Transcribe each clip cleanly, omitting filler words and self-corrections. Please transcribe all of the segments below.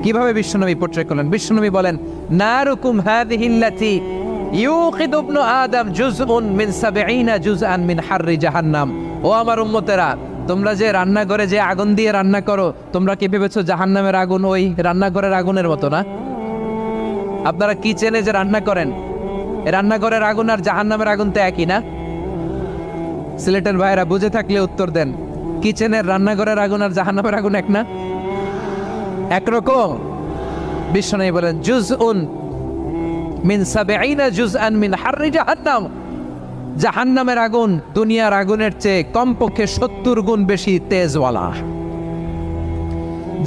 কিভাবে বিশ্বনবী পোট্রে করলেন? বিশ্বনবী বলেন, নারুকুম হাযিহিল্লাতী ইউকিদু ইবনু আদম জুজউন মিন ৭০ জুজআন মিন হাররি জাহান্নাম। ও আমার উম্মতেরা, তোমরা যে রান্নাঘরে যে আগুন দিয়ে রান্না করো, তোমরা কি ভেবেছো জাহান্নামের আগুন ওই রান্নাঘরের আগুনের মতো না? আপনারা কিচেনে যে রান্না করেন, এই রান্নাঘরের আগুন আর জাহান্নামের আগুন তো একই না? সিলেটের ভাইরা বুঝে থাকলে উত্তর দেন। কিচেনের রান্নাঘরের আগুন আর জাহান্নামের আগুন এক না? একরকম? বিশ্বনবী বলেন, জুজউন মিন ৭০ জুজআন মিন হাররি জাহান্নাম। জাহান্নামের আগুন দুনিয়ার আগুনের চেয়ে কমপক্ষে ৭০ গুণ বেশি তেজওয়ালা।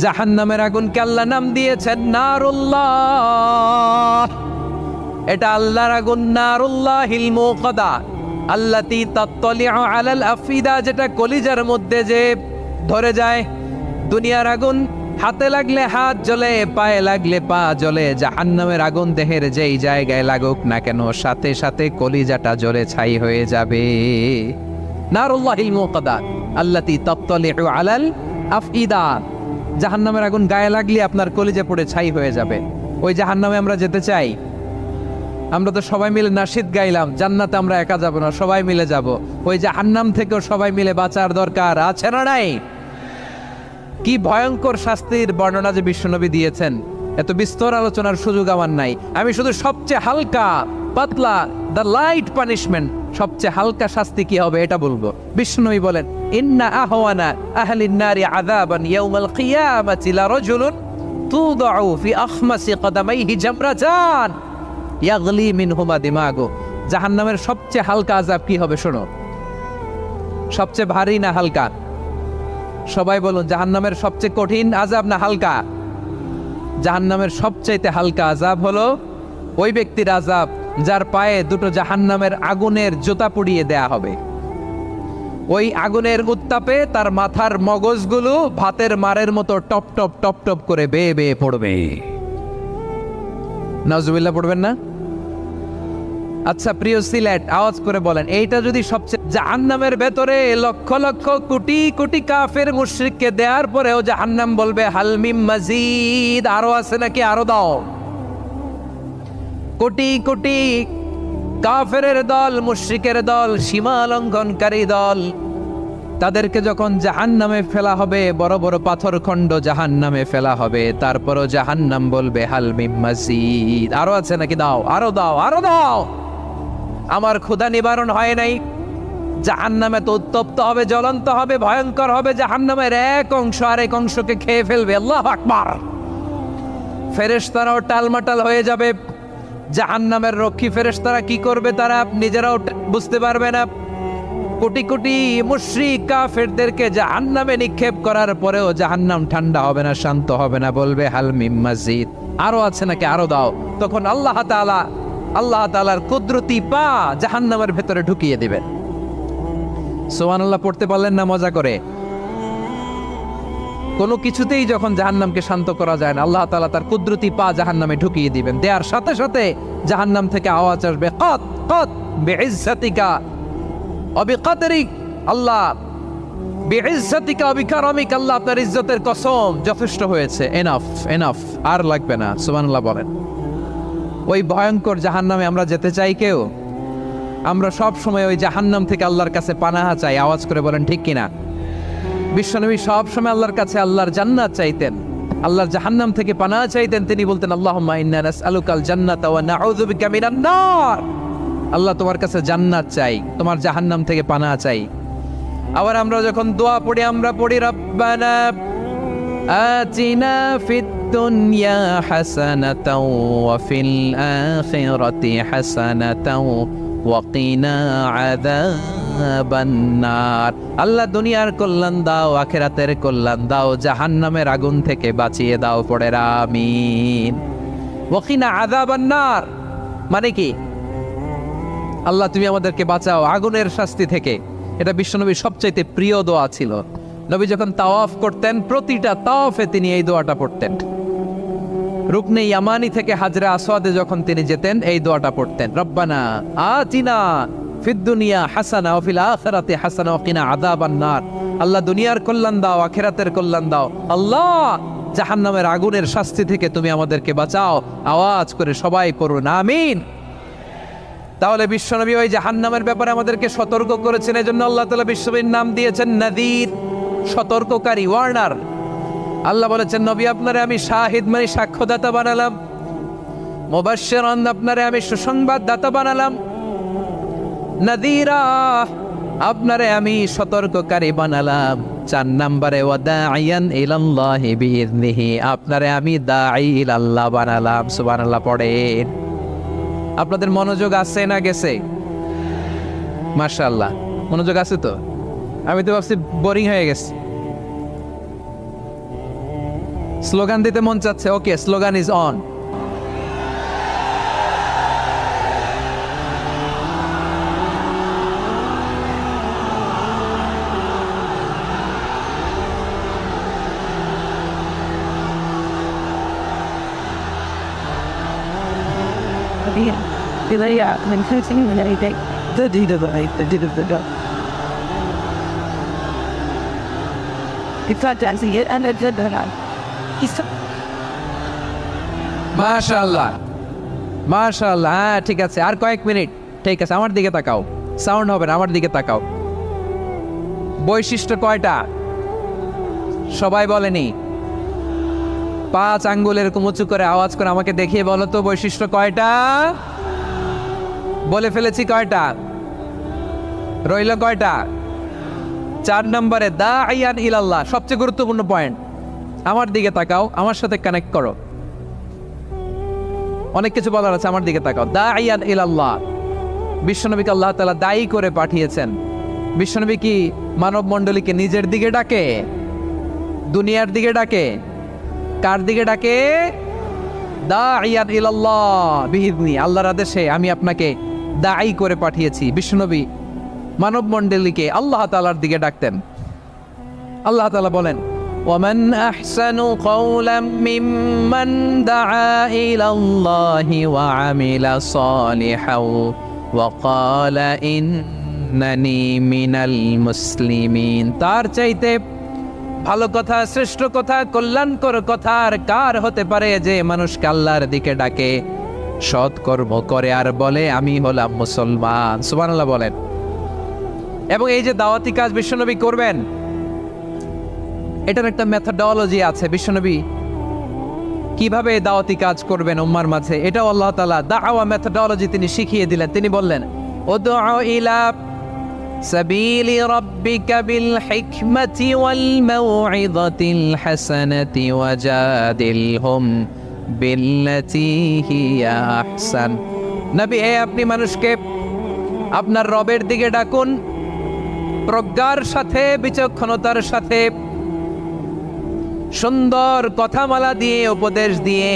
জাহান্নামের আগুনকে আল্লাহ নাম দিয়েছেন নারুল্লাহ। এটা আল্লাহর আগুন, নারুল্লাহিল মুকাদা আল্লাতী তাত্তালিউ আলাল আফিদা, যেটা কলিজার মধ্যে যে ধরে যায়। দুনিয়ার আগুন হাতে লাগলে হাত জ্বলে, পায়ে লাগলে পা জ্বলে। জাহান্নামের আগুন দেহের যেই জায়গায় লাগুক না কেন, সাথে সাথে কলিজাটা জ্বলে ছাই হয়ে যাবে। নারুল্লাহিল মুকাদা আল্লাতী তাত্তালিউ আলাল আফিদা। জাহান্নামের আগুন গায়ে লাগলে আপনার কলিজা পড়ে ছাই হয়ে যাবে। ওই জাহান্নামে আমরা যেতে চাই? আমরা তো সবাই মিলে নাশিদ গাইলাম, জান্নাতে আমরা একা যাব না, সবাই মিলে যাব। ওই জাহান্নাম থেকেও সবাই মিলে বাঁচার দরকার আছে না নাই? কি ভয়ঙ্কর শাস্তির বর্ণনা যে বিশ্বনবী দিয়েছেন, এত বিস্তর আলোচনার সুযোগ আমার নাই। আমি শুধু সবচেয়ে হালকা পাতলা, দ্য লাইট পানিশমেন্ট, সবচেয়ে হালকা শাস্তি কি হবে এটা বলবো। বিশ্বনবী বলেন, ইন্না আহওয়ানা আহলিন নারি আযাবান ইয়াউমাল কিয়ামাতি লারাজুলুন তুদাউ ফি আখমাসি কদামাইহি জামরাতান ইয়াগলি মিনহুমা দিমাগু। জাহান্নামের সবচেয়ে হালকা আযাব কি হবে শোনো। সবচেয়ে ভারী না হালকা? সবাই বলুন, জাহান্নামের সবচেয়ে কঠিন আযাব না হালকা? জাহান্নামের সবচাইতে হালকা আযাব হলো ওই ব্যক্তির আযাব যার পায়ে দুটো জাহান্নামের আগুনের জুতা পুড়িয়ে দেয়া হবে। ওই আগুনের উত্তাপে তার মাথার মগজগুলো ভাতের মারের মতো টপ টপ টপ টপ করে বেয়ে বেয়ে পড়বে। নাউজুবিল্লাহ পড়বেন না? আচ্ছা প্রিয় সিলেট, আওয়াজ করে বলেন, এইটা যদি সবচেয়ে জাহান্নামের ভেতরে লক্ষ লক্ষ কোটি কোটি কাফের মুশরিককে দেওয়ার পরেও জাহান্নাম বলবে হাল মিম মাজিদ, আরো আছে নাকি, আরো দাও। কোটি কোটি কাফেরের দল, মুশরিকের দল, সীমা লঙ্ঘনকারী দল, তাদেরকে যখন জাহান্নামে ফেলা হবে, বড় বড় পাথর খণ্ড জাহান্নামে ফেলা হবে, তারপরও জাহান্নাম বলবে হাল মিম মাজিদ, আরো আছে নাকি, দাও, আরো দাও, আরো দাও। আমার ক্ষুধা নিবারণ হয় নাই। জাহান্নামে তো উত্তপ্ত হবে, জ্বলন্ত হবে, ভয়ঙ্কর হবে। জাহান্নামের এক অংশ আরেক অংশকে খেয়ে ফেলবে। আল্লাহু আকবার। ফেরেশতারাও টালমাটাল হয়ে যাবে। জাহান্নামের রক্ষী ফেরেশতারা কি করবে তারা নিজেরাও বুঝতে পারবে না। কোটি কোটি মুশরিক কাফেরদেরকে জাহান্নামে নিক্ষেপ করার পরেও জাহান্নাম ঠান্ডা হবে না, শান্ত হবে না, বলবে হাল মিম মাজিদ, আরো আছে নাকি, আরো দাও। তখন আল্লাহ তাআলার কুদরতি পা জাহান্নামের ভেতরে ঢুকিয়ে দিবেন। সুবহানাল্লাহ পড়তে পারলেন না মজা করে? কোনো কিছুতেই যখন জাহান্নামকে শান্ত করা যায় না, আল্লাহ তাআলা তার কুদরতি পা জাহান্নামে ঢুকিয়ে দিবেন। দেওয়ার সাথে সাথে জাহান্নাম থেকে আওয়াজ আসবে, কত কত বিইজ্জাতিকা ওয়া বিকদরিক, আল্লাহ বিইজ্জাতিকা ওয়া বিকারামিক, আল্লাহ আপনার ইজ্জতের কসম, যথেষ্ট হয়েছে, এনাফ এনাফ, আর লাগবে না। সুবহানাল্লাহ বলেন। ওই ভয়ঙ্কর জাহান্নামে আমরা যেতে চাই কেউ? আমরা সব সময় ওই জাহান্নাম থেকে আল্লাহর কাছে পানাহা চাই। আওয়াজ করে বলেন ঠিক কিনা? বিশ্বনবী সব সময় আল্লাহর কাছে আল্লাহর জান্নাত চাইতেন, আল্লাহর জাহান্নাম থেকে পানাহা চাইতেন। তিনি বলতেন, আল্লাহুম্মা ইন্না নাসআলুকাল জান্নাতা ওয়া নাউযু বিকা মিনান নার। আল্লাহ তোমার কাছে জান্নাত চাই, তোমার জাহান্নাম থেকে পানাহা চাই। আবার আমরা যখন দোয়া পড়ি, আমরা পড়ি রব্বানা আতিনা ফিদ দুনিয়া হাসানাতাও ওয়া ফিল আখিরাতি হাসানাতাও ওয়া কিনা আযাবান নার। আল্লাহ দুনিয়ার কল্যাণ দাও, আখিরাতের কল্যাণ দাও, জাহান্নামের আগুন থেকে বাঁচিয়ে দাও, পড়ে আমিন। ওয়া কিনা আযাবান নার মানে কি? আল্লাহ তুমি আমাদেরকে বাঁচাও আগুনের শাস্তি থেকে। এটা বিশ্বনবীর সবচাইতে প্রিয় দোয়া ছিল। নবী যখন তাওয়াফ করতেন, প্রতিটা তাওয়াফে তিনি এই দোয়াটা পড়তেন। রুকনে ইয়ামানি থেকে হাজরে আসওয়াদে যখন তিনি যেতেন, এই দোয়াটা পড়তেন, রব্বানা আতিনা ফিদ দুনিয়া হাসানা ওয়া ফিল আখিরাতি হাসানা ওয়া কিনা আযাবান নার। আল্লাহ দুনিয়ার কল্যাণ দাও, আখিরাতের কল্যাণ দাও। আল্লাহ জাহান্নামের আগুনের শাস্তি থেকে তুমি আমাদেরকে বাঁচাও। আওয়াজ করে সবাই পড়ুন আমিন। তাহলে বিশ্বনবী ওই জাহান্নামের ব্যাপারে আমাদেরকে সতর্ক করেছেন, এজন্য আল্লাহ তাআলা বিশ্বনবীর নাম দিয়েছেন নাযীর, সতর্ককারী, ওয়ার্নার। আল্লাহ বলেছেন নবী আপনারে আমি শাহিদ মানে সাক্ষ্যদাতা বানালাম, মুবাশশিরান আপনারে আমি সুসংবাদদাতা বানালাম, নাযীরা আপনারে আমি সতর্ককারী বানালাম। 4 নম্বরে ওয়াদাইয়ান ইলাল্লাহি বিইذনিহি, আপনারে আমি দাঈ ইলাল্লাহ বানালাম। সুবহানাল্লাহ পড়েন। আপনাদের মনোযোগ আছে না গেছে? মাশাআল্লাহ মনোযোগ আছে তো? আমি তো ভাবছি বোরিং হয়ে গেছে। স্লোগান দিতে মন চাচ্ছে। ওকে, স্লোগান ইজ অন। মাশাআল্লাহ মাশাআল্লাহ। হ্যাঁ ঠিক আছে, আর কয়েক মিনিট। ঠিক আছে, আমার দিকে তাকাও, সাউন্ড হবে না, আমার দিকে তাকাও। বৈশিষ্ট্য কয়টা সবাই বলেনি? 5 আঙ্গুল এরকম উঁচু করে আওয়াজ করে আমাকে দেখিয়ে বলো তো বৈশিষ্ট্য কয়টা? বলে ফেলেছি কয়টা? রইল কয়টা? 4 নম্বরে দাঈয়ান ইলাল্লাহ, সবচেয়ে গুরুত্বপূর্ণ পয়েন্ট। আমার দিকে তাকাও, আমার সাথে কানেক্ট করো। অনেক কিছু বলার আছে, আমার দিকে তাকাও। দাঈয়ান ইলাল্লাহ, বিশ্বনবীকে আল্লাহ তাআলা দায়ী করে পাঠিয়েছেন। বিশ্বনবী কি মানব মণ্ডলীকে নিজের দিকে ডাকে? দুনিয়ার দিকে ডাকে? কার দিকে ডাকে? দাঈয়ান ইলাল্লাহ বিইذনি, আল্লাহর আদেশে আমি আপনাকে দায়ী করে পাঠিয়েছি। বিশ্বনবী মানব মণ্ডলীকে আল্লাহ তাআলার দিকে ডাকতেন। আল্লাহ তাআলা বলেন ومن أحسن قولا ممن دعا إلى الله وعمل صالحا وقال إنني من المسلمين, তার চাইতে ভালো কথা, শ্রেষ্ঠ কথা, কল্যাণকর কথা আর কার হতে পারে যে মানুষকে আল্লাহর দিকে ডাকে, সৎকর্ম করে আর বলে আমি হলাম মুসলমান। সুবহানাল্লাহ বলেন। এবং এই যে দাওয়াতি কাজ বিশ্বনবী করবেন, এটার একটা মেথডোলজি আছে। বিশ্বনবী কিভাবে দাওয়াতি কাজ করবেন উম্মার মাঝে, এটাও আল্লাহ তাআলা দাওয়া মেথডোলজি তিনি শিখিয়ে দিলেন। তিনি বললেন উদউ ইলা সাবিলি রাব্বিকা বিল হিকমাতি ওয়াল মাউইযাতিল হাসানাতি ওয়াজাদিলহুম বিল্লাতী হিয়া আহসান। নবী, আপনি মানুষকে আপনার রবের দিকে ডাকুন প্রজ্ঞার সাথে, বিচক্ষণতার সাথে, সুন্দর কথামালা দিয়ে, উপদেশ দিয়ে।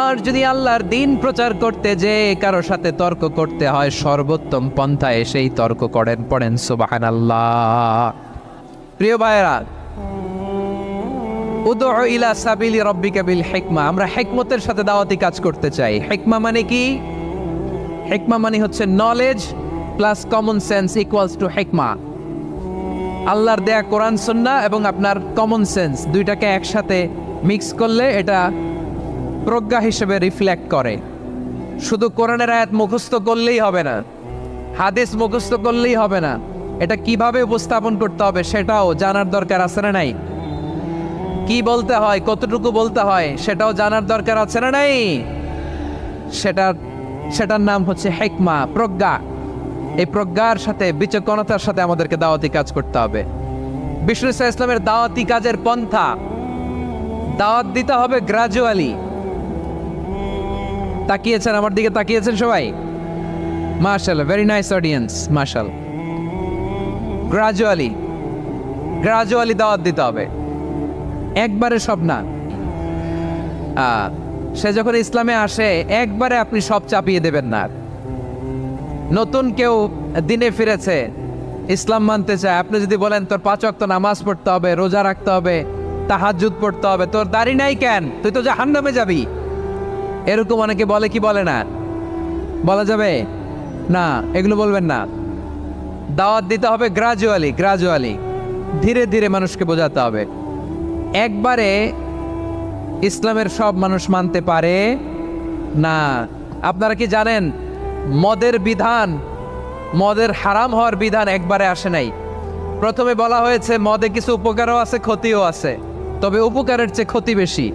আর যদি আল্লাহর দ্বীন প্রচার করতে যে কারো সাথে তর্ক করতে হয়, সর্বোত্তম পন্থায় সেই তর্ক করেন। পড়েন সুবহানাল্লাহ। প্রিয় ভাইরা, উদউ ইলা সাবিলি রাব্বিকা বিল হিকমা, আমরা হিকমতের সাথে দাওয়াতি কাজ করতে চাই। হিকমা মানে কি? হিকমা মানে হচ্ছে knowledge plus common sense equals to হিকমা। আল্লাহর দেয়া কোরআন সুন্নাহ এবং আপনার কমন সেন্স দুইটাকে একসাথে মিক্স করলে এটা প্রজ্ঞা হিসেবে রিফ্লেক্ট করে। শুধু কোরআনের আয়াত মুখস্থ করলেই হবে না, হাদিস মুখস্থ করলেই হবে না, এটা কিভাবে উপস্থাপন করতে হবে সেটাও জানার দরকার আছে না নাই? কি বলতে হয়, কতটুকু বলতে হয় সেটাও জানার দরকার আছে না নাই? সেটার নাম হচ্ছে হিকমা, প্রজ্ঞা। এই প্রজ্ঞার সাথে, বিচক্ষণতার সাথে আমাদেরকে দাওয়াতি কাজ করতে হবে। বিষ্ণু ইসলামের দাওয়াতি কাজের পন্থা, দাওয়াত দিতে হবে গ্রাজুয়ালি। তাকিয়েছেন আমার দিকে, তাকিয়েছেন সবাই? মাশাআল্লাহ, ভেরি নাইস অডিয়েন্স, মাশাআল্লাহ। গ্রাজুয়ালি দাওয়াত দিতে হবে, একবারে সব না। সে যখন ইসলামে আসে একবারে আপনি সব চাপিয়ে দেবেন না। নতুন কেউ দিনে ফিরেছে, ইসলাম মানতে চায়, আপনি যদি বলেন তোর 5 ওয়াক্ত নামাজ পড়তে হবে, রোজা রাখতে হবে, তাহাজ্জুদ পড়তে হবে, তোর দাড়ি নাই কেন, তুই তো জাহান্নামে যাবি, এরকম অনেকে বলে কি বলে না? বলা যাবে না, এগুলো বলবেন না। দাওয়াত দিতে হবে গ্রাজুয়ালি, ধীরে ধীরে মানুষকে বোঝাতে হবে। একবারে ইসলামের সব মানুষ মানতে পারে না। আপনারা কি জানেন মদের বিধান, মদের হারাম হওয়ার বিধান একবারে আসে নাই। প্রথমে বলা হয়েছে মদে কিছু উপকারও আছে, ক্ষতিও আছে, তবে উপকারের চেয়ে ক্ষতি বেশি।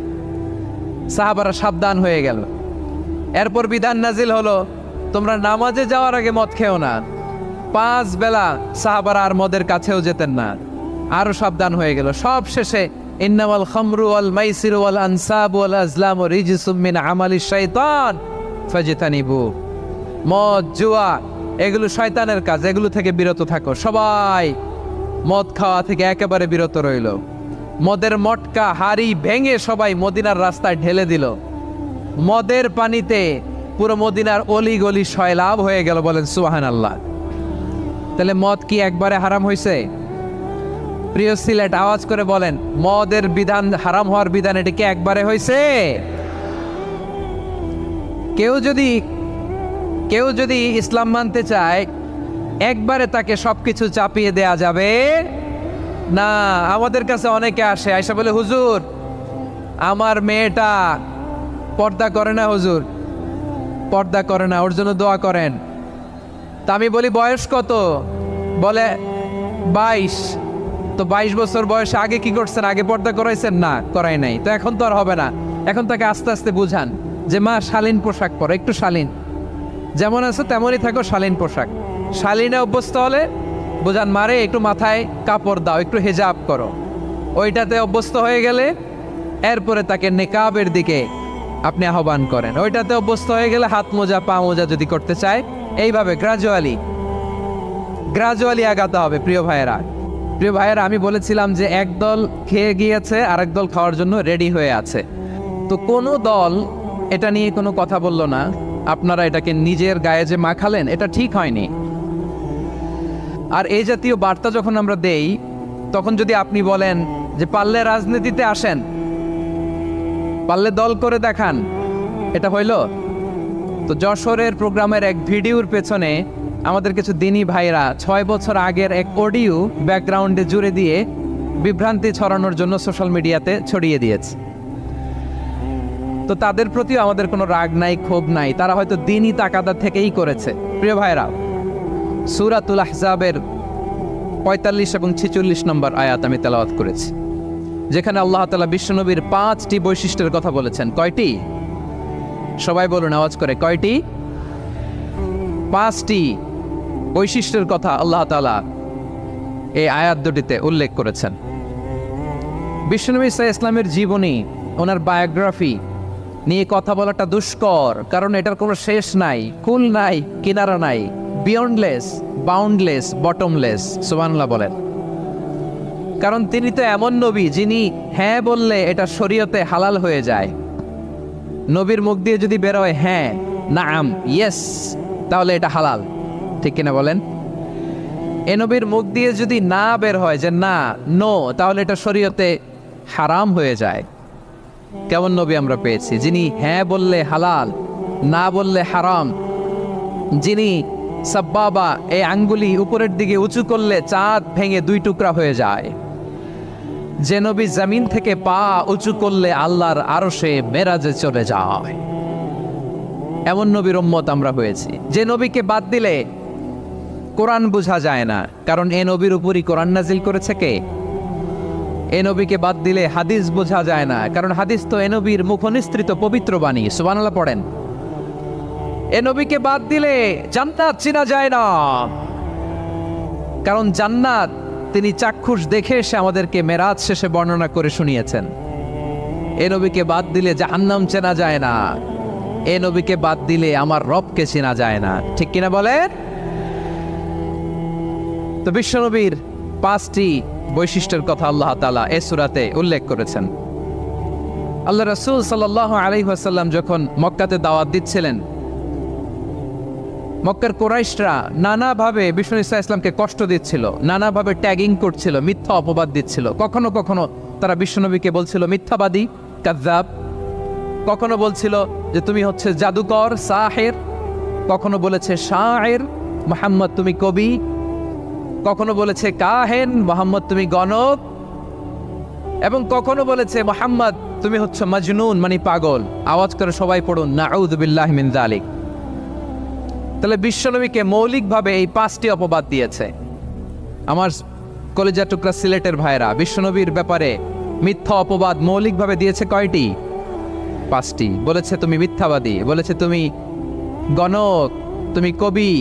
সাহাবারা সাবধান হয়ে গেল। এরপর বিধান নাজিল হলো, তোমরা নামাজে যাওয়ার আগে মদ খেও না। 5 বেলা সাহাবারা আর মদের কাছেও যেতেন না, আরো সাবধান হয়ে গেল। সব শেষে ইন্নামাল খামরু ওয়াল মাইসিরু ওয়াল আনসাবু ওয়াল আজলামু রিজসুম মিন আমালিশ শাইতান ফাজতানিবু। মদ, জুয়া এগুলো শয়তানের কাজ, এগুলো থেকে বিরত থাকো। সবাই মদ খাওয়া থেকে একেবারে বিরত রইল। মদের মটকা হাড়ি ভেঙে সবাই মদিনার রাস্তায় ঢেলে দিল। মদের পানিতে পুরো মদিনার অলি গলি সয়লাভ হয়ে গেল। বলেন সুবহানাল্লাহ। তাহলে মদ কি একবারে হারাম হয়েছে? প্রিয় সিলেট, আওয়াজ করে বলেন, মদের বিধান, হারাম হওয়ার বিধান এটা কি একবারে হয়েছে? কেউ যদি ইসলাম মানতে চায় একবারে তাকে সবকিছু চাপিয়ে দেয়া যাবে না। আমাদের কাছে অনেকে আসে, আয়সা বলে, হুজুর আমার মেয়েটা পর্দা করে না, হুজুর পর্দা করে না, ওর জন্য দোয়া করেন। তা আমি বলি বয়স কত? বলে 22। তো 22 বছর বয়সে আগে কি করছেন? আগে পর্দা করাইছেন? না, করাই নাই। তো এখন তো আর হবে না। এখন তাকে আস্তে আস্তে বুঝান যে মা শালীন পোশাক পরো, একটু শালীন, যেমন আছে তেমনই থাকো, শালীন পোশাক। শালীনে অভ্যস্ত হলে বোঝান, মারে একটু মাথায় কাপড় দাও, একটু হেজাব করো। ওইটাতে অভ্যস্ত হয়ে গেলে এরপরে তাকে নেকাবের দিকে আপনি আহ্বান করেন। ওইটাতে অভ্যস্ত হয়ে গেলে হাত মোজা, পা মোজা যদি করতে চায়, এইভাবে গ্রাজুয়ালি আগাতে হবে। প্রিয় ভাইয়েরা, আমি বলেছিলাম যে একদল খেয়ে গিয়েছে, আরেক দল খাওয়ার জন্য রেডি হয়ে আছে। তো কোনো দল এটা নিয়ে কোনো কথা বলল না। আপনারা এটাকে নিজের গায়ে যে মাখালেন, এটা ঠিক হয়নি। আর এই জাতীয় বার্তা যখন আমরা দেই, তখন যদি আপনি বলেন যে পারলে রাজনীতিতে আসেন, পারলে দল করে দেখান, এটা হইল? তো যশোরের প্রোগ্রামের এক ভিডিওর পেছনে আমাদের কিছু দিনী ভাইরা 6 বছর আগের এক অডিও ব্যাকগ্রাউন্ডে জুড়ে দিয়ে বিভ্রান্তি ছড়ানোর জন্য সোশ্যাল মিডিয়াতে ছড়িয়ে দিয়েছে। তো তাদের প্রতিও আমাদের কোনো রাগ নাই, ক্ষোভ নাই। তারা হয়তো দিনই তাকাদা থেকেই করেছে। প্রিয় ভাইরা, সূরাতুল আহজাবের 45 এবং 46 নম্বর আয়াত আমি তেলাওয়াত করেছি, যেখানে আল্লাহ তাআলা বিশ্বনবীর 5টি বৈশিষ্ট্যের কথা বলেছেন। কয়টি? সবাই বলুন আওয়াজ করে, কয়টি? 5টি বৈশিষ্ট্যের কথা আল্লাহ তাআলা এই আয়াত দুটিতে উল্লেখ করেছেন। বিশ্বনবী সাল্লাল্লাহু আলাইহি ইসলামের জীবনী, ওনার বায়োগ্রাফি নিয়ে কথা বলাটা দুষ্কর, কারণ এটার কোনো শেষ নাই, কুল নাই, কিনারা নাই, বিয়ন্ডলেস, বাউন্ডলেস, বটমলেস। সুবহানাল্লাহ বলেন। কারণ তিনি তো এমন নবী যিনি হ্যাঁ বললে এটা শরীয়তে হালাল হয়ে যায়। নবীর মুখ দিয়ে যদি বেরোয় হ্যাঁ, নাম, ইয়েস, তাহলে এটা হালাল। ঠিক কিনা বলেন? এ নবীর মুখ দিয়ে যদি না বের হয় যে না, নো, তাহলে এটা শরীয়তে হারাম হয়ে যায়। কেমন নবী আমরা পেয়েছি, যিনি হ্যাঁ বললে হালাল, না বললে হারাম, যিনি সাব্বাবা, এই আঙ্গুলি উপরের দিকে উঁচু করলে চাঁদ ভেঙে 2 টুকরা হয়ে যায়, যে নবী জমিন থেকে পা উঁচু করলে আল্লাহর আরশে মেরাজে চলে যায়। এমন নবীর উম্মত আমরা হয়েছি। যে নবীকে বাদ দিলে কোরআন বোঝা যায় না, কারণ এ নবীর উপরই কোরআন নাজিল করেছে কে? এ নবীকে বাদ দিলে হাদিস বোঝা যায় না, কারণ হাদিস তো এ নবীর মুখনিসৃত পবিত্র বাণী। সুবহানাল্লাহ পড়েন। এ নবীকে বাদ দিলে জান্নাত চেনা যায় না, কারণ জান্নাত তিনি চাক্ষুষ দেখে এসে আমাদেরকে মেরাজ শেষে বর্ণনা করে শুনিয়েছেন। এ নবীকে বাদ দিলে জাহান্নাম চেনা যায় না, এ নবীকে বাদ দিলে আমার রবকে চেনা যায় না। ঠিক কিনা বলেন? তো বিশ্বনবীর 5টি বৈশিষ্ট্যের কথা আল্লাহ তাআলা এই সূরাতে উল্লেখ করেছেন। আল্লাহ রাসূল সাল্লাল্লাহু আলাইহি ওয়াসাল্লাম যখন মক্কাতে দাওয়াত দিচ্ছিলেন, মক্কার কুরাইশরা নানাভাবে বিষ্ণু ঈসা ইসলামকে কষ্ট দিচ্ছিল, নানাভাবে ট্যাগিং করছিল, মিথ্যা অপবাদ দিচ্ছিল। কখনো কখনো তারা বিশ্বনবীকে বলছিল মিথ্যাবাদী, কাযযাব। কখনো বলছিল যে তুমি হচ্ছে জাদুকর, সাহের। কখনো বলেছে শায়ের, মুহাম্মদ তুমি কবি। কখনো বলেছে কাহেন, মুহাম্মদ তুমি গণক। এবং কখনো বলেছে মুহাম্মদ তুমি হচ্ছে মাজনুন মানে পাগল। আওয়াজ করে সবাই পড়ুন নাউযু বিল্লাহি মিন যালিক। তাহলে বিশ্বনবীকে মৌলিকভাবে এই 5টি অপবাদ দিয়েছে। আমার কলেজা টুকরা সিলেটের ভাইরা, বিশ্বনবীর ব্যাপারে মিথ্যা অপবাদ মৌলিকভাবে দিয়েছে কয়টি? 5টি। বলেছে তুমি মিথ্যাবাদী, বলেছে তুমি গণক, তুমি কবি,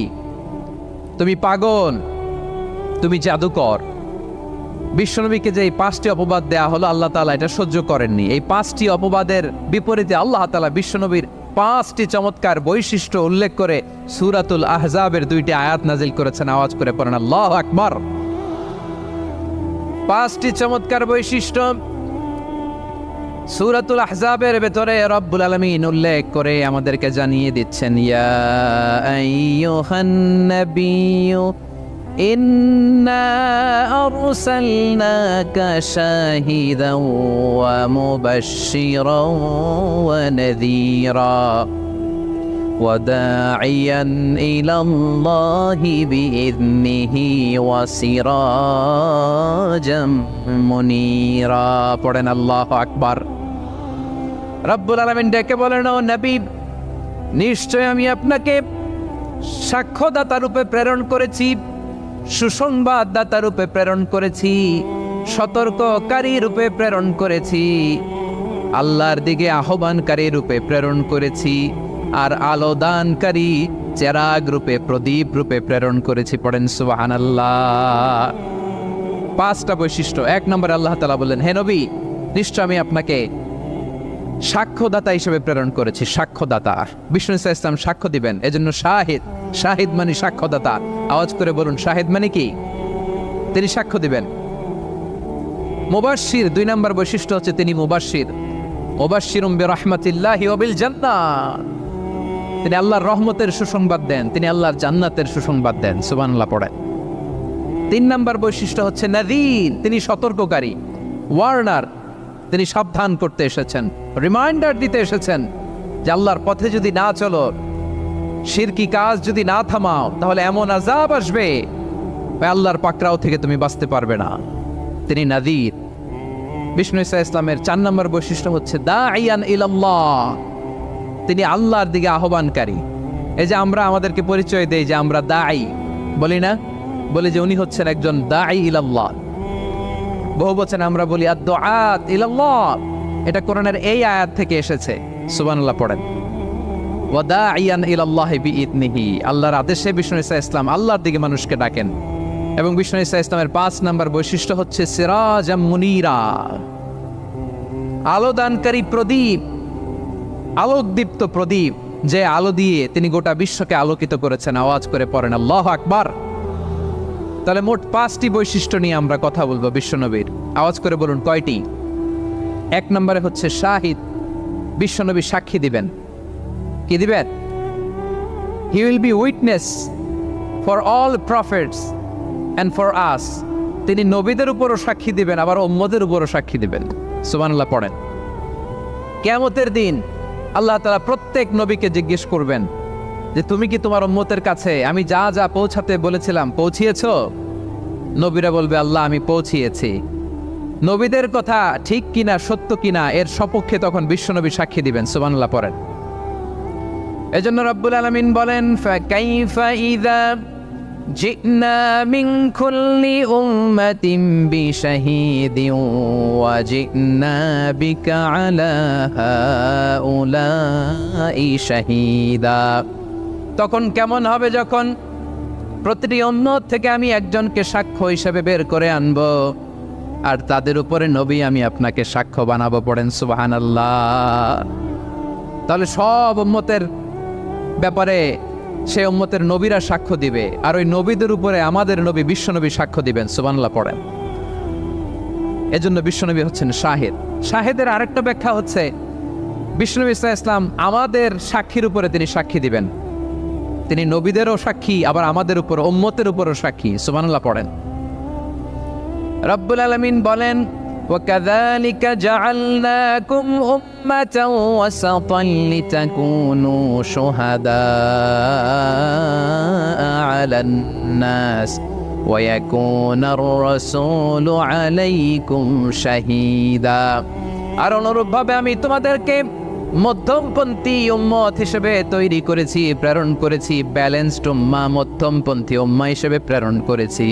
তুমি পাগল, তুমি জাদুকর। বিশ্বনবীকে যে এই 5টি অপবাদ দেয়া হলো, আল্লাহ তাআলা এটা সহ্য করেননি। এই 5টি অপবাদের বিপরীতে আল্লাহ তাআলা বিশ্বনবীর 5টি চমৎকার বৈশিষ্ট্য উল্লেখ করে সূরাতুল আহজাবের 2টি আয়াত নাজিল করেছেন। আওয়াজ করে পড়েন আল্লাহু আকবার। 5টি চমৎকার বৈশিষ্ট্য সূরাতুল আহজাবের ভেতরে রব্বুল আলামিন উল্লেখ করে আমাদেরকে জানিয়ে দিচ্ছেন, ইয়া আইয়ুহান নাবিয়্যু ইন্না আরসালনাকা শাহিদান ওয়া মুবাশশিরান ওয়া নাযীরা ওয়া দাঈয়ান ইলাল্লাহি বিইذনিহি ওয়া সিরাজাম মুনীরা। পড়েন আল্লাহু আকবার। রব্বুল আলামিন ডেকে বলেন, ও নবী, নিশ্চয় আমি আপনাকে সাক্ষ্যদাতা রূপে প্রেরণ করেছি, সুসংবাদদাতা রূপে প্রেরণ করেছি, সতর্ককারী রূপে প্রেরণ করেছি, আল্লাহর দিকে আহ্বানকারী রূপে প্রেরণ করেছি, আর আলোদানকারী চেরাগ রূপে, প্রদীপ রূপে প্রেরণ করেছি। পড়েন সুবহানাল্লাহ। 5টা বৈশিষ্ট্য। 1 নম্বরে আল্লাহ তাআলা বললেন, হে নবী, নিশ্চয় আমি আপনাকে সাক্ষ্যদাতা হিসেবে প্রেরণ করেছি। সাক্ষ্যদাতা, বিষ্ণু ইসা ইসলাম সাক্ষ্য দিবেন, এজন্য শাহিদ। শাহিদ মানে সাক্ষ্যদাতা। আওয়াজ করে বলুন, শাহিদ মানে কি? তিনি সাক্ষ্য দিবেন। মুবাশশির, 2 নম্বর বৈশিষ্ট্য হচ্ছে তিনি মুবাশশির। মুবাশশিরুম বিরাহমাতিল্লাহি ওয়া বিল জান্নাহ। তিনি আল্লাহর রহমতের সুসংবাদ দেন, তিনি আল্লাহর জান্নাতের সুসংবাদ দেন। সুবহানাল্লাহ পড়েন। 3 নম্বর বৈশিষ্ট্য হচ্ছে নাযীর, তিনি সতর্ককারী। ওয়ার্নার, তিনি সাবধান করতে এসেছেন, রিমাইন্ডার দিতে এসেছেন যে আল্লাহর পথে যদি না চলো, শিরকি কাজ যদি না থামাও, তাহলে এমন আযাব আসবে আল্লাহর পাকড়াও থেকে তুমি বাঁচতে পারবে না। তিনি নাযীর। বিষ্ণু ইসা ইসলামের 4 নম্বর বৈশিষ্ট্য হচ্ছে দাঈয়ান ইলাল্লাহ, তিনি আল্লাহর দিকে আহ্বানকারী। এই যে আমরা আমাদেরকে পরিচয় দেই যে আমরা দাঈ, বলি না? বলি যে উনি হচ্ছেন একজন দাঈ ইলাল্লাহ। বহু বচনে আমরা বলি আদ-দুআত ইলাল্লাহ। এটা কোরআনের এই আয়াত থেকে এসেছে। সুবহানাল্লাহ পড়েন। ওয়া দাঈয়ান ইলাল্লাহি বিইذনিহি, আল্লাহর আদেশে বিষ্ণু ইসা ইসলাম আল্লাহর দিকে মানুষকে ডাকেন। এবং বিষ্ণু ইসা ইসলামের 5 নম্বর বৈশিষ্ট্য হচ্ছে সিরাজাম মুনীরা, আলোদানকারী প্রদীপ, আলোকদীপ্ত প্রদীপ, যে আলো দিয়ে তিনি গোটা বিশ্বকে আলোকিত করেছেন। আওয়াজ করে পড়েন আল্লাহু আকবার। তাহলে মোট 5টি বৈশিষ্ট্য নিয়ে আমরা কথা বলবো বিশ্বনবীর। আওয়াজ করে বলুন কয়টি? 1 নম্বরে হচ্ছে শাহিদ, বিশ্বনবী সাক্ষী দিবেন। কি দিবেন? He will be witness for all prophets and for us. তিনি নবীদের উপরও সাক্ষী দিবেন, আবার উম্মতের উপরও সাক্ষী দিবেন। সুবহানাল্লাহ পড়েন। কিয়ামতের দিন আল্লাহ তাআলা প্রত্যেক নবীকে জিজ্ঞেস করবেন যে তুমি কি তোমার উম্মতের কাছে আমি যা যা পৌঁছাতে বলেছিলাম পৌঁছিয়েছো? নবীরা বলবে আল্লাহ আমি পৌঁছিয়েছি। নবীদের কথা ঠিক কিনা, সত্য কিনা, এর সপক্ষে তখন বিশ্বনবী সাক্ষী দিবেন। সুবহানাল্লাহ পড়েন। এজন্য রব্বুল আলামিন বলেন, ফাকাইফা ইযা জি'না মিন কুল্লি উম্মাতিন বিশাহীদিন ওয়া জি'না বিকা আলা হাউলাই শাহীদা। তখন কেমন হবে যখন প্রতিটি উম্মত থেকে আমি একজনকে সাক্ষ্য হিসেবে বের করে আনব, আর তাদের উপরে নবী আমি আপনাকে সাক্ষ্য বানাবো। পড়েন সুবহানাল্লাহ। তাহলে সব উম্মতের ব্যাপারে সে উম্মতের নবীরা সাক্ষ্য দিবে, আর ওই নবীদের উপরে আমাদের নবী বিশ্বনবী সাক্ষ্য দিবেন। সুবহানাল্লাহ পড়েন। এজন্য বিশ্বনবী হচ্ছেন শাহিদ। শাহিদের আরেকটা ব্যাখ্যা হচ্ছে বিশ্বনবী সাল্লাল্লাহু আলাইহি ওয়াসাল্লাম আমাদের সাক্ষীর উপরে তিনি সাক্ষী দিবেন। তিনি নবীদেরও সাক্ষী, আবার আমাদের উপর, উম্মতের উপরও সাক্ষী। সুবহানাল্লাহ পড়েন। রব্বুল আলামিন বলেন, وَكَذَلِكَ جَعَلْنَاكُمْ أُمَّةً وَسَطًا لِتَكُونُوا شُهَدَاءَ عَلَى النَّاسِ وَيَكُونَ الرَّسُولُ عَلَيْكُمْ شَهِيدًا। আর অনুরূপভাবে আমি তোমাদেরকে মধ্যমপন্থী উম্মত হিসেবে তৈরি করেছি, প্রেরণ করেছি, ব্যালেন্সড উম্মাহ, মধ্যমপন্থী উম্মাহ হিসেবে প্রেরণ করেছি,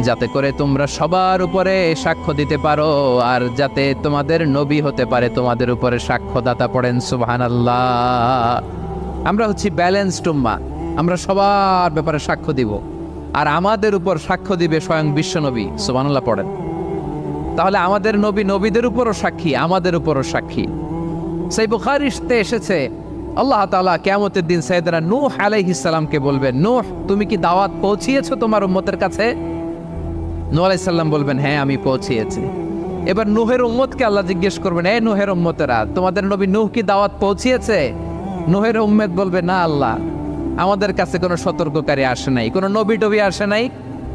যাতে করে তোমরা সবার উপরে সাক্ষ্য দিতে পারো আর যাতে তোমাদের নবী হতে পারে তোমাদের উপরে সাক্ষ্যদাতা। পড়েন সুবহানাল্লাহ। আমরা হচ্ছি ব্যালেন্সড উম্মাহ, আমরা সবার ব্যাপারে সাক্ষ্য দিব আর আমাদের উপর সাক্ষ্য দিবে স্বয়ং বিশ্বনবী। সুবহানাল্লাহ পড়েন। তাহলে আমাদের নবী নবীদের উপরও সাক্ষী, আমাদের উপরও সাক্ষী। সেই বুখারীতে এসেছে আল্লাহ তাআলা কিয়ামতের দিন সাইয়েদনা নূহ আলাইহিস সালামকে বলবেন, নূহ তুমি কি দাওয়াত পৌঁছিয়েছো তোমার উম্মতের কাছে? নূহ আলাইহিস সালাম বলবেন, হ্যাঁ আমি পৌঁছিয়েছি। এবার নূহের উম্মতকে আল্লাহ জিজ্ঞেস করবেন, এই নূহের উম্মতেরা তোমাদের নবী নূহ কি দাওয়াত পৌঁছিয়েছে? নূহের উম্মত বলবে, না আল্লাহ, আমাদের কাছে কোনো সতর্ককারী আসে নাই, কোনো নবী টবি আসে নাই,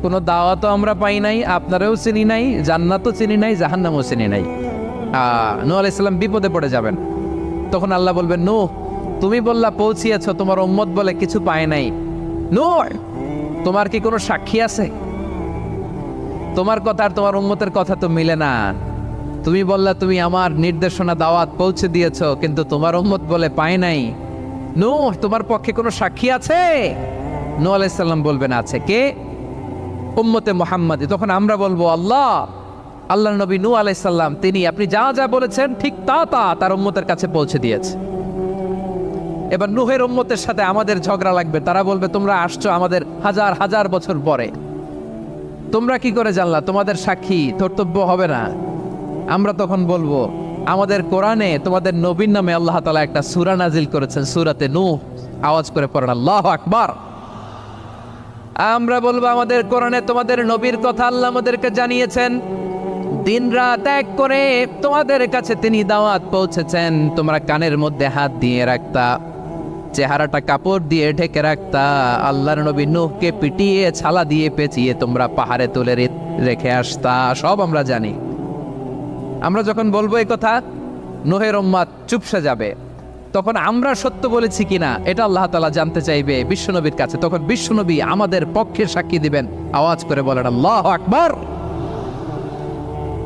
কোনো দাওয়াতও আমরা পাই নাই, আপনারাও চিনি নাই, জান্নাতও চিনি নাই, জাহান্নামও চিনি নাই। নূহ আলাইহিস সালাম বিপদে পড়ে যাবেন। তখন আল্লাহ বলবেন, নূহ তুমি বললা পৌঁছিয়েছ, তোমার উম্মত বলে কিছু পায় নাই। নূহ তোমার কি কোনো সাক্ষী আছে? তোমার কথা আর তোমার উম্মতের কথা তো মিলে না। তুমি বললা তুমি আমার নির্দেশনা দাওয়াত পৌঁছে দিয়েছো, কিন্তু তোমার উম্মত বলে পায় নাই। নূহ তোমার পক্ষে কোনো সাক্ষী আছে? নূহ আলাইহিস সালাম বলবেন, আছে। কে? উম্মতে মুহাম্মাদি। তখন আমরা বলবো, আল্লাহর নবী নূহ আলাইহিস সালাম তিনি আপনি যা যা বলেছেন ঠিক তা তার উম্মতের কাছে পৌঁছে দিয়েছে। এবার নূহের উম্মতের সাথে আমাদের ঝগড়া লাগবে। তারা বলবে, তোমরা আসছো আমাদের হাজার হাজার বছর পরে, তোমরা কি করে জানলা? তোমাদের সাক্ষী কর্তব্য হবে না? আমরা তখন বলবো, আমাদের কোরআনে তোমাদের নবীর নামে আল্লাহ তাআলা একটা সূরা নাজিল করেছেন, সূরাতে নূহ। আওয়াজ করে পড়েন আল্লাহু আকবার। আমরা বলবো, আমাদের কোরআনে তোমাদের নবীর কথা আল্লাহ আমাদেরকে জানিয়েছেন, দিন রাত এক করে তোমাদের কাছে তিনি দাওয়াত পৌঁছেছেন। তোমরা কানের মধ্যে হাত দিয়ে রাখতা, চেহারাটা কাপড় দিয়ে ঢেকে রাখতা, আল্লাহর নবী নূহকে পিটিয়ে ছালা দিয়ে পেঁচিয়ে তোমরা পাহাড়ে তুলে রেখে আসতা, সব আমরা জানি। আমরা যখন বলবো এই কথা, নূহের উম্মত চুপসে যাবে। তখন আমরা সত্য বলেছি কিনা এটা আল্লাহ তাআলা জানতে চাইবে বিশ্বনবীর কাছে। তখন বিশ্বনবী আমাদের পক্ষে সাক্ষী দিবেন। আওয়াজ করে বলেন আল্লাহু আকবার।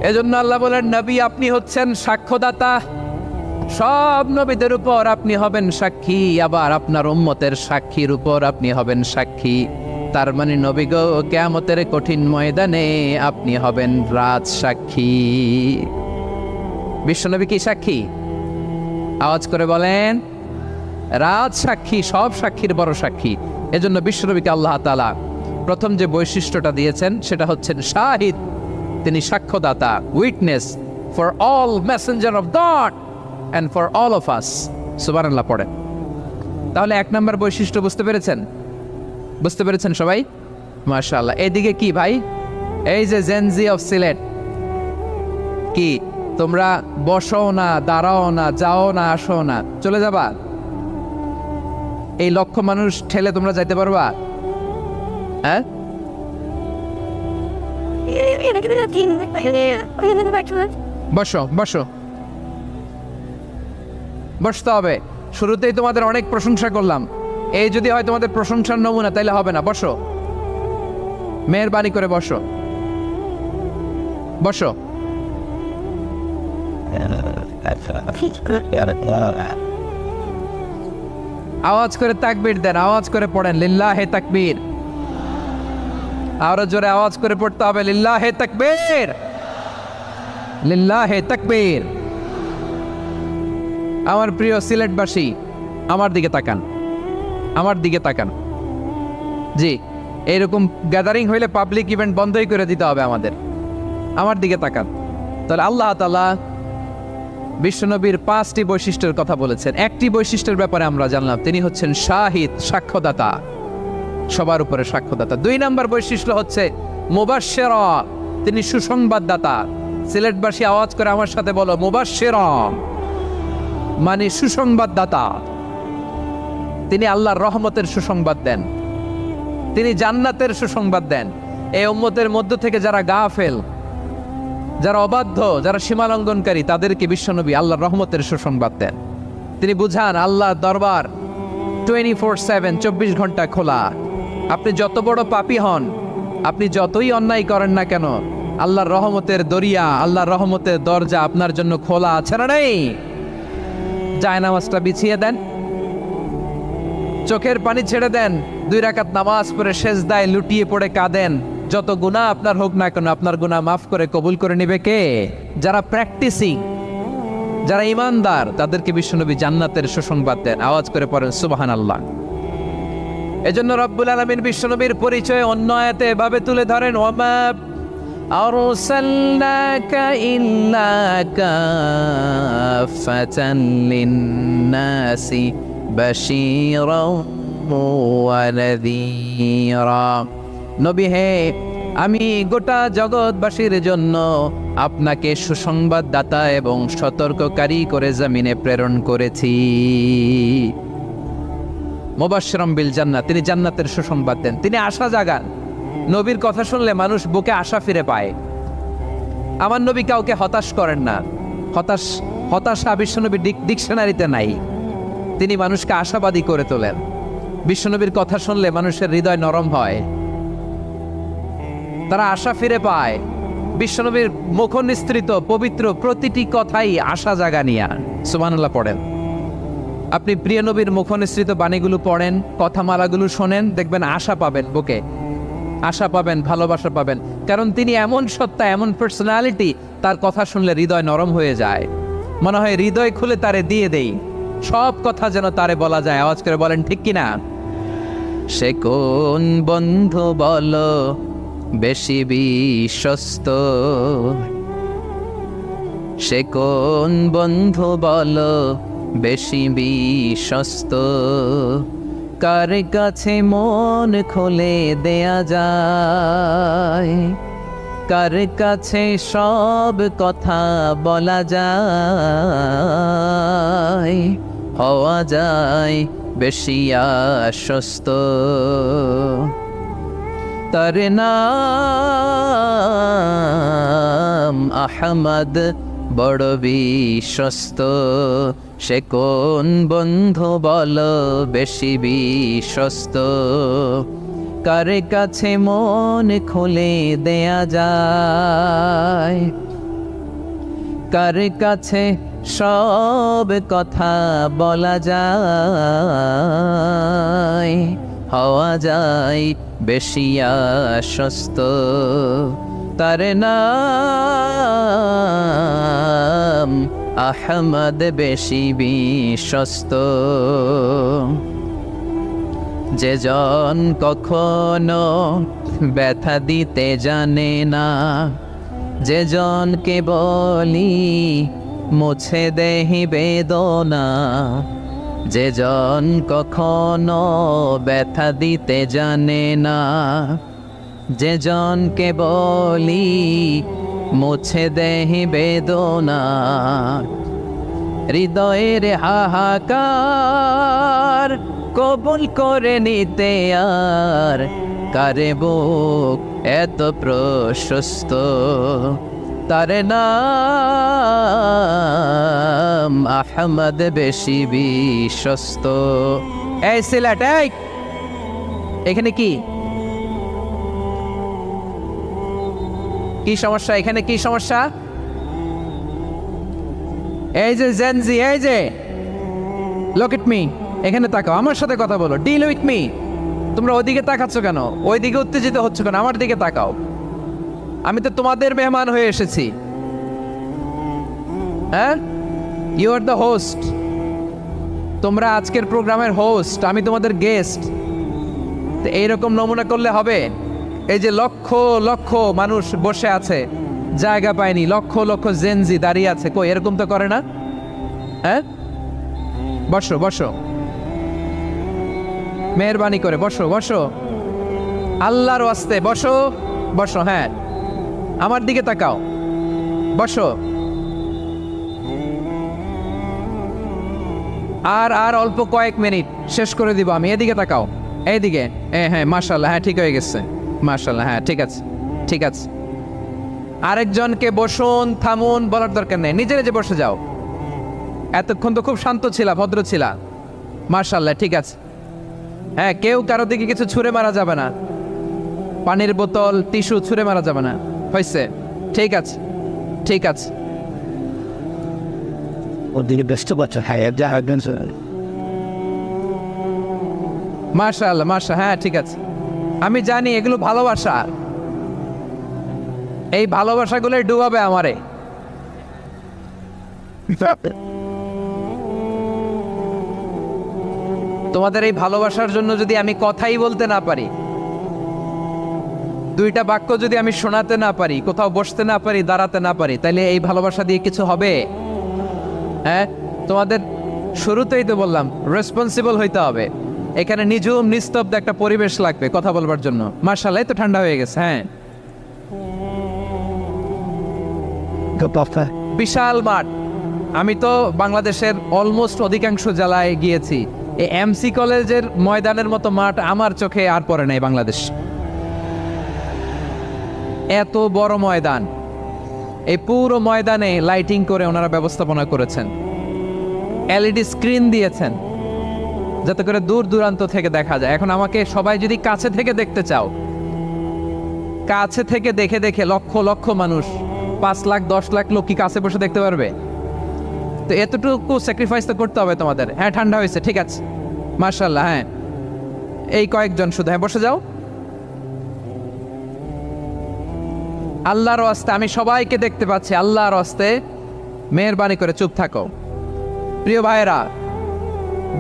এজন্য আল্লাহ বলেন, নবী আপনি হচ্ছেন সাক্ষ্যদাতা, সব নবীদের উপর আপনি হবেন সাক্ষী, আবার আপনার উম্মতের সাক্ষীর উপর আপনি হবেন সাক্ষী। তার মানে নবী গো, কিয়ামতের কঠিন ময়দানে আপনি হবেন রাজ সাক্ষী। বিশ্বনবী কি সাক্ষী? আওয়াজ করে বলেন, রাজ সাক্ষী, সব সাক্ষীর বড় সাক্ষী। এজন্য বিশ্বনবীকে আল্লাহ তাআলা প্রথম যে বৈশিষ্ট্যটা দিয়েছেন সেটা হচ্ছেন শাহিদ। তিনি সাক্ষ্যদাতা, witness for all messenger of God and for all of us. সুবহানাল্লাহ পড়েন। তাহলে এক নম্বর বৈশিষ্ট্য বুঝতে পেরেছেন? বুঝতে পেরেছেন সবাই? মাশাআল্লাহ। এদিকে কি ভাই, এই যে জেনজি অফ সিলেট, কি তোমরা বসো না, দাঁড়াও না, যাও না, আসো না, চলে যাবা? এই লক্ষ মানুষ ঠেলে তোমরা যাইতে পারবা? হ্যাঁ, বসো বসো, বসতে হবে। শুরুতেই তোমাদের অনেক প্রশংসা করলাম, এই যদি হয় তোমাদের প্রশংসার নমুনা তাইলে হবে না। বসো, মেহেরবানি করে বসো, বসো। আওয়াজ করে তাকবীর দেন, আওয়াজ করে পড়েন লিল্লাহে তাকবীর। আরো জোরে আওয়াজ করে পড়তে হবে, লিল্লাহে তাকবীর, লিল্লাহে তাকবীর। আমার প্রিয় সিলেটবাসী, আমার দিকে তাকান, আমার দিকে তাকান। জি, এইরকম গ্যাদারিং হইলে পাবলিক ইভেন্ট বন্ধই করে দিতে হবে আমাদের। আমার দিকে তাকান। তাহলে আল্লাহ তাআলা বিশ্বনবীর 5টি বৈশিষ্ট্যের কথা বলেছেন। একটি বৈশিষ্ট্যের ব্যাপারে আমরা জানলাম, তিনি হচ্ছেন শাহিদ, সাক্ষ্যদাতা, সবার উপরে সাক্ষ্যদাতা। 2 নম্বর বৈশিষ্ট্য হচ্ছে মুবাশশিরা, তিনি সুসংবাদদাতা। সিলেটবাসী আওয়াজ করে আমার সাথে বলো, মুবাশশিরা মানে সুসংবাদদাতা। তিনি আল্লাহর রহমতের সুসংবাদ দেন, তিনি জান্নাতের সুসংবাদ দেন। এই উম্মতের মধ্য থেকে যারা গাফেল, যারা অবাধ্য, যারা সীমালঙ্ঘনকারী, তাদেরকে বিশ্বনবী আল্লাহর রহমতের সুসংবাদ দেন। তিনি বুঝান আল্লাহর দরবার 24/7, 24 ঘন্টা খোলা। আপনি যত বড় পাপী হন, আপনি যতই অন্যায় করেন না কেন, আল্লাহর রহমতের দরিয়া, আল্লাহর রহমতের দরজা আপনার জন্য খোলা আছে না নেই? জায়নামাজটা বিছিয়ে দেন, চোখের পানি ছেড়ে দেন, 2 রাকাত নামাজ পড়ে সেজদায় লুটিয়ে পড়ে কাঁদেন। যত গুনাহ আপনার হোক না কেন, আপনার গুনাহ মাফ করে কবুল করে নেবে কে? যারা প্র্যাকটিসিং, যারা ইমানদার, তাদেরকে বিশ্বনবী জান্নাতের সুসংবাদ দেন। আওয়াজ করে পড়েন সুবহানাল্লাহ। এজন্য রব্বুল আলামিন বিশ্বনবীর পরিচয় অন্য আয়াতে এভাবে তুলে ধরেন, ওয়ামা আরসালনাকা ইল্লা কাফাতান লিন-নাসি বাশীরাও ওয়া নাযীরা। নবী হে, আমি গোটা জগৎবাসীর জন্য আপনাকে সুসংবাদদাতা এবং সতর্ককারী করে জমিনে প্রেরণ করেছি। মুবাশশিরাম বিল জান্নাত, তিনি জান্নাতের সুসংবাদ দেন, তিনি আশা জাগান। নবীর কথা শুনলে মানুষ বুকে আশা ফিরে পায়। আমার নবী কাউকে হতাশ করেন না। হতাশা বিশ্বনবীর ডিকশনারিতে নাই। তিনি মানুষকে আশাবাদী করে তোলেন। বিশ্বনবীর কথা শুনলে মানুষের হৃদয় নরম হয়, তারা আশা ফিরে পায়। বিশ্বনবীর মুখ নিঃসৃত পবিত্র প্রতিটি কথাই আশা জাগানিয়া। সুবহানাল্লাহ পড়েন। আপনি প্রিয় নবীর মুখ নিঃসৃত বাণীগুলো পড়েন, কথামালাগুলো শোনেন, দেখবেন আশা পাবেন, বুকে আশা পাবেন, ভালোবাসা পাবেন। কারণ তিনি এমন সত্তা, এমন পার্সোনালিটি, তার কথা শুনলে হৃদয় নরম হয়ে যায়। মনে হয় হৃদয় খুলে তারে দিয়ে দেই, সব কথা যেন তারে বলা যায়। আওয়াজ করে বলেন ঠিক কিনা? সে কোন বন্ধু বলো বেশি বিশ্বস্ত, সে কোন বন্ধু বলো বেশি বিশ্বস্ত, কার কাছে মন খুলে দেয়া যায়, কার কাছে সব কথা বলা যায়, হওয়া যায় বেশি আশ্বস্ত। তার নাম আহমদ, বড় বিশ্বস্ত। সে কোন বন্ধু বলো বেশি বিশ্বস্ত, কার কাছে মন খুলে দেয়া যায়, কার কাছে সব কথা বলা যায়, হওয়া যায় বেশি আশ্বস্ত। তার নাম আহমদ, বেশি বিশ্বস্ত। যে জন কখনো ব্যথা দিতে জানে না, যে জনকে বলি মুছে দেহি বেদনা, যে জন কখনো ব্যথা দিতে জানে না, যে জনকে বলি মুছে দেহি বেদনা, হৃদয়ের হাহাকার কবুল করে নিতে আর কারে বুক এত প্রশস্ত। তার নাম আহমদ, বেশি বিশ্বস্ত। এই সিলেট, এখানে কি কি সমস্যা? এখানে কি সমস্যা? এই যে জেনজি, এই যে লুক এট মি, এখানে তাকাও, আমার সাথে কথা বলো, ডিল উইথ মি। তোমরা ওইদিকে তাকাচ্ছ কেন? ওইদিকে উত্তেজিত হচ্ছ কেন? আমার দিকে তাকাও। আমি তো তোমাদের মেহমান হয়ে এসেছি। হ্যাঁ, ইউ আর দ্য হোস্ট। তোমরা আজকের প্রোগ্রামের হোস্ট, আমি তোমাদের গেস্ট। তো এইরকম নমুনা করলে হবে? এই যে লক্ষ লক্ষ মানুষ বসে আছে, জায়গা পায়নি, লক্ষ লক্ষ জেনজি দাঁড়িয়ে আছে, কই এরকম তো করে না? হ্যাঁ, বসো বসো, মেহরবানি করে বসো বসো, আল্লাহর ওয়াস্তে বসো বসো। হ্যাঁ, আমার দিকে তাকাও, বসো। আর আর অল্প কয়েক মিনিট, শেষ করে দিব আমি। এদিকে তাকাও, এইদিকে। হ্যাঁ, মাশাআল্লাহ, হ্যাঁ ঠিক হয়ে গেছে, মাশাআল্লাহ, হ্যাঁ ঠিক আছে, ঠিক আছে। আরেকজনকে বসুন, থামুন বলার দরকার নেই, নিজে নিজে বসে যাও। এতক্ষণ তো খুব শান্ত ছিলা, ভদ্র ছিলা, মাশাআল্লাহ, ঠিক আছে। হ্যাঁ, কেউ কারো দিকে কিছু ছুঁড়ে মারা যাবে না, পানির বোতল, টিস্যু ছুঁড়ে মারা যাবে না, হয়েছে? ঠিক আছে, ঠিক আছে। ওদিকে ব্যস্ত বাচ্চা হ্যাঁ যা একজন মাশাআল্লাহ, মাশাআল্লাহ, হ্যাঁ ঠিক আছে। আমি জানি এগুলো ভালোবাসা, এই ভালোবাসাগুলোই ডুবাবে আমারে। তোমাদের এই ভালোবাসার জন্য যদি আমি কথাই বলতে না পারি, দুইটা বাক্য যদি আমি শোনাতে না পারি, কোথাও বসতে না পারি, দাঁড়াতে না পারি, তাহলে এই ভালোবাসা দিয়ে কিছু হবে? হ্যাঁ, তোমাদের শুরুতেই তো বললাম রেসপন্সিবল হইতে হবে। এখানে নিঝুম নিস্তব্ধ একটা পরিবেশ লাগবে কথা বলবার জন্য। মাশাআল্লাহ, তো ঠান্ডা হয়ে গেছে। হ্যাঁ, বিশাল মাঠ। আমি তো বাংলাদেশের অলমোস্ট অধিকাংশ জেলায় গিয়েছি, এই এমসি কলেজের ময়দানের মতো মাঠ আমার চোখে আর পড়ে নাই বাংলাদেশ। এত বড় ময়দান, এই পুরো ময়দানে লাইটিং করে ওনারা ব্যবস্থাপনা করেছেন, এলইডি স্ক্রিন দিয়েছেন যাতে করে দূর দূরান্ত থেকে দেখা যায়। এখন আমাকে সবাই যদি কাছে থেকে দেখতে চাও, কাছে থেকে দেখে দেখে লক্ষ লক্ষ মানুষ, 5 লাখ 10 লাখ লোক কি কাছে বসে দেখতে পারবে? তো এতটুকু স্যাক্রিফাইস তো করতে হবে তোমাদের। হ্যাঁ, ঠান্ডা হয়েছে, ঠিক আছে, মাশাআল্লাহ। হ্যাঁ, এই কয়েকজন শুধু, হ্যাঁ বসে যাও। আল্লাহর ওয়াস্তে আমি সবাইকে দেখতে পাচ্ছি, আল্লাহর ওয়াস্তে মেহেরবানি করে চুপ থাকো। প্রিয় ভাইয়েরা,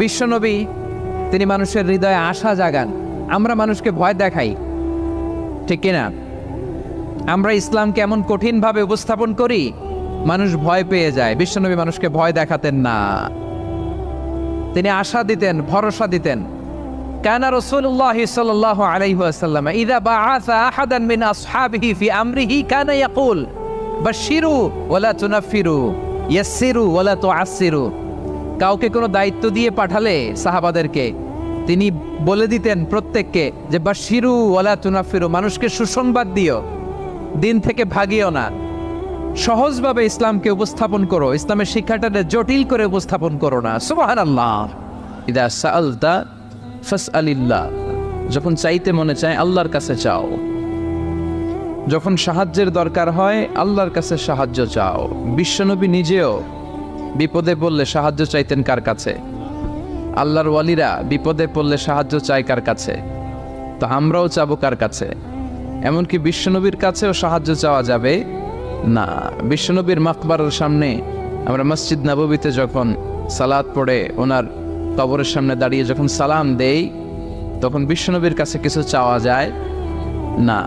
বিশ্বনবী তিনি মানুষের হৃদয়ে আশা জাগান। আমরা মানুষকে ভয় দেখাই, ঠিক কিনা? আমরা ইসলামকে এমন কঠিনভাবে উপস্থাপন করি, মানুষ ভয় পেয়ে যায়। বিশ্বনবী মানুষকে ভয় দেখাতেন না, তিনি আশা দিতেন, ভরসা দিতেন। কানা রাসূলুল্লাহ সাল্লাল্লাহু আলাইহি ওয়াসাল্লাম ইযা বাআসা আহাদান মিন আসহাবিহি ফি আমরিহি কানা ইয়াকুল বাশশিরু ওয়ালা তুনাফিরু ইয়াসসিরু ওয়ালা তুআসসিরু। কাউকে কোনো দায়িত্ব দিয়ে পাঠালে সাহাবাদেরকে তিনি বলে দিতেন প্রত্যেককে যে বাশশিরু ওয়ালা তুনাফিরু, মানুষকে সুসংবাদ দিও, দিন থেকে ভাগিও না। সহজভাবে ইসলামকে উপস্থাপন করো, ইসলামের শিক্ষাটাকে জটিল করে উপস্থাপন করো না। সুবহানাল্লাহ। ইদা সাআলতা ফাসআলিল্লাহ, যখন চাইতে মনে চায় আল্লাহর কাছে চাও, যখন সাহায্যের দরকার হয় আল্লাহর কাছে সাহায্য চাও। বিশ্বনবী নিজেও বিপদে পড়লে সাহায্য চাইতেন কার কাছে? আল্লাহর ওয়ালিরা বিপদে পড়লে সাহায্য চায় কার কাছে? তো আমরাও চাবো কার কাছে? এমনকি বিশ্বনবীর কাছেও সাহায্য চাওয়া যাবে না। বিশ্বনবীর মাকবারের সামনে আমরা মসজিদ নববীতে যখন সালাত পড়ে ওনার কবরের সামনে দাঁড়িয়ে যখন সালাম দেই, তখন বিশ্বনবীর কাছে কিছু চাওয়া যায় না।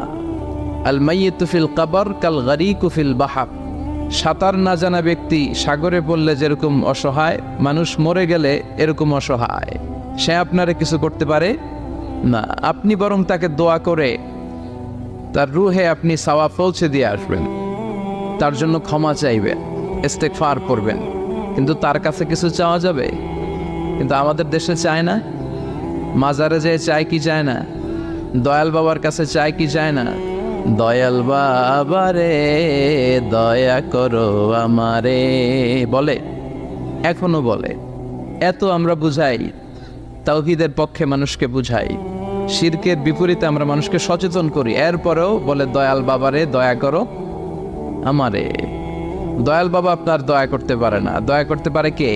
আল মাইয়িতু ফিল কবর কাল গরীকু ফিল বাহর। সাঁতার না জানা ব্যক্তি সাগরে পড়লে যেরকম অসহায়, মানুষ মরে গেলে এরকম অসহায়। সে আপনারে কিছু করতে পারে না, আপনি বরং তাকে দোয়া করে তার রুহে আপনি সওয়াব পৌঁছে দিয়ে আসবেন, তার জন্য ক্ষমা চাইবেন, ইস্তেগফার করবেন, কিন্তু তার কাছে কিছু চাওয়া যাবে? কিন্তু আমাদের দেশে চায় না। মাজারে যেয়ে চায় কি চায় না? দয়াল বাবার কাছে চায় কি চায় না? দয়াল বাবা রে দয়া করো আমারে বলে, এখনো বলে। এত আমরা বুঝাই, তাওহীদের পক্ষে মানুষকে বুঝাই, শিরকের বিপরীতে আমরা মানুষকে সচেতন করি, এরপরেও বলে দয়াল বাবা রে দয়া করো আমারে। দয়াল বাবা আপনার দয়া করতে পারে না, দয়া করতে পারে কে?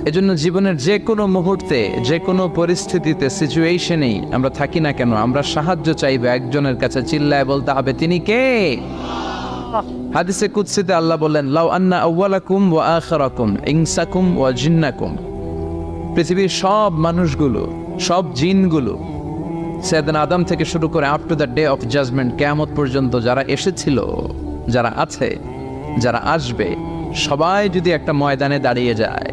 এজন্য জীবনের যে কোনো মুহূর্তে, যে কোনো পরিস্থিতিতে, সিচুয়েশনেই আমরা থাকি না কেন, আমরা সাহায্য চাইবে একজনের কাছে, চিল্লায় বলতে হবে তিনি কে? হাদিসে কুদসিতে আল্লাহ বলেন, লাউ আন্না আউওয়ালাকুম ওয়া আখিরাকুম ইনসাকুম ওয়া জিন্নাকুম, পৃথিবীর সব মানুষগুলো, সব জিনগুলো, সাইয়েদনা আদম থেকে শুরু করে up to the day of judgement, কিয়ামত পর্যন্ত যারা এসেছিল, যারা আছে, যারা আসবে, সবাই যদি একটা ময়দানে দাঁড়িয়ে যায়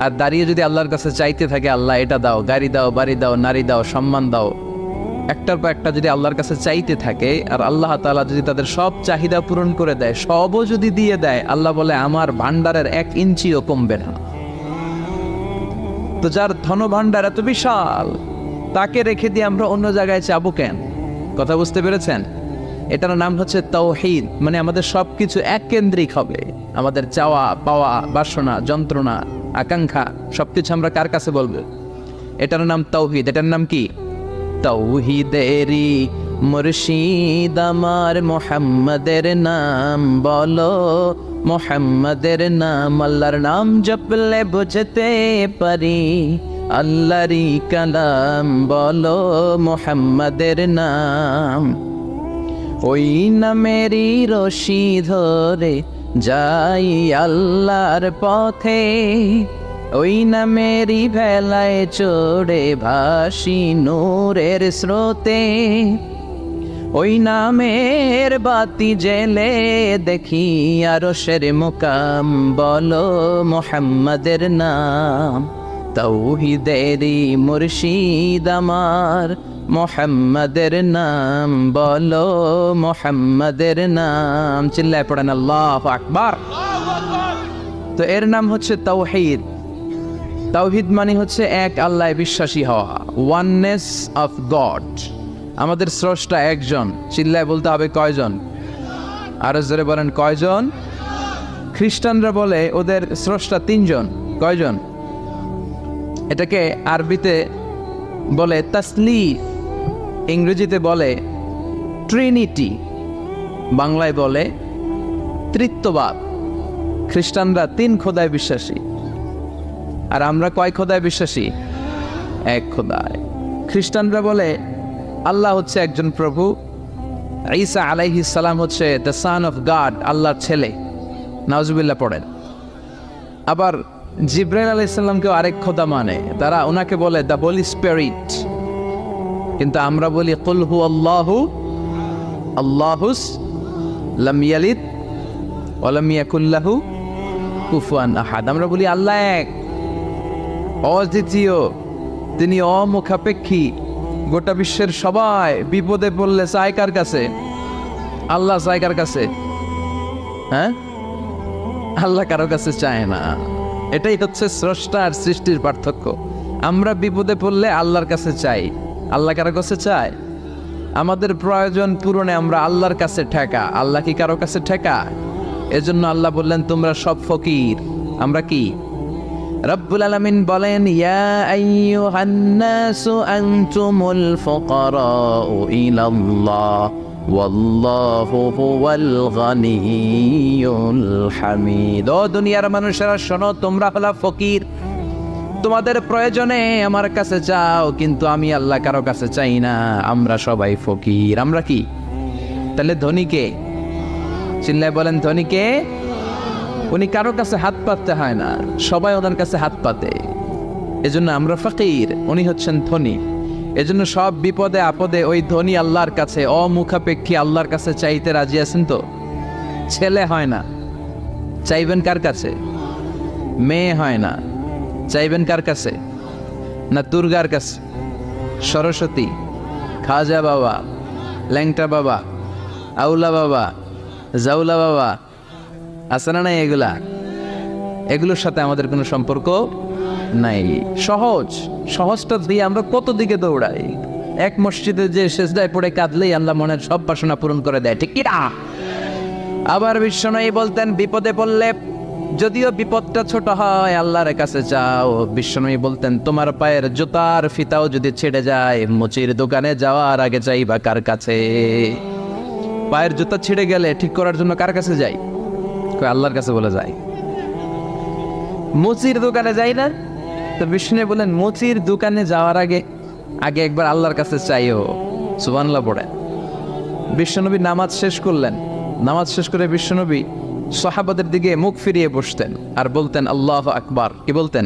আর দাঁড়িয়ে যদি আল্লাহর কাছে চাইতে থাকে, আল্লাহ এটা দাও, গাড়ি দাও, বাড়ি দাও, নারী দাও, সম্মান দাও, একটার পর একটা যদি আল্লাহর কাছে চাইতে থাকে, আর আল্লাহ তাআলা যদি তাদের সব চাহিদা পূরণ করে দেয়, সবও যদি দিয়ে দেয়, আল্লাহ বলে আমার ভান্ডারের 1 ইঞ্চিও কমবে না। তো যার ধন ভান্ডার এত বিশাল, তাকে রেখে দিয়ে আমরা অন্য জায়গায় চাবো কেন? কথা বুঝতে পেরেছেন? এটার নাম হচ্ছে তাওহীদ। মানে আমাদের সবকিছু এক কেন্দ্রিক হবে, আমাদের চাওয়া পাওয়া, বাসনা, যন্ত্রণা, আকাঙ্ক্ষা সবকিছু আমরা কার কাছে বলবো? এটার নাম তাওহীদ। এটার নাম কি? তাওহীদেরই মুর্শিদ আমার মোহাম্মদের নাম বলো, মোহাম্মদের নাম। আল্লাহর নাম জপলে বুঝতে পারি আল্লাহরই কালাম, বলো মোহাম্মদের নাম। ওই নামেরই রশি ধরে যাই আল্লাহর পথে, ওই নামেরই ভেলায় চড়ে ভাসি নূরের স্রোতে। ওই নামের বাতি জেলে দেখি আরশের মুকাম, বলো মোহাম্মদের নাম। তাওহীদেরই মুর্শিদ আমার মোহাম্মদের নাম, বলো মোহাম্মদের নাম। চিল্লায় পড়েন আল্লাহু আকবার। তো এর নাম হচ্ছে তাওহীদ। তাওহীদ মানে হচ্ছে এক আল্লাহ বিশ্বাসী হওয়া, ওয়াননেস অফ গড। আমাদের স্রষ্টা একজন, চিল্লায় বলতে হবে কয়জন? আরো জোরে বলেন কয়জন? খ্রিস্টানরা বলে ওদের স্রষ্টা তিনজন। কয়জন? এটাকে আরবিতে বলে তাসলিফ, ইংরেজিতে বলে ট্রিনিটি, বাংলায় বলে ত্রিত্ববাদ। খ্রিস্টানরা তিন খোদায় বিশ্বাসী, আর আমরা কয় খোদায় বিশ্বাসী? এক খোদায়। খ্রিস্টানরা বলে আল্লাহ হচ্ছে একজন প্রভু, ঈসা আলাইহিস সালাম হচ্ছে দ্য সান অফ গড, আল্লাহর ছেলে। নাউজুবিল্লাহ পড়েন। আবার জিব্রাইল আলাইহিস সালামকেও আরেক খোদা মানে, তারা ওনাকে বলে দ্য হোলি স্পিরিট। কিন্তু আমরা বলি কুল হু আল্লাহু আল্লাহুস লাম ইয়ালিদ ওয়া লাম ইয়াকুল লাহু কুফুয়ান আহাদ। আমরা বলি আল্লাহ এক, অদ্বিতীয়, তিনি অমুখাপেক্ষী। গোটা বিশ্বের সবাই বিপদে পড়লে চায় কার কাছে? আল্লাহ চায় কার কাছে? হ্যাঁ, আল্লাহ কারো কাছে চায় না। এটাই হচ্ছে স্রষ্টা আর সৃষ্টির পার্থক্য। আমরা বিপদে পড়লে আল্লাহর কাছে চাই, আল্লাহ কারো কাছে চায়? আমাদের প্রয়োজন পূরণে আমরা আল্লাহর কাছে ঠেকা, আল্লাহ কি কারো কাছে ঠেকা? এজন্য আল্লাহ বললেন তোমরা সব ফকির। আমরা কি? রব্বুল আলামিন বলেন ইয়া আইয়ুহান নাসু আনতুমুল ফুকারাউ ইলাল্লাহ ওয়াল্লাহু হুয়াল গানিয়ুল হামিদ। ও দুনিয়ার মানুষেরা শোনো, তোমরা হলো ফকির, তোমাদের প্রয়োজনে আমার কাছে চাও, কিন্তু আমি আল্লাহ কারো কাছে চাই না। আমরা সবাই ফকির। আমরা কি তাহলে? ধনীকে চিল্লায় বলেন ধনীকে? উনি কারো কাছে হাত পাততে হয় না, সবাই ওনার কাছে হাত পাতে। এজন্য আমরা ফকির, উনি হচ্ছেন ধনী। এজন্য সব বিপদে আপদে ওই ধনী আল্লাহর কাছে, অমুখাপেক্ষী আল্লাহর কাছে চাইতে রাজি আছেন তো? ছেলে হয় না, চাইবেন কার কাছে? মেয়ে হয় না, চাইবেন কার কাছে? না দুর্গার কাছে, সরস্বতী, খাজা বাবা, ল্যাংটা বাবা, আউলা বাবা, জাউলা বাবা, আছে না নাই? এগুলোর সাথে আমাদের কোনো সম্পর্ক নাই। সহজটা দিয়ে আমরা কত দিকে দৌড়াই। এক মসজিদে যে সেজদায় পড়ে কাঁদলেই আল্লাহ মনের সব বাসনা পূরণ করে দেয়, ঠিক কি না? আবার বিশ্বনবী বলতেন বিপদে পড়লে, যদিও বিপদটা ছোট হয়, আল্লাহর কাছে চাও। বিশ্বনবী বলতেন তোমার পায়ের জুতার ফিতাও যদি ছেড়ে যায়, মুচির দোকানে যাওয়ার আগে চাইবা কার কাছে? পায়ের জুতা ছিঁড়ে গেলে ঠিক করার জন্য কার কাছে যাই? আল্লাহর কাছে বলে যায়। মুচির দোকানে যাই না? তো বিষ্ণু বলেন মুচির দোকানে যাওয়ার আগে একবার আল্লাহর কাছে চাইও। সুবহানাল্লাহ পড়ে। বিশ্বনবী নামাজ শেষ করলেন, নামাজ শেষ করে বিশ্বনবী সাহাবাদের দিকে মুখ ফিরিয়ে বসতেন আর বলতেন আল্লাহু আকবার। কি বলতেন?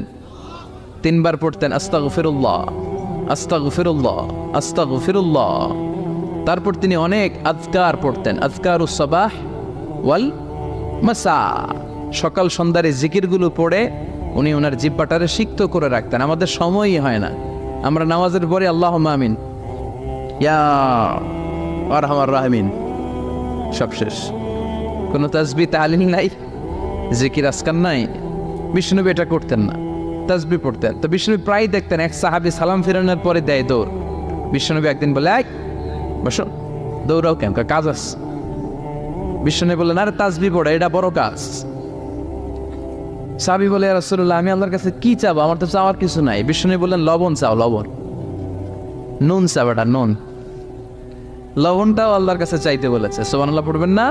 3 বার পড়তেন আস্তাগফিরুল্লাহ, আস্তাগফিরুল্লাহ, আস্তাগফিরুল্লাহ। তারপর তিনি অনেক আযকার পড়তেন, আযকারুস সাবাহ ওয়াল মাসা। সকাল সন্ধ্যার জিকিরগুলো পড়ে উনি ওনার জিহ্বাটারে সিক্ত করে রাখতেন। আমাদের সময়ই হয় না, আমরা নামাজের পরে আল্লাহুম্মা আমিন, ইয়া আরহামার রাহিমিন, সব শেষ। কোনো তাসবিহ তাহলিল নাই, জিকির আজকার নাই। বিষ্ণুনবী এটা করতেন না, তাসবিহ পড়তেন। তো বিষ্ণুনবী প্রায় দেখতেন এক সাহাবী সালাম ফিরানোর পরে দেয় দৌড়। বিষ্ণুনবী একদিন বলে এক বসো, দৌড়াও কেন? কাজ আছে। বিষ্ণুনবী বললেন আরে তাসবিহ পড়ে, এটা বড় কাজ। সাহাবী বলে ইয়া রাসূলুল্লাহ আমি আল্লাহর কাছে কি চাবো? আমার তো চাওয়ার কিছু নাই। বিষ্ণুনবী বললেন লবণ চাও, লবণ। নুন চাও, এটা নুন। লবণটাও আল্লাহর কাছে চাইতে বলেছে, সুবহানাল্লাহ পড়বেন না?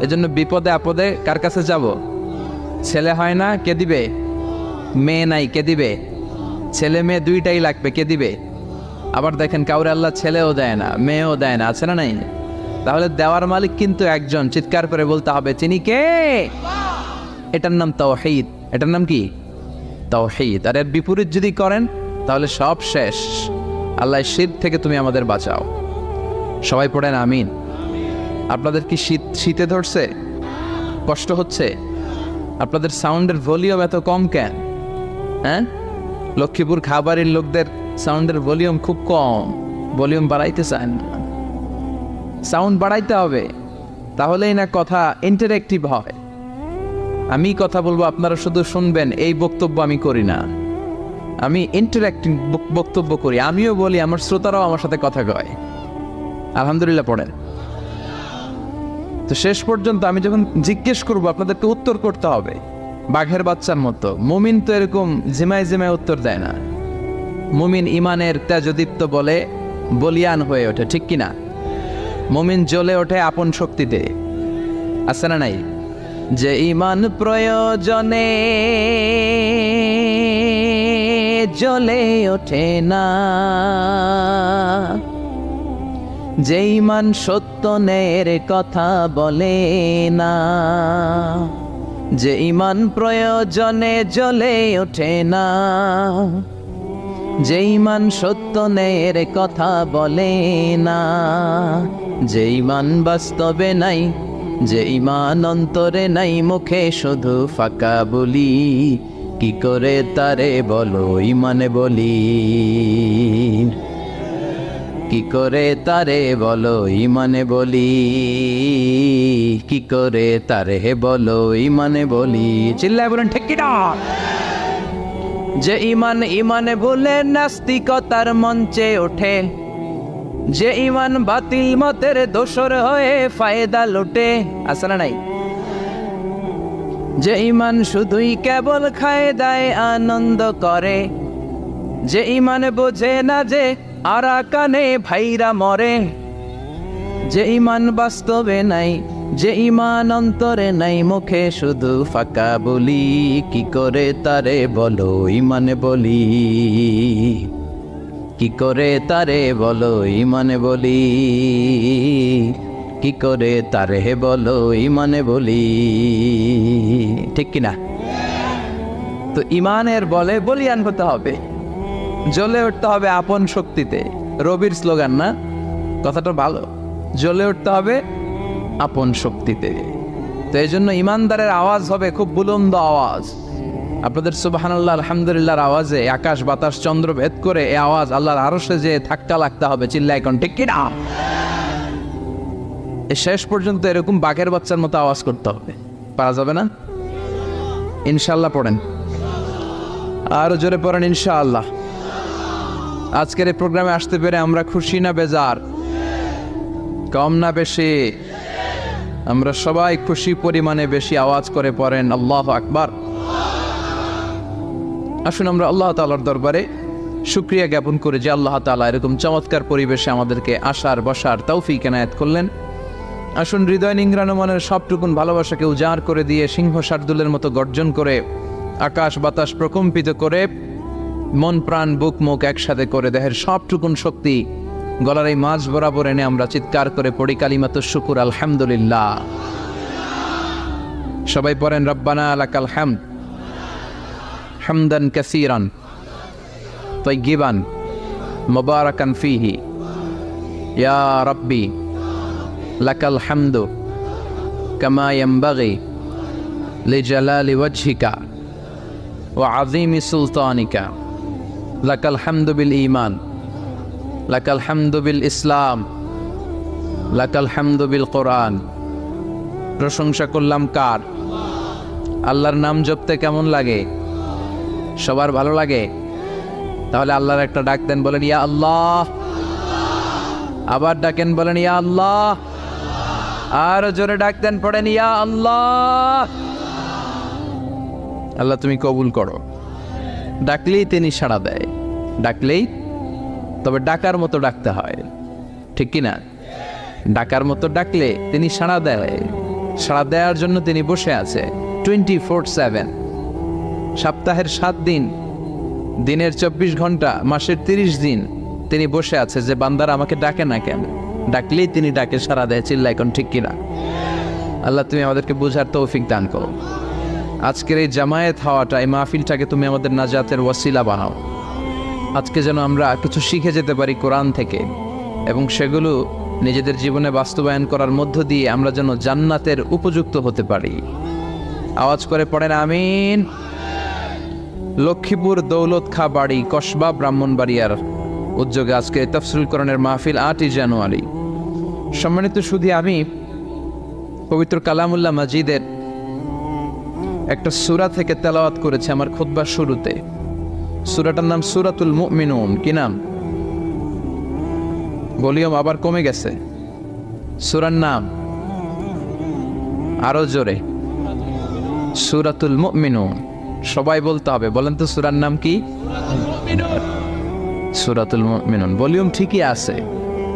এজন্য বিপদে আপদে কার কাছে যাব? ছেলে হয় না, কে দিবে? মেয়ে নাই, কে দিবে? ছেলে মেয়ে দুইটাই লাগবে, কে দিবে? আবার দেখেন কাউরে আল্লাহ ছেলেও দেয় না, মেয়েও দেয় না, আছে না নাই? তাহলে দেওয়ার মালিক কিন্তু একজন, চিৎকার করে বলতে হবে তিনি কে? এটার নাম তাওহীদ। এটার নাম কি? তাওহীদ। আর এর বিপরীত যদি করেন তাহলে সব শেষ। আল্লাহ শীত থেকে তুমি আমাদের বাঁচাও। সবাই পড়েন আমিন। আপনাদের কি শীতে ধরছে? কষ্ট হচ্ছে? আপনাদের সাউন্ডের ভলিউম এত কম কেন? হ্যাঁ, লক্ষ্মীপুর খাবারের লোকদের সাউন্ডের ভলিউম খুব কম। ভলিউম বাড়াইতে চান না, সাউন্ড বাড়াইতে হবে, তাহলেই না কথা ইন্টারেক্টিভ হয়। আমি কথা বলবো, আপনারা শুধু শুনবেন, এই বক্তব্য আমি করি না। আমি ইন্টারেক্টিভ বক্তব্য করি, আমিও বলি, আমার শ্রোতারাও আমার সাথে কথা কয়। আলহামদুলিল্লাহ পড়েন। তো শেষ পর্যন্ত আমি যখন জিজ্ঞেস করবো আপনাদেরকে উত্তর করতে হবে বাঘের বাচ্চার মতো। মুমিন তো এরকম জিমায় জিমায় উত্তর দেয় না। মুমিন ইমানের তেজদীপ্ত বলে বলিয়ান হয়ে ওঠে, ঠিক কিনা? মুমিন জ্বলে ওঠে আপন শক্তিতে, আছে না নাই? যে ইমান প্রয়োজনে জ্বলে ওঠে না, যে ইমান সত্য ন্যায়ের কথা বলে না, যে ইমান প্রয়োজনে জ্বলে ওঠে না, যে ইমান সত্য ন্যায়ের কথা বলে না, যে ইমান বাস্তবে নাই, যে ইমান অন্তরে নাই, মুখে শুধু ফাঁকা বলি, কি করে তারে বলো ইমানে বলি, কি করে তারে বলো ইমানে বলি, কি করে তারে বলো ইমানে বলি। চিল্লায় বলেন ঠিক কিনা? যে ইমান ইমানে ভুলে নাস্তিকতার মঞ্চে ওঠে, যে ইমান বাতিল মতের দোসর হয়ে ফায়দা লুটে, আছে না নাই? যে ইমান শুধুই কেবল খায় দায় আনন্দ করে, যে ইমান বোঝে না যে আরাকানে ভাইরা মরে, যে ইমান বাস্তবে নাই, যে ইমান অন্তরে নাই, মুখে শুধু ফাঁকা বলি, কি করে তারে বলো ইমানে বলি, কি করে তারে বলো ইমানে বলি, কি করে তারে বলো ইমানে বলি, ঠিক কিনা? তো ইমানের বলে বলিয়ান হতে হবে, জ্বলে উঠতে হবে আপন শক্তিতে। রবির স্লোগান না? কথাটা ভালো, জ্বলে উঠতে হবে আপন শক্তিতে। তো এই জন্য ইমানদারের আওয়াজ হবে খুব বুলন্দ আওয়াজ। আপনাদের সুবহানাল্লাহ আলহামদুলিল্লাহর আওয়াজে আকাশ বাতাস চন্দ্র ভেদ করে এই আওয়াজ আল্লাহর আরশে যে ধাক্কা লাগতে হবে। চিল্লায় কোন ঠিক কিনা? শেষ পর্যন্ত এরকম বাঘের বাচ্চার মতো আওয়াজ করতে হবে। পারা যাবে না? ইনশাআল্লাহ পড়েন, আরো জোরে পড়েন ইনশাআল্লাহ। আজকের এই প্রোগ্রামে আসতে পেরে আমরা খুশি না বেজার? কম না বেশি? আমরা সবাই খুশি পরিমাণে বেশি আওয়াজ করে পড়েন আল্লাহু আকবার। আসুন আমরা আল্লাহ তাআলার দরবারে শুকরিয়া জ্ঞাপন করে যে আল্লাহ তাআলা এরকম চমৎকার পরিবেশে আমাদেরকে আসার বসার তৌফিক এনায়েত করলেন। আসুন হৃদয় নিংড়ানো মনের সবটুকুন ভালোবাসাকে উজাড় করে দিয়ে সিংহ শার্দুলের মতো গর্জন করে আকাশ বাতাস প্রকম্পিত করে মন প্রাণ বুক মুখ একসাথে করে দেহের সবটুকুন শক্তি গলার এই মাঝ বরাবর এনে আমরা চিৎকার করে পড়ি কালিমাতুশ শুকুর আলহামদুলিল্লাহ। সবাই পড়েন রব্বানা লাকাল হামদ হামদান কাসীরান তাইয়্যিবান মুবারাকান ফীহি ইয়া রাব্বি লাকাল হামদু কামা ইয়ানবাগি লিজালালি ওয়াজহিকা ওয়া আযীমি সুলতানিকা লাকাল হামদু বিল ঈমান লাকাল হামদু বিল ইসলাম লাকাল হামদু বিল কোরআন। প্রশংসা করলাম কার? আল্লাহর নাম জপতে কেমন লাগে? সবার ভালো লাগে? তাহলে আল্লাহর একটা ডাক দেন, বলেন ইয়া আল্লাহ। আবার ডাকেন, বলেন ইয়া আল্লাহ। আর জোরে ডাক দেন, পড়েন ইয়া আল্লাহ। আল্লাহ তুমি কবুল করো। ডাকলেই তিনি সাড়া দেয়, ডাকলেই, তবে ডাকার মতো ডাকতে হয়, ঠিক কিনা? ডাকার মতো ডাকলে তিনি সাড়া দেয়, সাড়া দেওয়ার জন্য তিনি বসে আছে 24/7, সপ্তাহের 7 দিন, দিনের 24 ঘন্টা, মাসের 30 দিন তিনি বসে আছে যে বান্দারা আমাকে ডাকে না কেন, ডাকলেই তিনি ডাকে সাড়া দেয়। চিল্লা এখন ঠিক কিনা? আল্লাহ তুমি আমাদেরকে বোঝার তৌফিক দান করো। আজকের এই জামায়াত হওয়াটা, এই মাহফিলটাকে তুমি আমাদের নাজাতের ওয়াসিলা বানাও। আজকে যেন আমরা কিছু শিখে যেতে পারি কোরআন থেকে, এবং সেগুলো নিজেদের জীবনে বাস্তবায়ন করার মধ্য দিয়ে আমরা যেন জান্নাতের উপযুক্ত হতে পারি। আওয়াজ করে পড়েন আমিন। লক্ষ্মীপুর দৌলত খা বাড়ি কসবা ব্রাহ্মণবাড়িয়ার উদ্যোগে আজকে তাফসীরুল কোরআনের মাহফিল 8ই জানুয়ারি। সম্মানিত সুধী, আমি পবিত্র কালামুল্লাহ মাজিদের একটা সূরা থেকে তেলাওয়াত করেছি আমার খুতবার শুরুতে। সূরাটার নাম সূরাতুল মুমিনুন। কি নাম? ভলিউম আবার কমে গেছে। সূরার নাম আরো জোরে, সূরাতুল মুমিনুন। সবাই বলতে হবে, বলেন তো সূরার নাম কি? সূরাতুল মুমিনুন। ভলিউম ঠিকই আছে,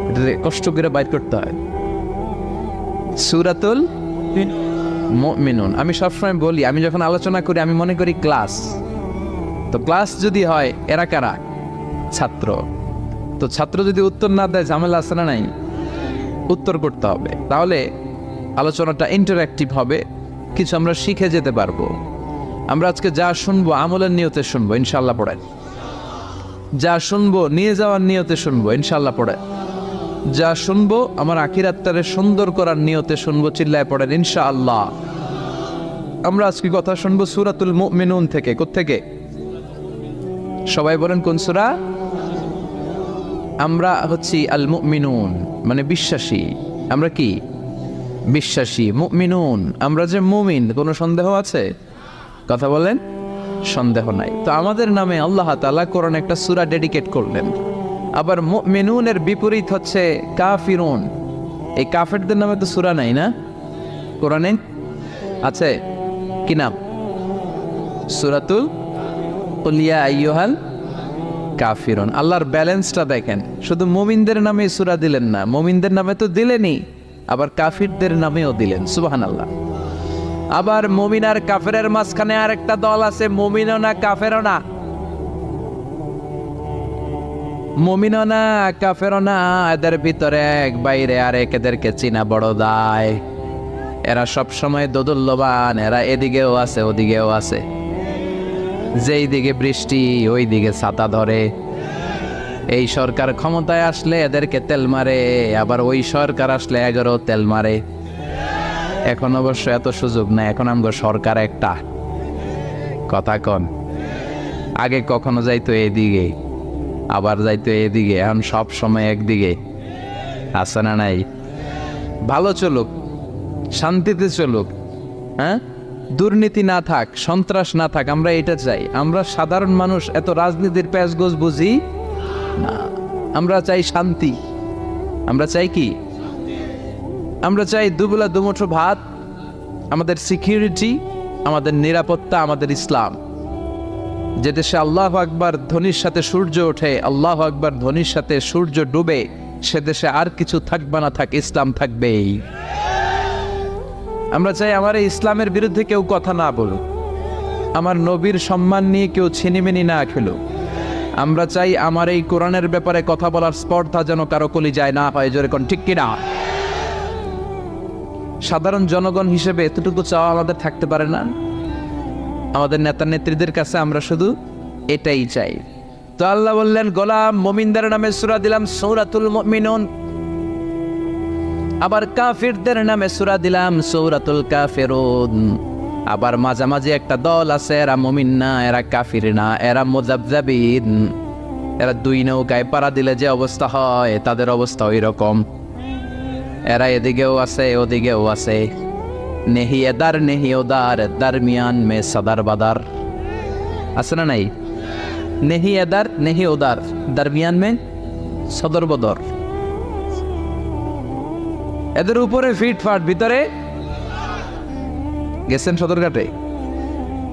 এটা কষ্ট করে বাইর করতে হয়। সূরাতুল মুমিনুন। আমি সবসময় বলি, আমি যখন আলোচনা করি আমি মনে করি ক্লাস। তো ক্লাস যদি হয়, এরা কারা? ছাত্র। তো ছাত্র যদি উত্তর না দেয় ঝামেলা আছে না নাই? উত্তর করতে হবে, তাহলে আলোচনাটা ইন্টারঅ্যাক্টিভ হবে, কিছু আমরা শিখে যেতে পারবো। আমরা আজকে যা শুনবো আমলের নিয়তে শুনবো, ইনশাল্লাহ পড়েন। যা শুনবো নিয়ে যাওয়ার নিয়তে শুনবো, ইনশাল্লাহ পড়েন। যা শুনবো আমার আখিরাতটারে সুন্দর করার নিয়তে শুনবো, চিল্লায় পড়েন ইনশাআল্লাহ। আমরা আজকে কথা শুনবো সূরাতুল মুমিনুন থেকে। কোত্থেকে? সবাই বলেন কোন সূরা? আমরা হচ্ছি আল মুমিনুন, মানে বিশ্বাসী। আমরা কি? বিশ্বাসী। মুমিনুন, আমরা যে মুমিন, কোনো সন্দেহ আছে? কথা বলেন, সন্দেহ নাই। তো আমাদের নামে আল্লাহ তাআলা কোরআন একটা সূরা ডেডিকেট করলেন। আবার মুমিনুনের বিপরীত হচ্ছে কাফিরুন। এই কাফেরদের নামে তো সূরা নাই না কোরআনে? আছে। কি নাম? সূরাতুল কুল ইয়া আইয়ুহাল কাফিরুন। আল্লাহর ব্যালেন্সটা দেখেন, শুধু মুমিনদের নামে সূরা দিলেন না, মুমিনদের নামে তো দিলেনই, আবার কাফিরদের নামেও দিলেন। সুবহানাল্লাহ। আবার মুমিন আর কাফেরের মাঝখানে আর একটা দল আছে, মুমিনও না কাফেরও না। মুমিনও না কাফেরও না, এদের ভিতরে এক, বাইরে আরেক, এদেরকে চিনা বড় দায়। এরা সব সময় দোদুল্যবান, এরা এদিকেও আছে ওদিকেও আছে। যেই দিকে বৃষ্টি ওই দিকে ছাতা ধরে। এই সরকার ক্ষমতায় আসলে এদেরকে তেল মারে, আবার ওই সরকার আসলে 11 তেল মারে। এখন অবশ্য এত সুযোগ নাই, এখন আমগো সরকার একটা। কথা কন। আগে কখনো যাইতো এদিকে, আবার যাইতো এদিকে, এখন সব সময় একদিকে। আছে না নাই? ভালো চলুক, শান্তিতে চলুক, হ্যাঁ, দুর্নীতি না থাক, সন্ত্রাস না থাক, আমরা এটা চাই। আমরা সাধারণ মানুষ এত রাজনীতির প্যাচগোছ বুঝি না। আমরা চাই শান্তি। আমরা চাই কি? আমরা চাই দুবেলা দুমুঠো ভাত, আমাদের সিকিউরিটি, আমাদের নিরাপত্তা, আমাদের ইসলাম। যে দেশে আল্লাহু আকবার ধ্বনির সাথে সূর্য ওঠে, আল্লাহু আকবার ধ্বনির সাথে সূর্য ডুবে, সে দেশে আর কিছু থাকবে না থাক, ইসলাম থাকবেই। আমরা চাই আমার এই ইসলামের বিরুদ্ধে কেউ কথা না বলুক, আমার নবীর সম্মান নিয়ে কেউ ছিনিমিনি না খেলুক। আমরা চাই আমার এই কোরআনের ব্যাপারে কথা বলার স্পর্ধা যেন কারো কলিজায় না হয়। জোরে কোন ঠিক কিনা? সাধারণ জনগণ হিসেবে এতটুকু চাওয়া আমাদের থাকতে পারে না? আমাদের নেতা নেত্রীদের কাছে আমরা শুধু এটাই চাই। তো আল্লাহ বললেন, গোলাম মুমিনদের নামে সূরা দিলাম সূরাতুল মুমিনুন, আবার কাফিরদের নামে সূরা দিলাম সূরাতুল কাফিরুন। আবার মাঝামাঝি একটা দল আছে, এরা মুমিন না, এরা কাফির না, এরা মুযাবযাবিন। এরা দুই নৌকায় পাড়া দিলে যে অবস্থা হয়, তাদের অবস্থা ওই রকম। এরা এদিকেও আছে ওদিকেও আছে, নেহি এদার নেহি ওদার, দরমিয়ান মে সদার বাদার। আছে না নাই? নেহি এদার নেহি ওদার, দরমিয়ান মে সদর বদর। এদের উপরে ফিটফাট, ভিতরে গেছেন সদরঘাটে?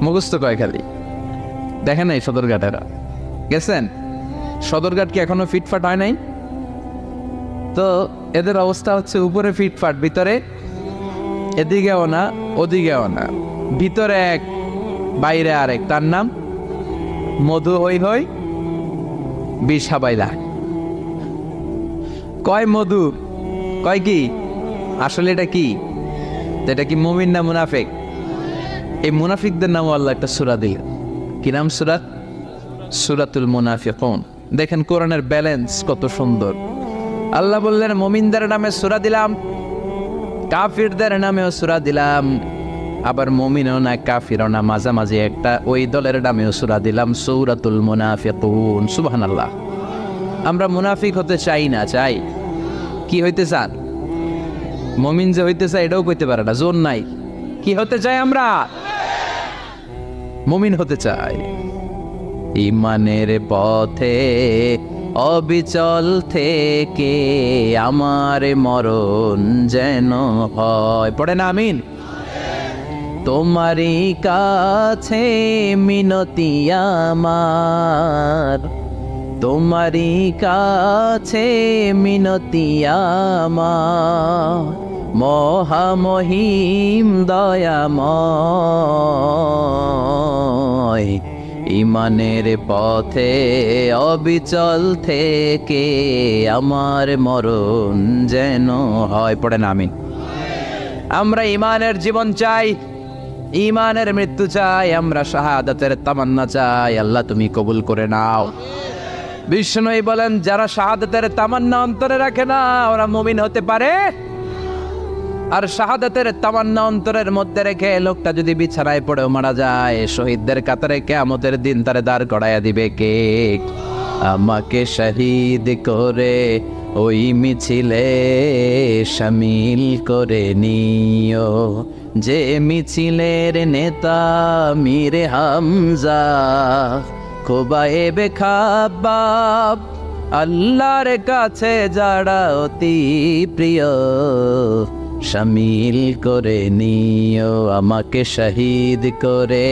মুখস্থ কয় খালি, দেখেন নাই সদরঘাটেরা গেছেন? সদরঘাট কি এখনো ফিটফাট হয় নাই? তো এদের অবস্থা হচ্ছে উপরে ফিটফাট, ভিতরে এদিকেও না ওদিকেও না, ভিতরে এক বাইরে আরেক। তার নাম মধু হই হই বিষ হাবাইলা। কয় মধু, কয় কি? আসলে এটা কি? এটা কি মুমিন না মুনাফিক? এই মুনাফিকদের নাম আল্লাহ একটা সূরা দিল। কি নাম সূরাত? সূরাতুল মুনাফিকুন। দেখেন কোরআনের ব্যালেন্স কত সুন্দর। আল্লাহ বললেন মুমিনদের নামে সূরা দিলাম, কাফিরদের নামেও সূরা দিলাম, আবার মুমিনও না কাফিরও না, মাঝামাঝি একটা ওই দলের নামেও সূরা দিলাম, সূরাতুল মুনাফিকুন। সুবহানাল্লাহ। আমরা মুনাফিক হতে চাই না, চাই কি হইতে চান? মুমিন যে হইতে চাই এটাও কইতে পারে না, জোর নাই। কি হতে চাই আমরা? মুমিন হতে চাই। ঈমানের পথে অবিচল থেকে আমার মরণ যেন হয়। পড়ে না আমিন। তোমারই কাছে মিনতি আমার, তোমারই কাছে মিনতি আমার, মহামহিম দয়াময়। ঈমানের পথে অবিচল থেকে আমার মরণ যেন হয়। পড়ে না আমিন। আমরা ঈমানের জীবন চাই, ঈমানের মৃত্যু চাই, আমরা শাহাদাতের তামান্না চাই। আল্লাহ তুমি কবুল করে নাও। বিষ্ণুই বলেন যারা শাহাদাতের তামান্না অন্তরে রাখে না ওরা মুমিন হতে পারে। আর শাহাদাতের তামান্না অন্তরের মধ্যে রেখে লোকটা যদি বিছানায় পড়েও মারা যায়, শহীদদের কাতারে কিয়ামতের দিন তারে দাঁড় করাইয়া দিবে কে? আমাকে শহীদ করে ওই মিছিলে শামিল করে নিও, যে মিছিলের নেতা মীর হামজা, খোবায়েবে খাব্বাব, আল্লাহর কাছে যারা অতি প্রিয়, শামিল করে নিও আমাকে শহীদ করে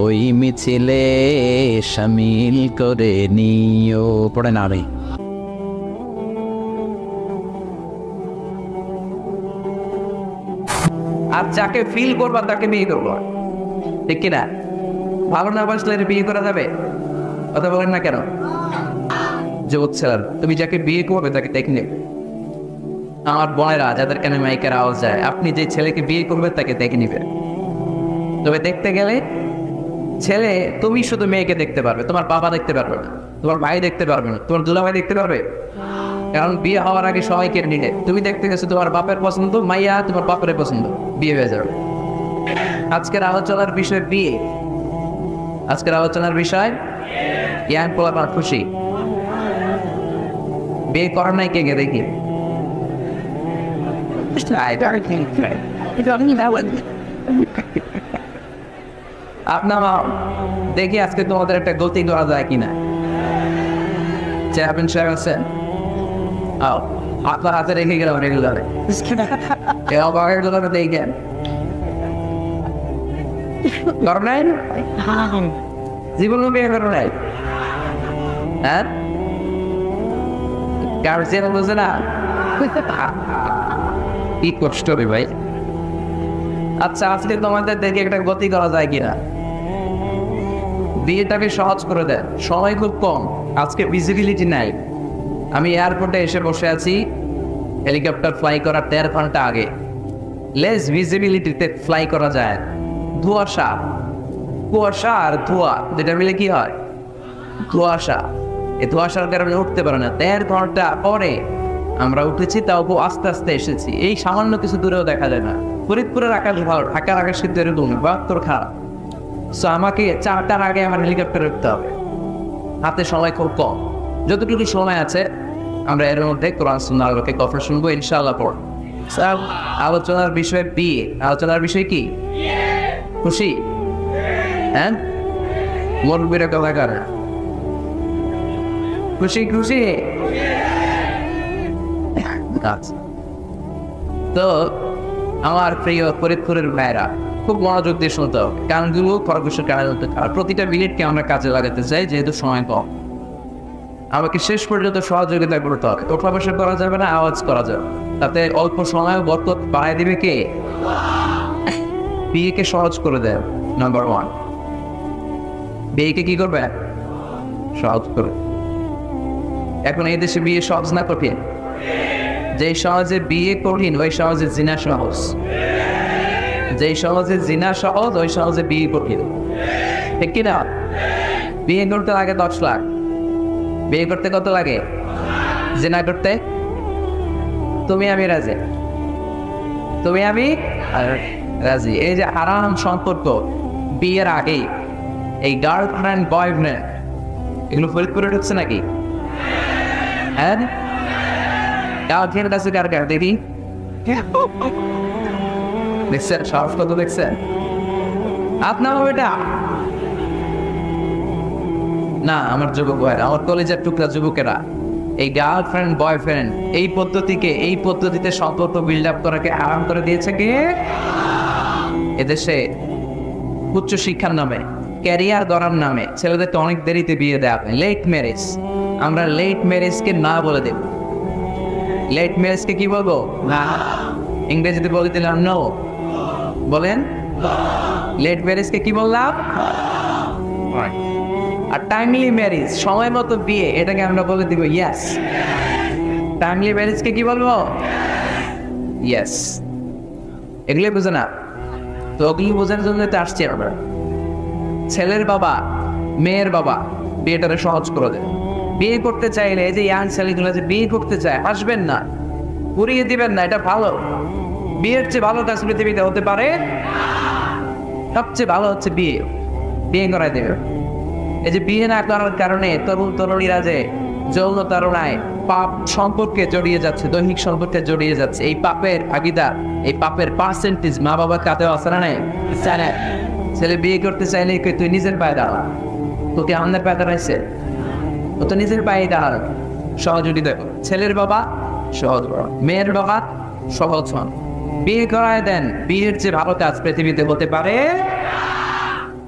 ওই মিছিলে শামিল করে নিও। পড়ে না রে। আর যাকে ফিল করবা তাকে বিয়ে করবো, ঠিক কিনা? ভালো না বাসলে বিয়ে করা যাবে? কথা বলেন না কেন? যুবক ছেলের, তুমি যাকে বিয়ে করবে তাকে দেখে নেবে। আমার বোনেরা যাদের কানে মাইকের আওয়াজ যায়, আপনি যে ছেলেকে বিয়ে করবে তাকে দেখে নিবে। তবে দেখতে গেলে ছেলে, তুমি শুধু মেয়েকে দেখতে পারবে, তোমার বাবা দেখতে পারবে না, তোমার ভাই দেখতে পারবে না, তোমার দুলাভাই দেখতে পারবে। কারণ বিয়ে হওয়ার আগে সবাই কেটে নিলে তুমি দেখতে গেছো তোমার বাপের পছন্দ, মাইয়া তোমার বাপের পছন্দ, বিয়ে হয়ে যাবে। আজকের আলোচনার বিষয় বিয়ে। আজকের আলোচনার বিষয় ইয়াং পোলাপান খুশি। বিয়ে করার নাই কে গে দেখি? আপনার দেখি আজকে তোমাদের একটা গতি করা যায় কিনা। চেয়ারম্যান সাহেব আছেন, আপনার হাতে রেখে গেলাম রেগুলারে দেখেন কর নাই, জীবন বিয়ে করো নাই। হ্যাঁ, গার্জিয়ান বুঝে না কি কষ্ট রে ভাই। আচ্ছা, আজকে তোমাদের দেখে একটা গতি করা যায় কিনা, বিয়েটাকে সহজ করে দেয়। সময় খুব কম, আজকে ভিজিবিলিটি নাই। আমি এয়ারপোর্টে এসে বসে আছি, হেলিকপ্টার ফ্লাই করার 13 ঘন্টা আগে। লেস ভিজিবিলিটিতে ফ্লাই করা যায়। ধোঁয়াশা, কুয়াশা আর ধোঁয়া যেটা মিলে কি হয়? ধোঁয়াশা। এই ধোঁয়াশার কারণে উঠতে পারে না। 13 ঘন্টা পরে আমরা উঠেছি, তাও খুব আস্তে আস্তে এসেছি। এই সামান্য কিছু দূরেও দেখা যায় না। ফরিদপুরের আকাশ ভালো, ঢাকার আকাশ কিন্তু এরকম বা তোর খারাপ। সো আমাকে 4টার আগে আমার হেলিকপ্টারে উঠতে হবে। হাতে সময় খুব কম। যতটুকু সময় আছে আমরা এর মধ্যে কোরআন সুন্নাহর আলোকে কথা শুনবো ইনশাআল্লাহ। পড় স্যার, আলোচনার বিষয় বিয়ে। আলোচনার বিষয় কি? খুশি? হ্যাঁ, মুরব্বীরা কথা কারে খুশি খুশি। তো আমার প্রিয় ফরিদপুরের ভাইরা, খুব মনোযোগ দিয়ে শুনতে হবে। কানগুলো খরগোশের কানে হতে, আর প্রতিটা মিনিটকে আমরা কাজে লাগাতে চাই যেহেতু সময় কম। আমাকে শেষ পর্যন্ত সহযোগিতা করতে হবে। ওঠা বসা করা যাবে না, আওয়াজ করা যাবে, তাতে অল্প সময় বরকত বাড়ায় দিবে কে? বিয়েকে সহজ করে দেয়। নাম্বার 1, বিয়েকে কি করবে? সহজ করে। এখন এই দেশে বিয়ে সহজ না কঠিন? যে সহজে বিয়ে কঠিন ওই সহজে জিনা সহজ, যে সহজে জিনা সহজ ওই সহজে বিয়ে কঠিন, ঠিক কিনা? বিয়ে করতে লাগে 10 লাখ, বিয়ে করতে কত লাগে? জিনা করতে তুমি আমি রাজি, তুমি আমি রাজি। এই যে হারাম সম্পর্ক বিয়ের আগেই, এই গার্লফ্রেন্ড বয়ফ্রেন্ড এগুলো ফরিদপুরে ঢুকছে নাকি? হ্যাঁ, গার্লফ্রেন্ড আছে কার কার দেখি? দেখছেন সাহস কত? দেখছেন? আপনার এটা না, আমার যুবক ভাইরা, আমার কলেজের টুকরা যুবকেরা, এই গার্লফ্রেন্ড বয়ফ্রেন্ড এই পদ্ধতিতে সম্পর্ক বিল্ড আপ করাকে আরাম করে দিয়েছে কে? এদেশে উচ্চ শিক্ষার নামে, ক্যারিয়ার গড়ার নামে ছেলেদেরকে অনেক দেরিতে বিয়ে দেওয়া হয়, লেট ম্যারেজ। আমরা লেট ম্যারেজকে না বলে দেব। লেট ম্যারেজকে কি বলবো? না। ইংরেজিতে বলে দিলাম নো। বলেন, লেট ম্যারেজকে কি বললাম? আর টাইমলি ম্যারেজ, সময় মতো বিয়ে, এটাকে আমরা বলে দিব ইয়েস। টাইমলি ম্যারেজকে কি বলবো? ইয়েস। এগুলো বুঝে না তো, ওগুলি বোঝার জন্য তো আসছি আমরা। ছেলের বাবা মেয়ের বাবা বিয়েটারে সহজ করে দেয়। বিয়ে করতে চাইলে এই যে ইয়াং ছেলেগুলো যে বিয়ে করতে চায়, আসবেন না, পুড়িয়ে দিবেন না, এটা ভালো। বিয়ের চেয়ে ভালো কাজ পৃথিবীতে হতে পারে? সবচেয়ে ভালো হচ্ছে বিয়ে, বিয়ে করাই দেবে। এই যে বিয়ে না করার কারণে তরুণ তরুণীরা যে যৌন তাড়নায় পাপ সম্পর্কে জড়িয়ে যাচ্ছে, দৈহিক সম্পর্কে জড়িয়ে যাচ্ছে, এই পাপের ভাগিদার, এই পাপের পার্সেন্টেজ মা বাবার কাতেও আছে না নাই? ছেলে বিয়ে করতে চাইলে তুই নিজের পায়ে দাঁড়া, তোকে আমাদের পায়ে দাঁড়াইছে, ও তো নিজের পায়ে দাঁড়াল। সহযোগিতা করো। ছেলের বাবা সহজ করো, মেয়ের বাবা সহজ হন, বিয়ে করায় দেন। বিয়ের যে ভালো কাজ পৃথিবীতে হতে পারে,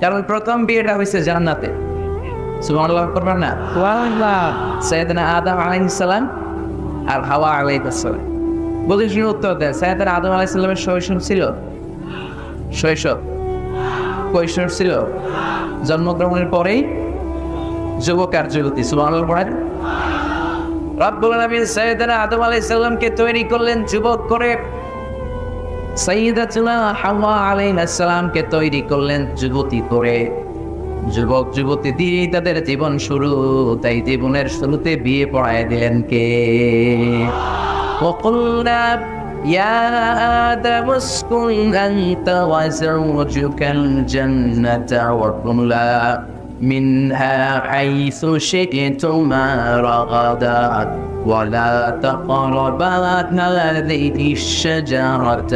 কারণ প্রথম বিয়েটা হয়েছে জান্নাতে। সুবহানাল্লাহ করবেন না? সাইয়েদনা আদম আলাইহিস সালাম আর হাওয়া আলাইহিস সালাম। বলে শুনে উত্তর দেন। সাইয়েদনা আদম আলাইহিস সালামের শৈশব ছিল, শৈশব কৈশোর ছিল, জন্মগ্রহণের পরেই যুবক আর যুবতী। সুবহানাল্লাহ পড়েন। রব্বুল আলামিন সাইয়েদনা আদম আলাইহিস সালামকে তৈরি করলেন যুবক করে, সাইয়্যিদাতুনা হাওয়া আলাইহিস সালামকে তৈরি করলেন যুবতী করে। যুবক যুবতী দিয়ে তাদের জীবন শুরু, তাই জীবনের শুরুতে বিয়ে পড়ায় দিলেন কে? وقلنا يا آدم اسكن أنت وزوجك الجنة وكلا منها حيث شئتما رغدا ولا تقربا هذه الشجرة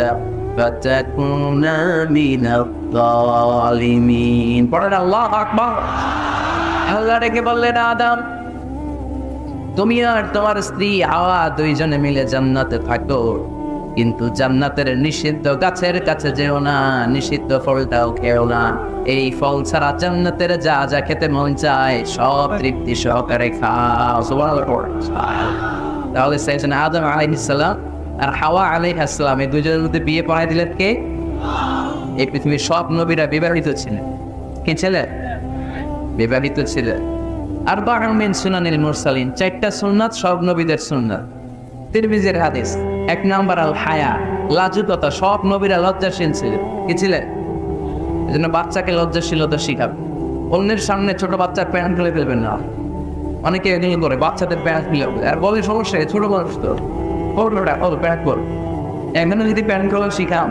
فتكونا من الظالمين. পড়েন আল্লাহু আকবার। আল্লাহ ডেকে বললেন, আদম তুমি আর তোমার স্ত্রী হাওয়া দুইজনে মিলে জান্নাতে থাকো, কিন্তু জান্নাতের নিষিদ্ধ গাছের কাছে যেও না, নিষিদ্ধ ফলটাও খেও না। এই ফল ছাড়া জান্নাতের যা যা খেতে মন চায় সব তৃপ্তি সহকারে খাও। সুবহানাল্লাহ। তাহলে সাইয়েদনা আদম আলাইহিস সালাম আর হাওয়া আলাইহিস সালাম এই দুইজনের মধ্যে বিয়ে পড়ায় দিলেন কে? এই পৃথিবীর সব নবীরা বিবাহিত ছিলেন। কি ছিলেন? বিবাহিত ছিলেন। আরবাউন মিন সুনানিল মুরসালিন, 4টা সুন্নাত সব নবীদের সুন্নাত। তিরমিজির হাদিস। 1 নাম্বার আল হায়া, লাজুকতা। সব নবীরা লজ্জাশীল ছিলেন। কি ছিলেন? এজন্য বাচ্চাকে লজ্জাশীলতা শিখাবে। অন্যের সামনে ছোট বাচ্চার প্যান্ট খুলে ফেলবেন না। অনেকে এগুলো করে, বাচ্চাদের প্যান্ট খুলে আর বলে সমস্যা, ছোট মানুষ তো প্যান্ট কর। এখানে যদি প্যান্ট খুলে শিখাম,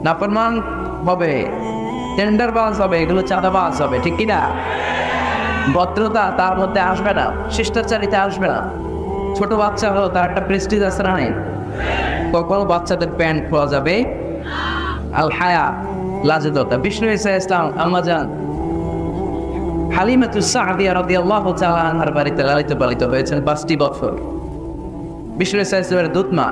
নাফরমান হবে, টেন্ডার বাস হবে, এগুলো চাঁদাবাজ হবে, ঠিক কিনা? ভদ্রতা তার মধ্যে আসবে না, শিষ্টাচারিতা আসবে না। ছোট বাচ্চা হলো, তার একটা প্রেস্টিজ আছে না নেই? কখনো বাচ্চাদের প্যান্ট খোলা যাবে? আল হায়া, লাজুকতা। বিষ্ণু ঈসা ইসলাম আম্মাজান হালিমাতুস সাদিয়া রাদিয়াল্লাহু তাআলা আনহার বাড়িতে লালিত পালিত হয়েছেন 5টি বছর। বিষ্ণু ঈসা ইসলামের দুধ মা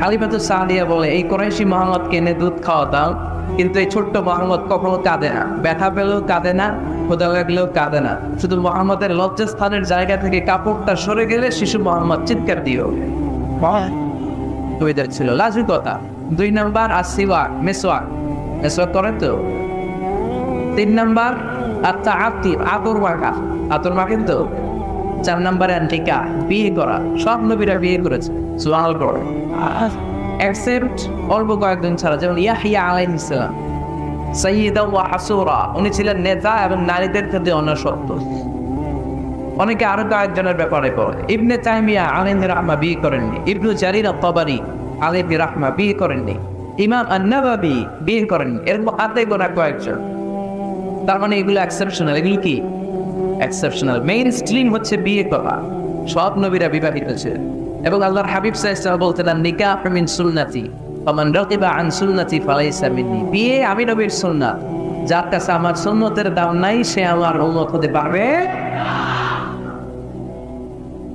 হালিমাতুস সাদিয়া বলে, এই কুরাইশি মুহাম্মদকে এনে দুধ খাওয়াতাম, কিন্তু এই ছোট্ট মুহাম্মদ কখনো কাঁদে না, ব্যথা পেলেও কাঁদে না, খোদা লাগলেও কাঁদে না, শুধু মোহাম্মদের লজ্জাস্থানের জায়গা থেকে কাপড়টা সরে গেলে শিশু মোহাম্মদ চিৎকার দিও ছিল লাজুক কথা। 2 নাম্বার আসিওয়াক, মেসওয়াক, মেসওয়াক করেন তো। 3 নাম্বার আতর মাখা, আতর মাখেন তো। 4 নাম্বারে নিকাহ, বিয়ে করা। সব নবীরা বিয়ে করেছে, সুবহানাল্লাহ করে, এক্সেপ্ট অল্প কয়েকজন ছাড়া, যেমন ইয়াহইয়া আলাইহিস সালাম সাইয়্যিদা ওয়া হাসুরা, উনি ছিলেন নেতা এবং নারীদের প্রতি অনাসক্ত। অনেকে আরো কয়েকজনের ব্যাপারে পড়ে। ইবনে তাইমিয়া আলাইহি রাহমা বিয়ে করেননি, ইবনু জারির আত-তাবারি আলাইহি রাহমা বিয়ে করেননি, ইমাম আন-নাওয়াবি বিয়ে করেননি, এরকম হাতে গোনা কয়েকজন। তার মানে এগুলো এক্সেপশনাল। এগুলো কি এক্সেপশনাল? মেইন স্ট্রিম হচ্ছে বিয়ে করা। সব নবীরা বিবাহিত ছিলেন এবং আল্লাহর হাবিব সাল্লাল্লাহু আলাইহি ওয়াসাল্লাম বলতেন, নিকাহ মিন সুন্নতি ফামান রাগিবা আন সুন্নতি ফালাইসা মিন্নি। বিয়ে আমি নবীর সুন্নাত, যার কাছে আমার সুন্নতের দাম নাই সে আমার উম্মত হতে পারবে।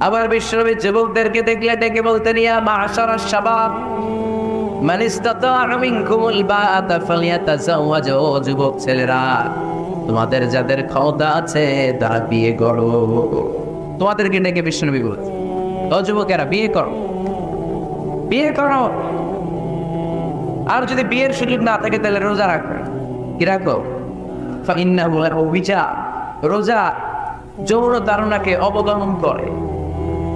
আবার বিশ্বনবী যুবকদেরকে দেখলে ডেকে বলতেন, ইয়া মা'শারাশ শাবাব মান ইসতাতা'a মিনকুমুল বা'আতা ফালইয়াতাযাওয়াজ। ও যুবক ছেলেরা, তোমাদের যাদের ক্ষমতা আছে তারা বিয়ে করো। তোমাদেরকে ডেকে বিশ্বনবী বলতেন, ও যুবকেরা বিয়ে করো, বিয়ে করো। আর যদি বিয়ের সুযোগ না থাকে তাহলে রোজা রাখো। কি রাখো? ফাইন্নাহু লাহু বিজা। রোজা যৌন ধারণাকে অবদমন করে,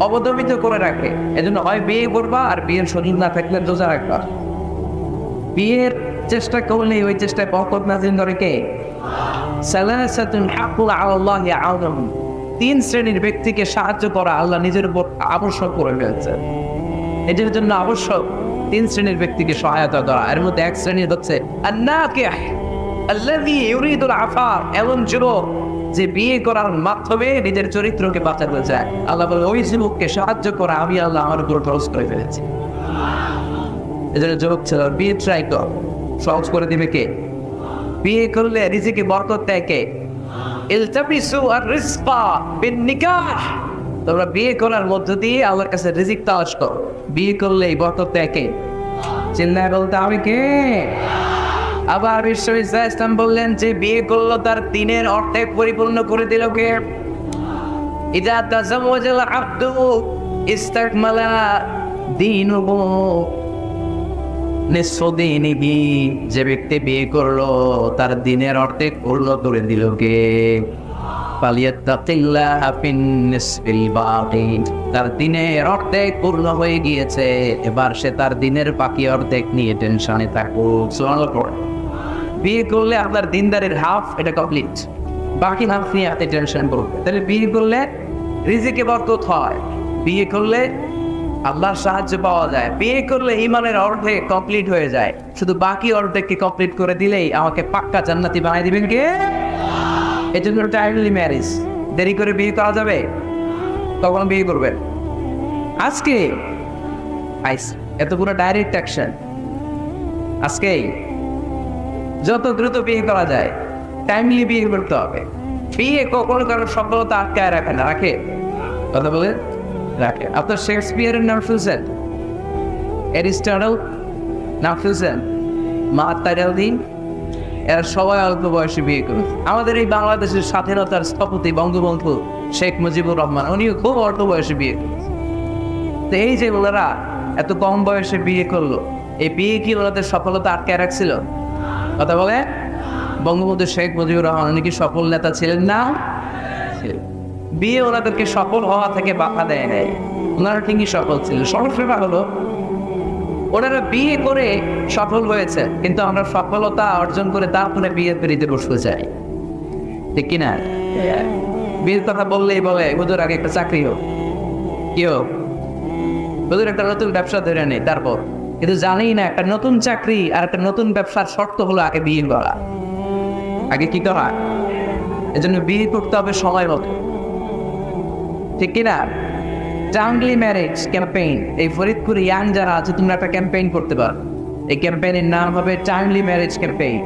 অবদমিত করে রাখে। এজন্য হয় বিয়ে করবা, আর বিয়ের সুযোগ না থাকলে রোজা রাখবা। বিয়ের চেষ্টা করলে ওই চেষ্টায় বরকত নাযিল করে কে? সালাসাতুন হাক্কু আলাল্লাহি আউনাহুম। 3 শ্রেণীর ব্যক্তিকে সাহায্য করা আল্লাহ নিজের উপর আবশ্যক করে ফেলছেন। এটার জন্য আবশ্যক 3 শ্রেণীর ব্যক্তিকে সহায়তা করা। এর মধ্যে 1 শ্রেণী হচ্ছে আন-নাকিহ আল্লাযী ইউরিদুল আফাফ, এমন যুবক যে বিয়ে করার মাধ্যমে নিজের চরিত্রকে বাঁচাতে চায়। আল্লাহ বলে, ওই যুবককে সাহায্য করা আমি আল্লাহ আমার উপর খরচ করে ফেলেছি। এজন্য যুবক ছেলে বিয়ে ট্রাই কর, সহজ করে দিবে কে? বিয়ে করলে রিজিকে বরকত দেয় কে? ইলতামিসু আর-রিজকা বিন-নিকাহ। তোমরা বিয়ে করার মধ্য দিয়ে আল্লাহর কাছে রিজিক তালাশ করো। বিয়ে করলে এই বরকত দেয় কে? চিল্লায় বলতে হবে কে? আবার বিশ্বনবী সাল্লাল্লাহু আলাইহি ওয়াসাল্লাম বললেন, যে বিয়ে করলো তার দিনের অর্ধেক পরিপূর্ণ করে দিল কে? ইযা তাযাওয়াজাল আবদু ইস্তাকমালা দীনুহু নিসফু দীনিহি। যে ব্যক্তি বিয়ে করলো তার দিনের অর্ধেক পূর্ণ করে দিল কে? ফালিয়াত্তাকিল্লাহা ফিন নিসফিল বাকি। তার দিনের অর্ধেক পূর্ণ হয়ে গিয়েছে, এবার সে তার দিনের বাকি অর্ধেক নিয়ে টেনশনে থাকুক। সুবহানাল্লাহ। বিয়ে করলে আপনার দিনদারের হাফ এটা কমপ্লিট, বাকি হাফ নিয়ে আপনি টেনশন করবেন। তাহলে বিয়ে করলে রিজিকে বরকত হয়, বিয়ে করলে আল্লাহর সাহায্য পাওয়া যায়, বিয়ে করলে ঈমানের অর্ধেক কমপ্লিট হয়ে যায়। শুধু বাকি অর্ধেককে কমপ্লিট করে দিলেই আমাকে পাক্কা জান্নাতি বানাই দিবেন কে? এই জন্য টাইমলি ম্যারেজ। দেরি করে বিয়ে করা যাবে? তখন বিয়ে করবেন আজকে। এত পুরো ডাইরেক্ট অ্যাকশন আজকেই। যত দ্রুত বিয়ে করা যায় টাইমলি বিয়ে করতে হবে। বিয়ে কখনো কারোর সফলতা আটকায় রাখে না, রাখে? কথা বলে রাখে। আপনার শেক্সপিয়ারের নাম শুনছেন? অ্যারিস্টটল নাম শুনছেন? মাহাত্মাগান্ধী, এরা সবাই অল্প বয়সে বিয়ে করেছে। আমাদের এই বাংলাদেশের স্বাধীনতার স্থপতি বঙ্গবন্ধু শেখ মুজিবুর রহমান, উনিও খুব অল্প বয়সে বিয়ে করেছে। তো এই যে ওনারা এত কম বয়সে বিয়ে করলো, এই বিয়ে কি ওনাদের সফলতা আটকায় রাখছিল? কথা বলে। বঙ্গবন্ধু শেখ মুজিবুর রহমান উনি কি সফল নেতা ছিলেন না? বিয়ে ওনাদেরকে সফল হওয়া থেকে বাধা দেয় নাই, ওনারা ঠিকই সফল ছিলেন। সমস্যাটা হলো ওনারা বিয়ে করে সফল হয়েছে, কিন্তু আমরা সফলতা অর্জন করে তারপরে বিয়ে পেরিতে বসতে চাই, ঠিক কিনা? বিয়ের কথা বললেই বলে হুজুর আগে একটা চাকরি হোক, কি হোক, হুজুর একটা নতুন ব্যবসা ধরে নেই, তারপর। কিন্তু জানি না একটা নতুন চাকরি আর একটা নতুন ব্যবসার শর্ত হলো আগে বিয়ে করা। আগে কি করা? এজন্য বিয়ে করতে হবে সময় মতো, ঠিক কিনা? টাইমলি ম্যারেজ ক্যাম্পেইন, এই ফরিদপুর ইয়াং যারা আছে তোমরা একটা ক্যাম্পেইন করতে পারো। এই ক্যাম্পেইনের নাম হবে টাইমলি ম্যারেজ ক্যাম্পেইন,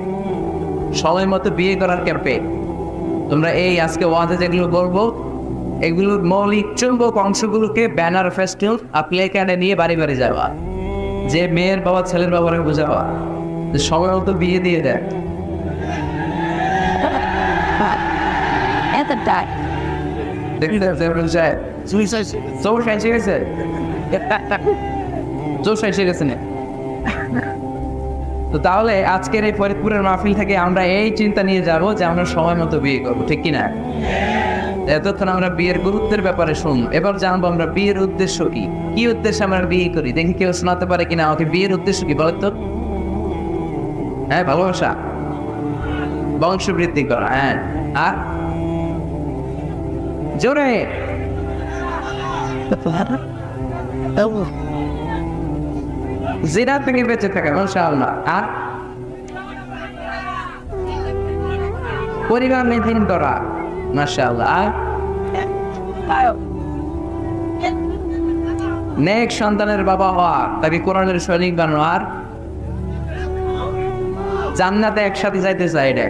সময় মতো বিয়ে করার ক্যাম্পেইন। তোমরা এই আজকে ওয়াজে যেগুলো বলবো এগুলোর মৌলিক চুম্বক অংশগুলোকে ব্যানার ফেস্টুন আর প্লে কার্ডে নিয়ে বাড়ি বাড়ি যাওয়া, যে মেয়ের বাবা ছেলের বাবারে বোঝাওয়া যে সময় মতো বিয়ে দিয়ে দেয়। তো তাহলে আজকের এই ফরিদপুরের মাহফিল থেকে আমরা এই চিন্তা নিয়ে যাব যে আমরা সময় মতো বিয়ে করবো, ঠিক কিনা? এতক্ষণ আমরা বিয়ের গুরুত্বের ব্যাপারে শুনবো, এবার জানবো আমরা বিয়ের উদ্দেশ্য কি, কি উদ্দেশ্যে আমরা বিয়ে করি। দেখি কেউ শোনাতে পারে কিনা আমাকে বিয়ের উদ্দেশ্য কি বলতো? হ্যাঁ, ভালোবাসা, বংশ বৃদ্ধি করা। হ্যাঁ, আর জোরে জিনা থেকে বেঁচে থাকা, মাশাআল্লাহ। আর পরিবার মেনটেন করা, মাশাআল্লাহ। আর নেক সন্তানের বাবা হওয়া, তাকে কোরআনের সৈনিক বানানো, আর জান্নাতে একসাথে যাইতে চাই। এটা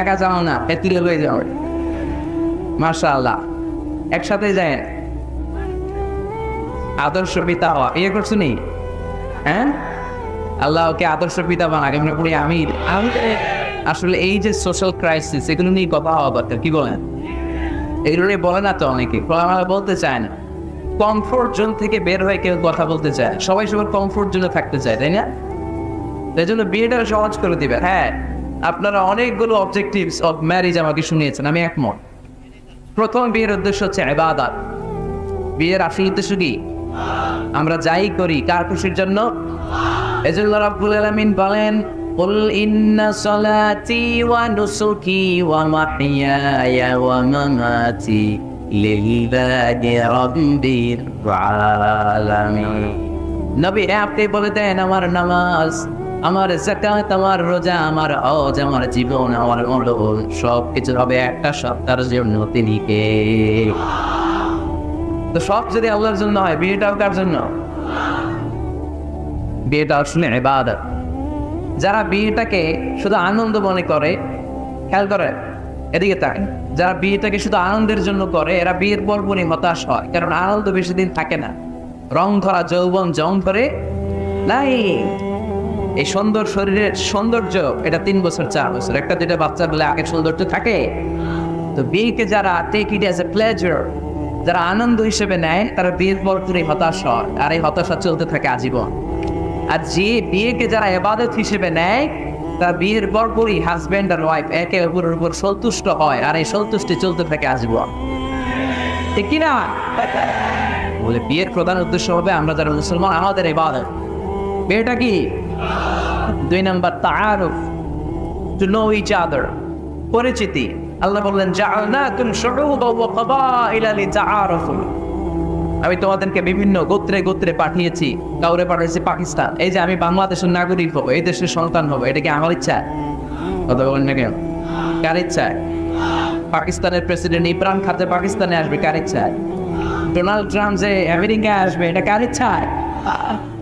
একা যাও না, এতিলে হয়ে যাও, মাশাআল্লাহ, একসাথে যায়। আদর্শ পিতা হওয়া, বিয়ে করছো নি? হ্যাঁ, আল্লাহ ওকে আদর্শ পিতা বানাক। আমরা বলি আমি আসলে এই যে সোশ্যাল ক্রাইসিস, এগুলো নিয়ে কথা হওয়া দরকার, কি বলেন? এগুলো নিয়ে বলে না তো অনেকে, আমরা বলতে চায় না। কমফোর্ট জোন থেকে বের হয়ে কেউ কথা বলতে চায়, সবাই সবার কমফোর্ট জোনে থাকতে চায়, তাই না? তাই জন্য বিয়েটা সহজ করে দিবেন। হ্যাঁ, আপনারা অনেকগুলো অবজেক্টিভস অফ ম্যারেজ আমাকে শুনিয়েছেন, আমি একমত। প্রথম, বিয়ের উদ্দেশ্য হচ্ছে ইবাদত। বিয়ের আসল উদ্দেশ্য কি? আমরা যাই করি কার খুশির জন্য। এজন্য রাব্বুল আলামিন বলেন, কুল ইন্না সলাতি ওয়া নুসুকি ওয়া মাহইয়ায়া ওয়া মামাতি লিল্লাহি রাব্বিল আলামিন। নবী, আপনি বলে দেন, আমার নামাজ, আমার যাকাত, আমার রোজা, আমার হজ, আমার জীবন, আমার মরণ সব কিছু হবে একটা সত্তার জন্য, তিনি কে? তো সব যদি আল্লাহর জন্য হয়, বিয়েটাও কার জন্য? বিয়েটা আসলে ইবাদত। যারা বিয়েটাকে শুধু আনন্দ মনে করে, খেয়াল করে এদিকে তাই, যারা বিয়েটাকে শুধু আনন্দের জন্য করে, এরা বিয়ের পরপরই হতাশ হয়, কারণ আনন্দ বেশি দিন থাকে না। রং ধরা যৌবন জং ধরে নাই। এই সুন্দর শরীরের সৌন্দর্য, এটা 3 বছর 4 বছর, একটা যেটা বাচ্চা বলে আগের সৌন্দর্য থাকে। তো বিয়েকে যারা take it as a pleasure, যারা আনন্দ হিসেবে নেয়, তারা বিয়ের পরপরই হতাশ হয়, আর এই হতাশা চলতে থাকে আজীবন। আর যে বিয়েকে যারা ইবাদত হিসেবে নেয়, তারা বিয়ের পরপরই হাজব্যান্ড আর ওয়াইফ একে অপরের উপর সন্তুষ্ট হয়, আর এই সন্তুষ্টি চলতে থাকে আজীবন, ঠিক কিনা? বলে বিয়ের প্রধান উদ্দেশ্য হবে আমরা যারা মুসলমান, আমাদের ইবাদত। বিয়েটা কি? 2 নাম্বার, তাআরুফ, টু নো ইচ আদার, পরিচিতি। আল্লাহ বললেন, জাআলনাকুম শুউবান ওয়া ক্বাবাইলা লিতাআরাফু। আমি তোমাদেরকে বিভিন্ন গোত্রে গোত্রে পাঠিয়েছি। কাউরে পাঠিয়েছি পাকিস্তান, এই যে আমি বাংলাদেশের নাগরিক হবো, এই দেশের সন্তান হবো, এটা কি আমার ইচ্ছা? কথা বলেন না কেন? কার ইচ্ছায়? পাকিস্তানের প্রেসিডেন্ট ইমরান খান যে পাকিস্তানে আসবে, কার ইচ্ছায়? ডোনাল্ড ট্রাম্প যে আমেরিকায় আসবে, এটা কার ইচ্ছায়?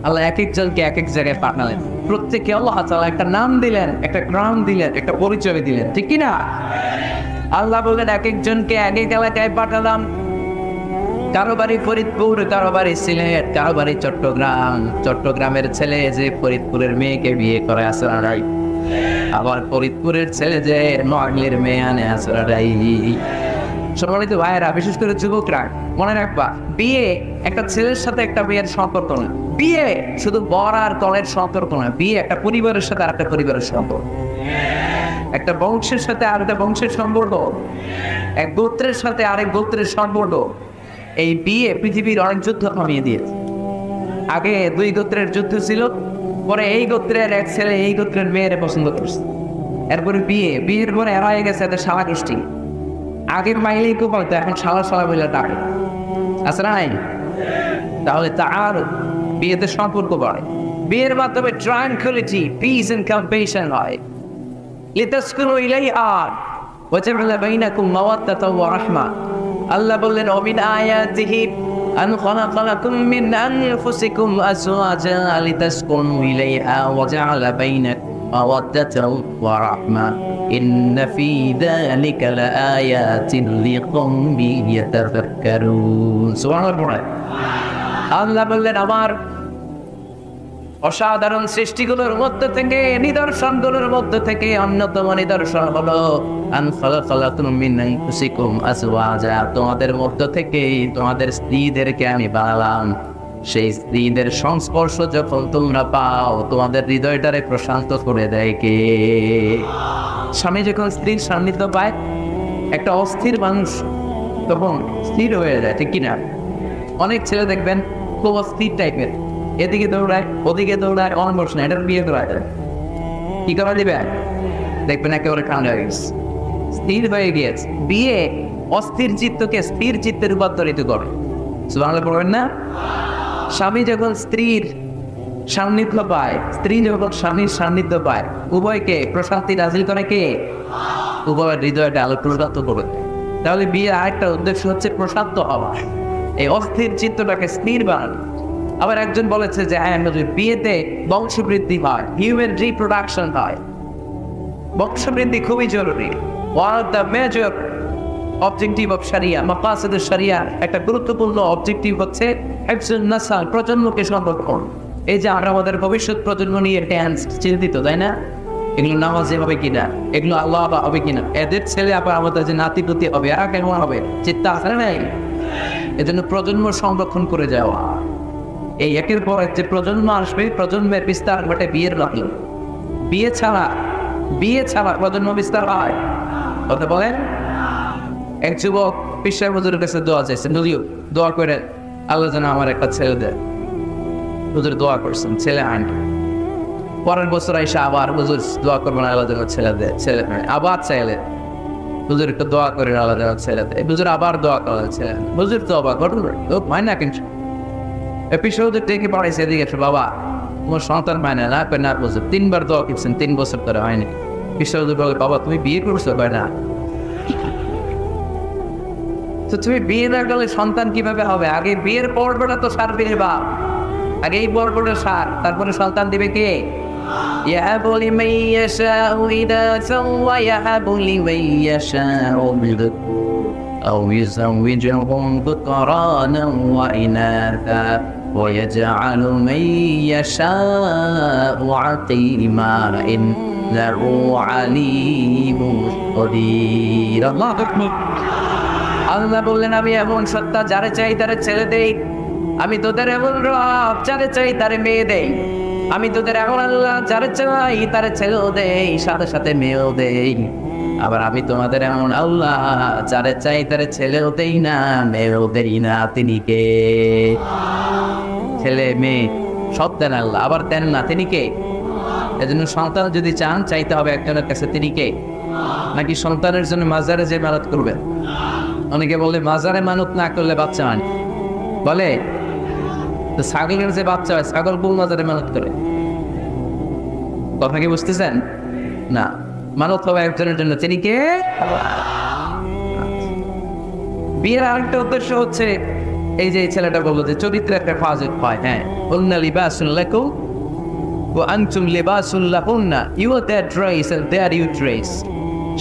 আল্লাহ এক একজনকে এক এক জায়গায় পাঠালেন। প্রত্যেকে আল্লাহ তাআলা একটা নাম দিলেন, একটা গ্রাম দিলেন, একটা পরিচয় দিলেন, ঠিক কিনা? আল্লাহ বললেন, এক একজনকে এক এক এলাকায় পাঠালাম। কারো বাড়ি ফরিদপুর, কারো বাড়ি সিলেট, কারো বাড়ি চট্টগ্রাম। চট্টগ্রামের ছেলে যে ফরিদপুরের মেয়েকে বিয়ে করে আসরাই, আবার ফরিদপুরের ছেলে যে নোয়াখালীর মেয়ে আনে আসরাই। সম্মানিত ভাইয়েরা, বিশেষ করে যুবকরা, মনে রাখবা, বিয়ে একটা ছেলের সাথে একটা মেয়ের সম্পর্ক না। বিয়ে শুধু বর আর কনের সম্পর্ক না, বিয়ে একটা পরিবারের সাথে আরেকটা পরিবারের সম্পর্ক, একটা বংশের সাথে আরেকটা বংশের সম্পর্ক, এক গোত্রের সাথে আরেক গোত্রের সম্পর্ক। এই বিয়ে পৃথিবীর অনেক যুদ্ধ থামিয়ে দিয়েছে। আগে 2 গোত্রের যুদ্ধ ছিল, পরে এই গোত্রের এক ছেলে এই গোত্রের মেয়েরে পছন্দ করছে, এরপরে বিয়ের পরে এরা হয়ে গেছে এদের শালা গোষ্ঠী। আগের মাইলেই খুব হয়তো, এখন শালা বলে ডাকে, আছে না নাই? তাহলে তার বিয়েতে সম্পর্ক বাড়ে। বিয়ের মাধ্যমে ট্রাঙ্কুইলিটি, পিস এন্ড কম্প্যাশন হয়। লিতাসকুনু ইলাইহা ওয়া জা'আলা বাইনাকুম মাওয়াদ্দাতান ওয়া রাহমা। আল্লাহ বললেন, ওমিন আয়াতিহি আন খালাকা লাকুম মিন আনফুসিকুম আজওয়াজা লিতাসকুনু ইলাইহা ওয়া জা'আলা বাইনাকুম মাওয়াদ্দাতান ওয়া রাহমা ইন্না ফী যালিকা লাআয়াতিন লিকওমিন ইয়াতাফাক্কারুন। সুবহানাল্লাহ। আল্লাহ বললেন, আমার অসাধারণ সৃষ্টিগুলোর মধ্যে থেকে, নিদর্শনগুলোর মধ্যে থেকে অন্যতম নিদর্শন হলো আন খালাকালাকুম মিন আনফুসিকুম আজওয়াজা, তোমাদের মধ্য থেকে তোমাদের স্ত্রীদেরকে আমি বানালাম। সেই স্ত্রীদের সংস্পর্শ যখন তোমরা পাও, তোমাদের হৃদয়টারে প্রশান্ত করে দেয় কে? স্বামী যখন স্ত্রীর সান্নিধ্য পায়, একটা অস্থির মানুষ তখন স্থির হয়ে যায়, ঠিক কিনা? অনেক ছেলে দেখবেন খুব অস্থির টাইপের, এদিকে দৌড়ায় ওদিকে দৌড়ায়, অন বসে না, এটার বিয়ে দৌড়ায় কি করা দিবে? দেখবেন একেবারে ঠান্ডা হয়ে গেছে, স্থির হয়ে গিয়েছে। বিয়ে অস্থির চিত্তকে স্থির চিত্তে রূপান্তরিত করে। সুবহানাল্লাহ পড়বেন না? স্বামী যখন স্ত্রীর সান্নিধ্য পায়, স্ত্রী যখন স্বামীর সান্নিধ্য পায়, উভয়কে প্রশান্তি নাজিল করে কে? উভয়ের হৃদয়টা আলো প্রশান্ত করে। তাহলে বিয়ের আরেকটা উদ্দেশ্য হচ্ছে প্রশান্ত হওয়া, এই অস্থির চিত্তটাকে স্থির বানানো। আবার একজন বলেছে যে বিয়েতে বংশবৃদ্ধি হয়, হিউম্যান রিপ্রোডাকশন হয়। বংশবৃদ্ধি খুবই জরুরি। One of the major objective of শরিয়া, মাকাসিদ শরিয়া, একটা গুরুত্বপূর্ণ অবজেক্টিভ হচ্ছে হিফজুন নাসাল, প্রজন্মকে সংরক্ষণ। এই যে আমরা আমাদের ভবিষ্যৎ প্রজন্ম নিয়ে টেন্স চিন্তিত, তাই না? এগুলো নামাজি হবে কিনা, এগুলো আল্লাহ হবে কিনা, এদের ছেলে আবার আমাদের যে নাতিপুতি হবে, আর কেমন হবে, চিন্তা আছে নাই? এজন্য প্রজন্ম সংরক্ষণ করে যাওয়া। এই একের পর এক যে প্রজন্ম আসবে, প্রজন্মের বিস্তার ঘটে বিয়ের মাধ্যমে। বিয়ে ছাড়া প্রজন্ম বিস্তার হয়? কথা বলেন। এক যুবক পিসার হুজুরের কাছে দোয়া চাইছেন, দোয়া করে আল্লাহ যেন আমার একটা ছেলে দেয়। হুজুর দোয়া করছেন, ছেলে আইন। পরের বছর এসে আবার হুজুর দোয়া করবেন আল্লাহ যেন ছেলে দেয়, ছেলে আবার চাইলে হুজুর একটু দোয়া করেন আল্লাহ যেন ছেলে দেয়। হুজুর আবার দোয়া করেন ছেলে, হুজুর তো অবাক ঘটনা হয় না কিন্তু। এপিসোড ডেকে পড়াইছে, এদিকে এসে বাবা তোমার সন্তান হয় না, না বুঝে 3 বার দোয়া করছেন, 3 বছর ধরে হয়নি। পিসোদ বলে বাবা তুমি বিয়ে করছো? হয় না। তো তুমি বিয়ে না করলে সন্তান কিভাবে হবে? আগে বিয়ের পর্বটা তো সারবে বা, আগে এই পর্বটা সার, তারপরে সন্তান দিবে কে? يهب لمن يشاء إناثا ويهب لمن يشاء الذكور أو يزوجهم ذكرانا وإناثا ويجعل من يشاء عقيما إنه عليم قدير الله أكبر আল্লাহ বললেন আমি এমন সত্তা, যারে চাই তারে ছেলে দেই। আমি তোদের এমন রব, যারে চাই তারে মেয়ে দেই। আমি তোদের এমন আল্লাহ, যারে চাই তারে ছেলেও দেই, সাথে সাথে মেয়েও দেই। আবার আমি তোমাদের এমন আল্লাহ, যারে চাই তারে ছেলেও দেই না, মেয়েও দেই না। তিনি কে? ছেলে মেয়ে সব দেন আল্লাহ, আবার দেন না, তিনি কে? এজন্য সন্তান যদি চান, চাইতে হবে একজনের কাছে, তিনি কে? নাকি সন্তানের জন্য মাজারে যে মানত করবেন? অনেকে বলে মাজারে মানত না করলে বাচ্চা হয় না। বলে তো ছাগলের যে বাচ্চা হয়, ছাগল কোন মাজারে মানত করে? কথা কি বুঝতেছেন? না, মানত হবে একজনের জন্য, তিনি কে? বিয়ের আরেকটা উদ্দেশ্য হচ্ছে এই যে ছেলেটা বললো যে চরিত্রে একটা ফাজত পায়। হ্যাঁ, উন্না লিবাসুল লাকুম ওয়া আনতুম লিবাসুল লাহুন্না, you are their dress and they're you dress.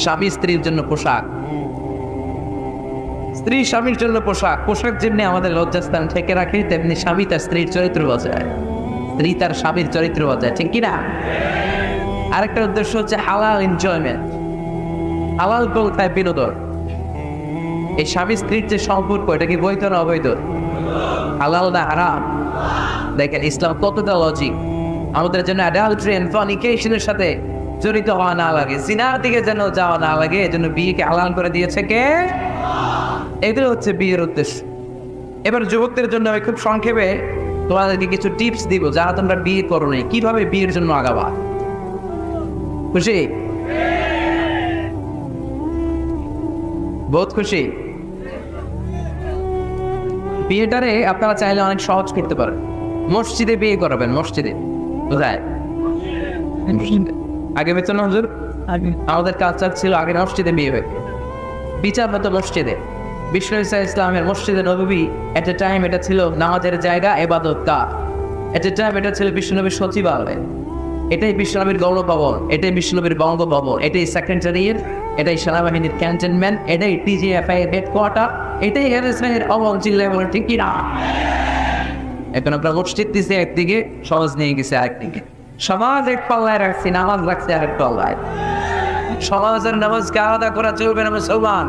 স্বামী স্ত্রীর জন্য পোশাক, স্ত্রী স্বামীর জন্য পোশাক। পোশাক যেমনি আমাদের লজ্জাস্থান থেকে রাখে, তেমনি স্বামী তার স্ত্রীর চরিত্র বজায়, স্ত্রী তার স্বামীর চরিত্র বজায়, ঠিক কিনা? আরেকটা উদ্দেশ্য হচ্ছে হালাল এনজয়মেন্ট, হালাল কোথায় বিনোদন। এই স্বামী স্ত্রীর যে সম্পর্ক, এটা কি বৈধ না অবৈধ? হালাল না হারাম? দেখেন ইসলাম কতটা লজিক। আমাদের জন্য অ্যাডাল্টারি এন্ড ফর্নিকেশনের সাথে জড়িত হওয়া না লাগে, জিনার দিকে যেন যাওয়া না লাগে, এজন্য বিয়েকে হালাল করে দিয়েছে কে? এগুলো হচ্ছে বিয়ের উদ্দেশ্য। এবার যুবকদের জন্য আমি খুব সংক্ষেপে তোমাদেরকে কিছু টিপস দিব, যারা তোমরা বিয়ে করো নাই, কিভাবে বিয়ের জন্য আগাবা। খুশি? বহুত খুশি? বিয়েটারে আপনারা চাইলে অনেক সহজ করতে পারেন। মসজিদে বিয়ে করাবেন, মসজিদে। কোথায়? আগে বেতন হুজুর, আমাদের কালচার ছিল আগে মসজিদে বিয়ে হয়ে, বিচার হতো মসজিদে। বিষ্ণু ইসলামের মসজিদে নববী এট এ টাইম এটা ছিল নামাজের জায়গা, ইবাদত গাহ। এট এ টাইম এটা ছিল বিষ্ণুনবীর সচিবালয়, এটাই বিষ্ণুনবীর গৌরভবন, এটাই বিষ্ণুনবীর বঙ্গভবন, এটাই সেক্রেটারিয়েট, এটাই সেনাবাহিনীর ক্যান্টনমেন্ট, এটাই টিজিএফআই এর হেডকোয়ার্টার, এটাই এনএসআই এর অবন চিল্লায় বলে, ঠিক কিনা? এখন আমরা মসজিদ দিছি একদিকে, সমাজ নিয়ে গেছে আরেকদিকে। সমাজ এক পাল্লায় রাখছি, নামাজ রাখছে আরেক পাল্লায়। সমাজ আর নামাজকে আলাদা করা চলবে না মুসলমান।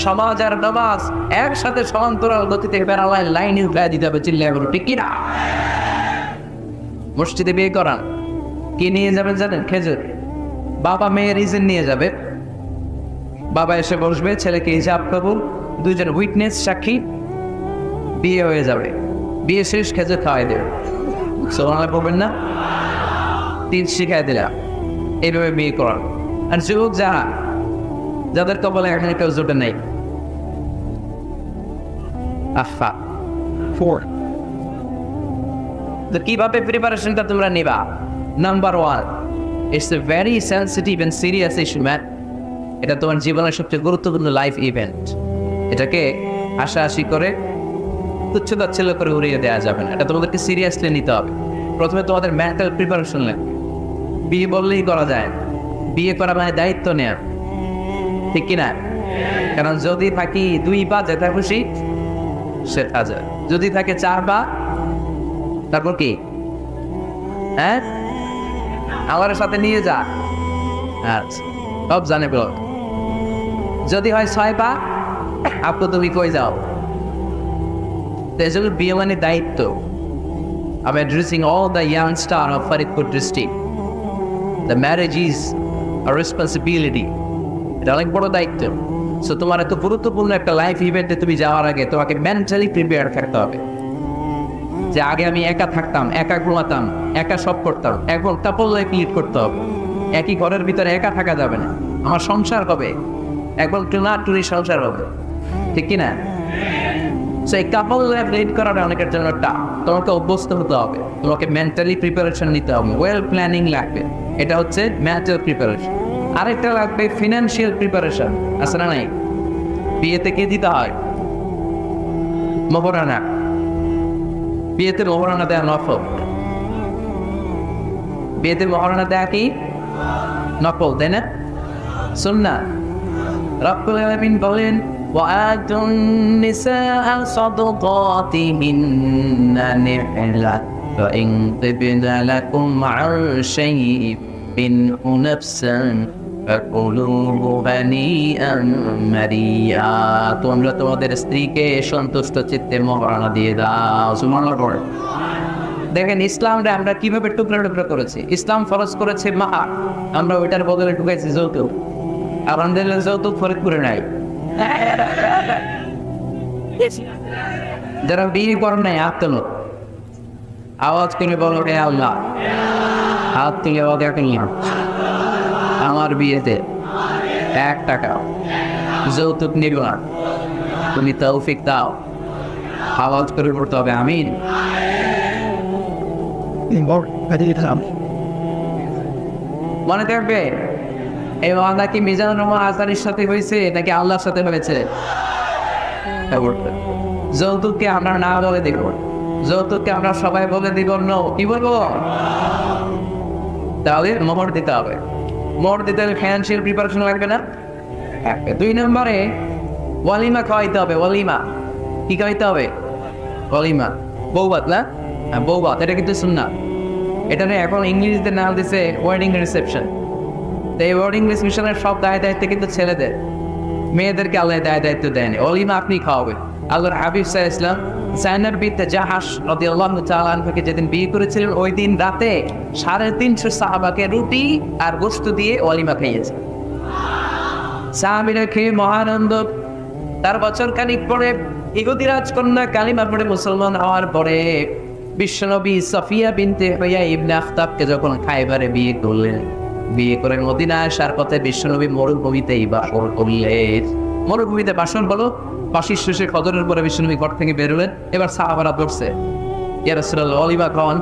সমাজ আর নামাজ একসাথে সমান্তরাল গতিতে প্যারালাল লাইনে উঠে দিতে হবে। চিল্লায় বলো ঠিক কিনা? মসজিদে বিয়ে করান, কি নিয়ে যাবেন জানেন? খেজুর। বাবা মেয়ের ইজেন নিয়ে যাবে। বাবা এসে বসবে, ছেলেকে হিজাব কবুল, দুইজন উইটনেস সাক্ষী, বিয়ে হয়ে যাবে। বিয়ে শেষ, খেজুর খাওয়াই দেবে। সুবহানাল্লাহ বলবেন না? 3 শিখাই দিলাম, এইভাবে বিয়ে করান। আর যুবক যারা, যাদের কপালে এখানে কেউ জোটে নাই, আফা 4, তো কিভাবে প্রিপারেশনটা তোমরা নিবা? Number 1, it's a very sensitive and serious issue man. এটা তোমার জীবনের সবচেয়ে গুরুত্বপূর্ণ লাইফ ইভেন্ট। এটাকে হাসাহাসি করে, তুচ্ছ-তাচ্ছিল্য করে উড়িয়ে দেওয়া যাবে না। এটা তোমাদেরকে সিরিয়াসলি নিতে হবে। প্রথমে তোমাদের মেন্টাল প্রিপারেশন লাগবে। বিয়ে বললেই করা যায় না। বিয়ে করা মানে দায়িত্ব নেওয়া, ঠিক কিনা? কারণ যদি থাকি 2 পা, যেটা খুশি সেটা যায়। যদি থাকে 4 পা, তারপর কি? হ্যাঁ, আমার সাথে নিয়ে যা। আচ্ছা, সব জানে বল। যদি হয় 6 পা, আপু তুমি কই যাও? There's a বিয়ে মানে দায়িত্ব। I'm addressing all the young star of Faridpur district. The marriage is a responsibility. এটা অনেক বড় দায়িত্ব। সো তোমার এত গুরুত্বপূর্ণ একটা লাইফ ইভেন্টে তুমি যাওয়ার আগে তোমাকে মেন্টালি প্রিপেয়ার থাকতে হবে। যে আগে আমি একা থাকতাম, একা ঘুমাতাম, একা সব করতাম, এখন কাপল লাইফ লিড করতে হবে। একই ঘরের ভিতরে একা থাকা যাবে না। আমার সংসার হবে, একবার টুনা-টুনি সংসার হবে, ঠিক কিনা? সো এই কাপল লাইফ লিড করাটা অনেকের জন্য টাফ। তোমাকে অভ্যস্ত হতে হবে, তোমাকে মেন্টালি প্রিপারেশন নিতে হবে, ওয়েল প্ল্যানিং লাগবে। এটা হচ্ছে মেন্টাল প্রিপারেশন। আরেকটা লাগবে ফিনান্সিয়াল প্রিপারেশন। আছে না নাই? বিয়েতে কে দিতে হয়? মোহরানা। বিয়েতে মোহরানা দেয়া নফল। বিয়েতে মোহরানা দেয়া কি নফল, তাই না? সুন্নাহ। রব্বুল আলামিন বলেন, وآتوا النساء صدقاتهن نحلة فإن طبن لكم عن شيء منه نفسا فكلوه هنيئا مريئا। তোমরা তোমাদের স্ত্রীকে সন্তুষ্ট চিত্তে মোহরানা দিয়ে দাও। সুবহানাল্লাহ। দেখেন ইসলামটা আমরা কিভাবে টুকরা টুকরা করেছি। ইসলাম ফরজ করেছে মাহার, আমরা ওইটার বদলে ঢুকাইছি যৌতুক। আর আমাদের যৌতুক ফরিদপুরে নাই। যারা বিয়ে করেন নাই হাত তোলো, আওয়াজ করে বলো হে আল্লাহ, হাত তুলে দেখেন আমার বিয়েতে 1 টাকা যৌতুক নিব না, তুমি তৌফিক দাও। আওয়াজ করে পড়তে হবে আমিন। মনে থাকবে এই ওয়াদা কি মিজানুর রহমান আজহারীর সাথে হয়েছে নাকি আল্লাহর সাথে হয়েছে? যৌতুককে আমরা না বলে দিব, যৌতুককে আমরা সবাই বলে দিব না। কি বলবো? তাহলে মোহর দিতে হবে। মোহর দিতে হলে ফিনান্সিয়াল প্রিপারেশন লাগবে না? 2 নম্বরে ওয়ালিমা খাওয়াইতে হবে। ওয়ালিমা কি খাওয়াইতে হবে? ওয়ালিমা, বৌভাত না? হ্যাঁ, বৌভাত। এটা কিন্তু সুন্নাত। এটা এখন ইংলিশদের নাম দিছে ওয়েডিং রিসেপশন। এই ওয়েডিং রিসেপশনের সব দায়িত্ব কিন্তু ছেলেদের, মেয়েদেরকে আল্লাহ দায়িত্ব দেয়নি। ওলিমা আপনি খাওয়াবেন। আল্লাহর হাবিব সাল্লাল্লাহু আলাইহি ওয়াসাল্লাম জাইনাব বিনতে জাহাশ রাদিয়াল্লাহু তাআলা আনহাকে যেদিন বিয়ে করেছিলেন, ওই দিন রাতে 350 সাহাবাকে রুটি আর গোশত দিয়ে ওলিমা খাইয়েছে। সাহাবীরা খেয়ে মহানন্দ। তার বছর খানিক পরে ইহুদি রাজকন্যা কালিমা পড়ে মুসলমান হওয়ার পরে বিশ্বনবী সফিয়া বিনতে হুয়াই ইবনে আখতাবকে যখন খায়বারে বিয়ে করলেন, বিয়ে করে মদিনায় আসার পথে বিশ্বনবী মরুভূমিতেই বাসর করলেন। মরুভূমিতে বাসর হলো, পাশির শেষে খদরের পরে বিশ্বনবী ঘর থেকে বেরোলেন। এবার সাহাবারা ধরছে, ইয়া রাসূলুল্লাহ ওলিমা খাওয়ান।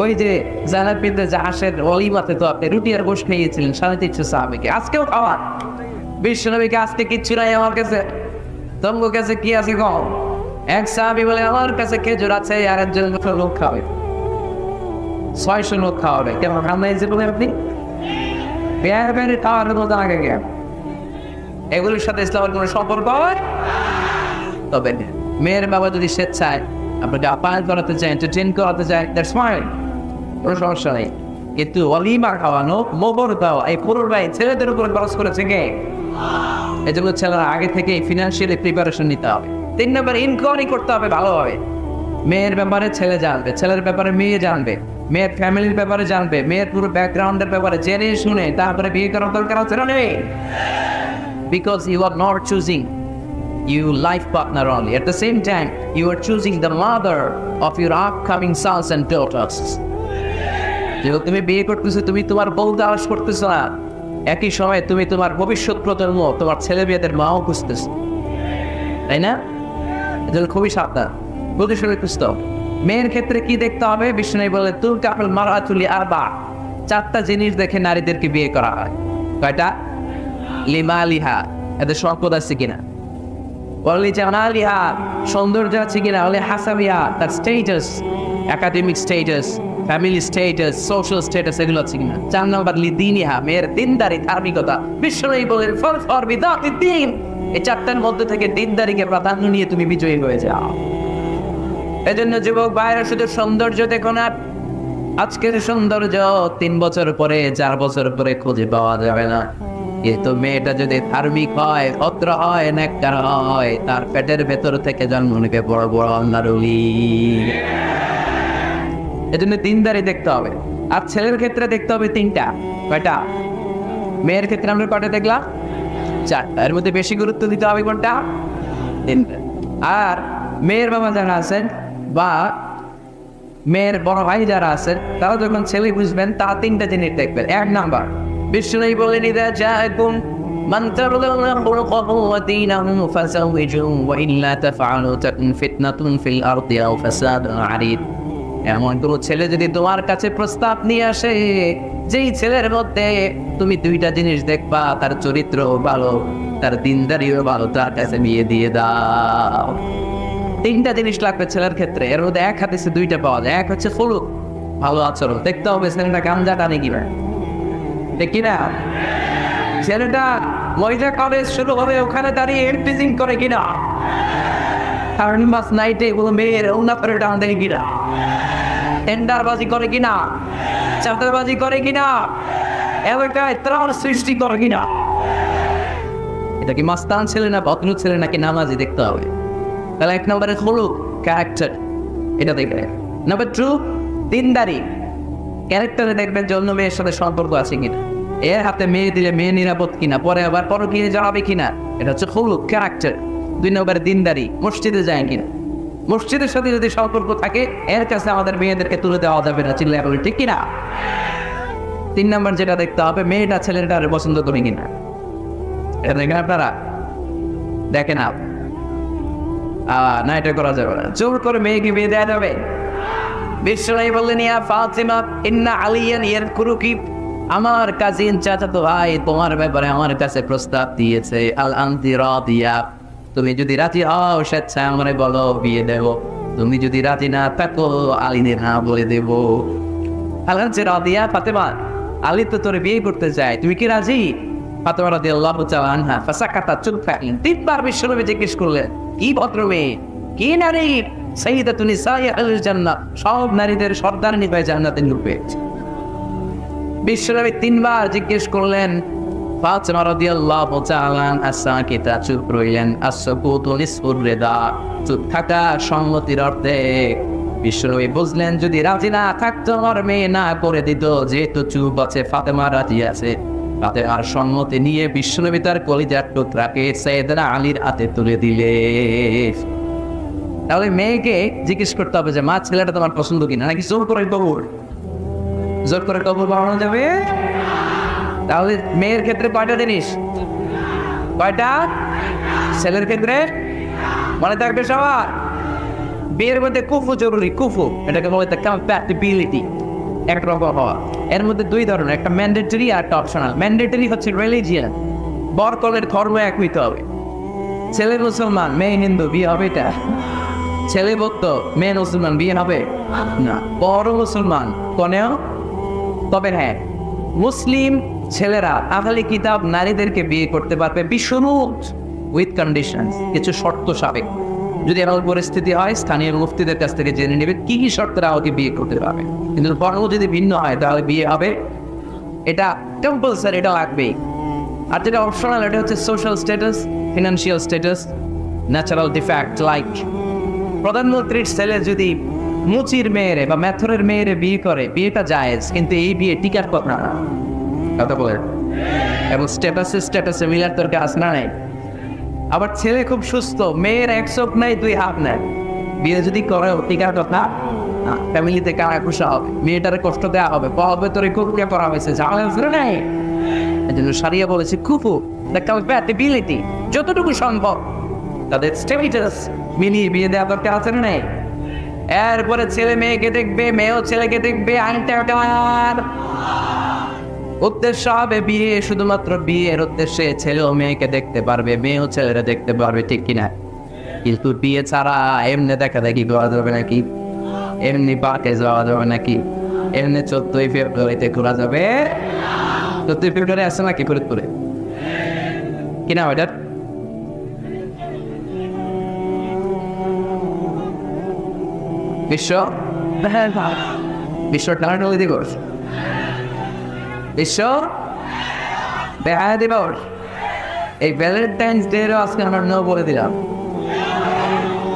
ওই যে জাইনাব বিনতে জাহাশের ওলিমাতে তো আপনি রুটি আর গোশত খাইয়েছিলেন 350 সাহাবীকে, আজকেও খাওয়ান। বিশ্বনবীকে আজকে কিচ্ছু নাই আমার কাছে, তোমার কাছে কি আছে কম? এক সাহাবী বলে আমার কাছে খেজুর আছে, আর একজন লোক খাওয়াবে, 600 লোক খাওয়াবে। কেমন রান্না হয়েছে বলে আপনি বিয়ে খাওয়ানোর মতো আগে গিয়ে এগুলির সাথে ইসলামের কোনো সম্পর্ক হয়? তবে মেয়ের বাবা যদি স্বেচ্ছায় আপনাকে আপ্যায়ন করাতে চায়, এন্টারটেইন করাতে চায়, দ্যাটস ফাইন, কোনো সমস্যা নেই। কিন্তু ওয়ালিমা খাওয়ানো, মোহর দেওয়া, এই পুরোটাই ছেলেদের উপর খরচ করেছে কে? এই জন্য ছেলেরা আগে থেকে ফিনান্সিয়ালি প্রিপারেশন নিতে হবে। 3 নম্বর, ইনকোয়ারি করতে হবে ভালোভাবে। মেয়ের ব্যাপারে ছেলে জানবে, ছেলের ব্যাপারে মেয়ে জানবে, মেয়ের ফ্যামিলির ব্যাপারে জানবে, মেয়ের পুরো ব্যাকগ্রাউন্ডের ব্যাপারে জেনে শুনে তারপরে বিয়ে করার দরকার আছে না নেই? Because you are not choosing your life partner only. At the same time, you are choosing the mother of your upcoming sons and daughters. যেহেতু তুমি বিয়ে করতেছো, তুমি তোমার বউ দাস করতেছো না, একই সময় তুমি তোমার ভবিষ্যৎ প্রজন্ম, তোমার ছেলে মেয়েদের মাও খুঁজতেছো, তাই না? এজন্য খুবই সাবধান, বুঝে শুনে খুঁজতে হবে। মেয়ের ক্ষেত্রে কি দেখতে হবে? বিষ্ণু বলে তুল কাপল মারাতুলি আরবা, 4টা জিনিস দেখে নারীদেরকে বিয়ে করা হয়। কয়টা? লিমালিহা, এদের সম্পদ আছে কিনা, বলি জানালিহা, সৌন্দর্য আছে কিনা, বলে হাসাবিহা, তার status, academic status, family status, social status, এগুলো আছে কিনা। 4 নম্বর লিদিনিহা, মেয়ের দিনদারি, ধার্মিকতা। বিষ্ণু বলেন ফর বিদাতি দিন, এই 4টার মধ্যে থেকে দিনদারিকে প্রাধান্য নিয়ে তুমি বিজয়ী হয়ে যাও। এজন্য যুবক ভাইরা শুধু সৌন্দর্য দেখো না, আজকের সৌন্দর্য 3 বছর পরে, 4 বছর পরে খুঁজে পাওয়া যাবে না। কিন্তু মেয়েটা যদি ধার্মিক হয়, ভদ্র হয়, নেককার হয়, তার পেটের ভেতর থেকে জন্ম নেবে বড় বড় আল্লাহর ওলি। এজন্য দিনদারি দেখতে হবে। আর ছেলের ক্ষেত্রে দেখতে হবে 3টা। কয়টা? মেয়ের ক্ষেত্রে আমরা কয়টা দেখলাম? 4টা। এর মধ্যে বেশি গুরুত্ব দিতে হবে কোনটা? 3টা। আর মেয়ের বাবা যারা আছেন বা মেয়ের বড় ভাই যারা আছেন, তারা যখন ছেলে বুঝবেন, তারা 3টা জিনিস দেখবেন। 1 নাম্বার, বিষ্ণু বলেন ইদা জাআকুম মান তারদাউনা খুলুকাহু ওয়া দীনাহু ফাযাওwijuhu ওয়া ইল্লা তাফআলু তাকুন ফিতনাতুন ফিল আরদি আও ফাসাদুন আরিদ। এমন কোন ছেলে যদি তোমার কাছে প্রস্তাব নিয়ে আসে, যেই ছেলের মধ্যে তুমি 2টা জিনিস দেখবা, তার চরিত্র ভালো, তার দিনদারিও ভালো, তার কাছে বিয়ে দিয়ে দাও। 3টা জিনিস লাগবে ছেলের ক্ষেত্রে। এর মধ্যে 1 হাদিসে 2টা পাওয়া যায়। 1 হচ্ছে খুলুক, ভালো আচরণ। দেখতে হবে ছেলেটা গাঞ্জা টানে কিনা, ঠিক কিনা? ছেলেটা মহিলা কলেজ শুরু হবে ওখানে দাঁড়িয়ে এন্টিজিং করে কিনা, কারণ মাস নাইটে কোনো মেয়ের উন্না করে টান দেয় কিনা, টেন্ডারবাজি করে কিনা, চাঁদাবাজি করে কিনা, এলাকায় ত্রাণ সৃষ্টি করে কিনা। এটা কি মাস্তান ছেলে না ভদ্র ছেলে নাকি নামাজি দেখতে হবে। তাহলে 1 নম্বরে হলুক, ক্যারেক্টার, এটা দেখবেন। নাম্বার 2, দিনদারি, ক্যারেক্টারে দেখবেন যে অন্য মেয়ের সাথে সম্পর্ক আছে কিনা, এর হাতে মেয়ে দিলে মেয়ে নিরাপদ কিনা, পরে আবার পরকীয়ে যাবে কিনা, এটা হচ্ছে হলুক, ক্যারেক্টার। 2 নম্বরে দিনদারি, মসজিদে যায় কিনা। মসজিদের সাথে যদি সম্পর্ক থাকে, এর কাছে আমাদের মেয়েদেরকে তুলে দেওয়া যাবে না, চিল্লায় বলে, ঠিক কিনা? 3 নম্বর যেটা দেখতে হবে, মেয়েটা ছেলেটার পছন্দ করে কিনা। এটা দেখেন আপনারা, দেখেন না, এটা করা যাবে না, জোর করে মেয়েকে বিয়ে দেওয়া যাবে। বিশ্বনাই বললেন ইয়া ফাতিমা ইন্না আলিয়ান ইয়ারকুরুকি, আমার কাজিন চাচাতো ভাই তোমার ব্যাপারে আমার কাছে প্রস্তাব দিয়েছে। আল আনতি রাদিয়া, তুমি যদি রাজি হও স্বেচ্ছায় আমারে বলো, বিয়ে দেব। তুমি যদি রাজি না থাকো, আলীনের হ্যাঁ বলে দেব। আল আনতি রাদিয়া, ফাতেমা আলী তো তোর বিয়ে করতে চায়, তুমি কি রাজি? ফাতেমা রাদিয়াল্লাহু তাআলা আনহা ফাসাকাতা, চুপ থাকলেন। 3 বার বিশ্বনবী জিজ্ঞেস করলেন, কি ভদ্র মেয়ে, কি নারী, সাইয়্যিদাতুন নিসাই আহলিল জান্নাহ, সব নারীদের সর্দারনি হয়ে জান্নাতে ঢুকবে। বিশ্বনবী 3 বার জিজ্ঞেস করলেন। ফাতেমা রাদিয়াল্লাহু তাআলা আনহা চুপ রইলেন। আসকুতু নিসফুর রিদা, চুপ থাকা সম্মতির অর্ধেক। বিশ্বনবী বুঝলেন যদি রাজি না থাকতো আমার মেয়ে না করে দিত, যেহেতু চুপ আছে ফাতেমা রাজি আছে। ফাতেমার সম্মতি নিয়ে বিশ্বনবী তার কলিজার টুকরাকে সাইয়েদনা আলীর হাতে তুলে দিলে। তাহলে মেয়েকে জিজ্ঞেস করতে হবে যে মা, ছেলেটা তোমার পছন্দ কিনা, নাকি জোর করে কবুল? জোর করে কবুল বানানো যাবে? তাহলে মেয়ের ক্ষেত্রে 5টা জিনিস, 5টা? ছেলের ক্ষেত্রে মনে থাকবে সবার। বিয়ের মধ্যে কুফু জরুরি, কুফু এটাকে বলে কম্প্যাটিবিলিটি, একরকম হওয়া। এর মধ্যে 2 ধরনের, একটা ম্যান্ডেটরি আর একটা অপশনাল। ম্যান্ডেটরি হচ্ছে রিলিজিয়ান, বরকলের ধর্ম এক হইতে হবে। ছেলে মুসলমান, মেয়ে হিন্দু, বিয়ে হবে এটা? ছেলে ভক্ত, মেয়ে মুসলমান, বিয়ে হবে না। বড় মুসলমান কনেও, তবে হ্যাঁ, মুসলিম ছেলেরা আহলে কিতাব নারীদেরকে বিয়ে করতে পারবে বিশ্বরূপ, উইথ কন্ডিশন, কিছু শর্ত সাপেক্ষ। যদি এমন পরিস্থিতি হয় স্থানীয় মুফতিদের কাছ থেকে জেনে নেবেন কি কি শর্তে আমাকে বিয়ে করতে পারবে। কিন্তু বর্ণ যদি ভিন্ন হয় তাহলে বিয়ে হবে, এটা কম্পালসারি, এটা লাগবেই। আর যেটা অপশনাল এটা হচ্ছে social status, financial status, natural defect. Like প্রধানমন্ত্রীর ছেলে যদি মুচির মেয়েরে বা মেথরের মেয়েরে বিয়ে করে, বিয়েটা জায়েজ, কিন্তু এই বিয়ে টিকার কথা না, কথা বলে। এবং স্ট্যাটাসে মিলার তোর কাজ না নাই। আবার ছেলে খুব সুস্থ, মেয়ের এক চোখ নাই দুই হাত নাই, বিয়ে যদি করে টিকার কথা, ফ্যামিলিতে কারা খুশা হবে, মেয়েটারে কষ্ট দেওয়া হবে, বলবে তোর কুকুরকে করা হয়েছে, ঝামেলা নাই। এই জন্য সারিয়া বলেছে কুফু দ্য কম্প্যাটিবিলিটি, যতটুকু সম্ভব তাদের স্ট্যাটাস মিলিয়ে বিয়ে দেওয়া দরকার আছে না নাই। এরপরে ছেলে মেয়েকে দেখবে, মেয়েও ছেলেকে দেখবে, উদ্দেশ্য হবে বিয়ে, শুধুমাত্র বিয়ের উদ্দেশ্যে ছেলেও মেয়েকে দেখতে পারবে, মেয়েও ছেলেরা দেখতে পারবে, ঠিক কিনা? কিন্তু বিয়ে ছাড়া এমনি দেখা দেখি করা যাবে নাকি? এমনি পার্কে যাওয়া যাবে নাকি? এমনি 14ই ফেব্রুয়ারিতে ঘোরা যাবে? 14ই ফেব্রুয়ারি আসছে নাকি ফরিদপুরে? কিনা ওইটার বিশ্ব টানাটালি দিবস, বিশ্ব বেহায়া দিবস। এই ভ্যালেন্টাইন্স ডে আজকে আমরা বলে দিলাম।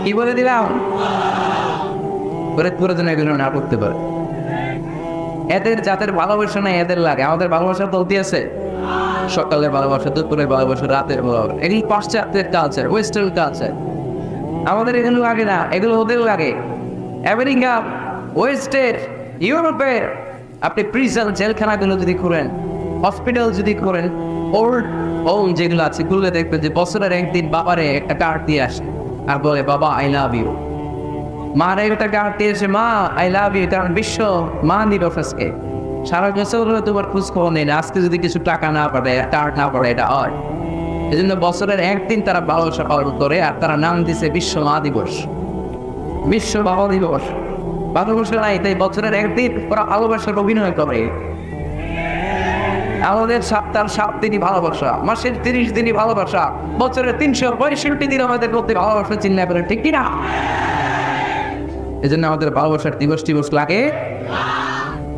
কি বলে দিলাম? ফরিদপুরে যেন এগুলো না করতে পারে। এদের যাদের ভালোবাসা নাই এদের লাগে, আমাদের ভালোবাসা চলতে আছে, সকালের ভালোবাসা, দুপুরের ভালোবাসা, রাতের ভালোবাসা। এগুলি পাশ্চাত্যের কালচার, ওয়েস্টার্ন কালচার। আমাদের এগুলো লাগে না, এগুলো ওদের লাগে। আমেরিকা, ওয়েস্টের, ইউরোপের আপনি প্রিজন জেলখানাগুলো যদি করেন, হসপিটাল যদি করেন, ওল্ড হোম যেগুলো আছে, খুলে দেখবেন যে বছরের একদিন বাবারে একটা কার্ড দিয়ে আসে আর বলে বাবা আই লাভ ইউ। মার একটা কার্ড দিয়ে এসে মা আই লাভ ইউ, কারণ বিশ্ব মা দিবসকে সারা বছর তোমার খোঁজ খবর নেই না। আজকে যদি কিছু টাকা না পারে, কার্ড না পারে, এটা হয়। এই জন্য বছরের একদিন তারা ভালোবাসা পালন করে, আর তারা নাম দিছে বিশ্ব মা দিবস, বিশ্ব বাবা দিবস। ভালোবাসা নাই, তাই বছরের একদিন ওরা ভালোবাসার অভিনয় করে। আমাদের সপ্তাহের 7 দিনই ভালোবাসা, মাসের 30 দিনই ভালোবাসা, বছরের 365 দিন আমাদের মধ্যে ভালোবাসা চিন্তা করে, ঠিক কিনা? এই জন্য আমাদের ভালোবাসার দিবস লাগে।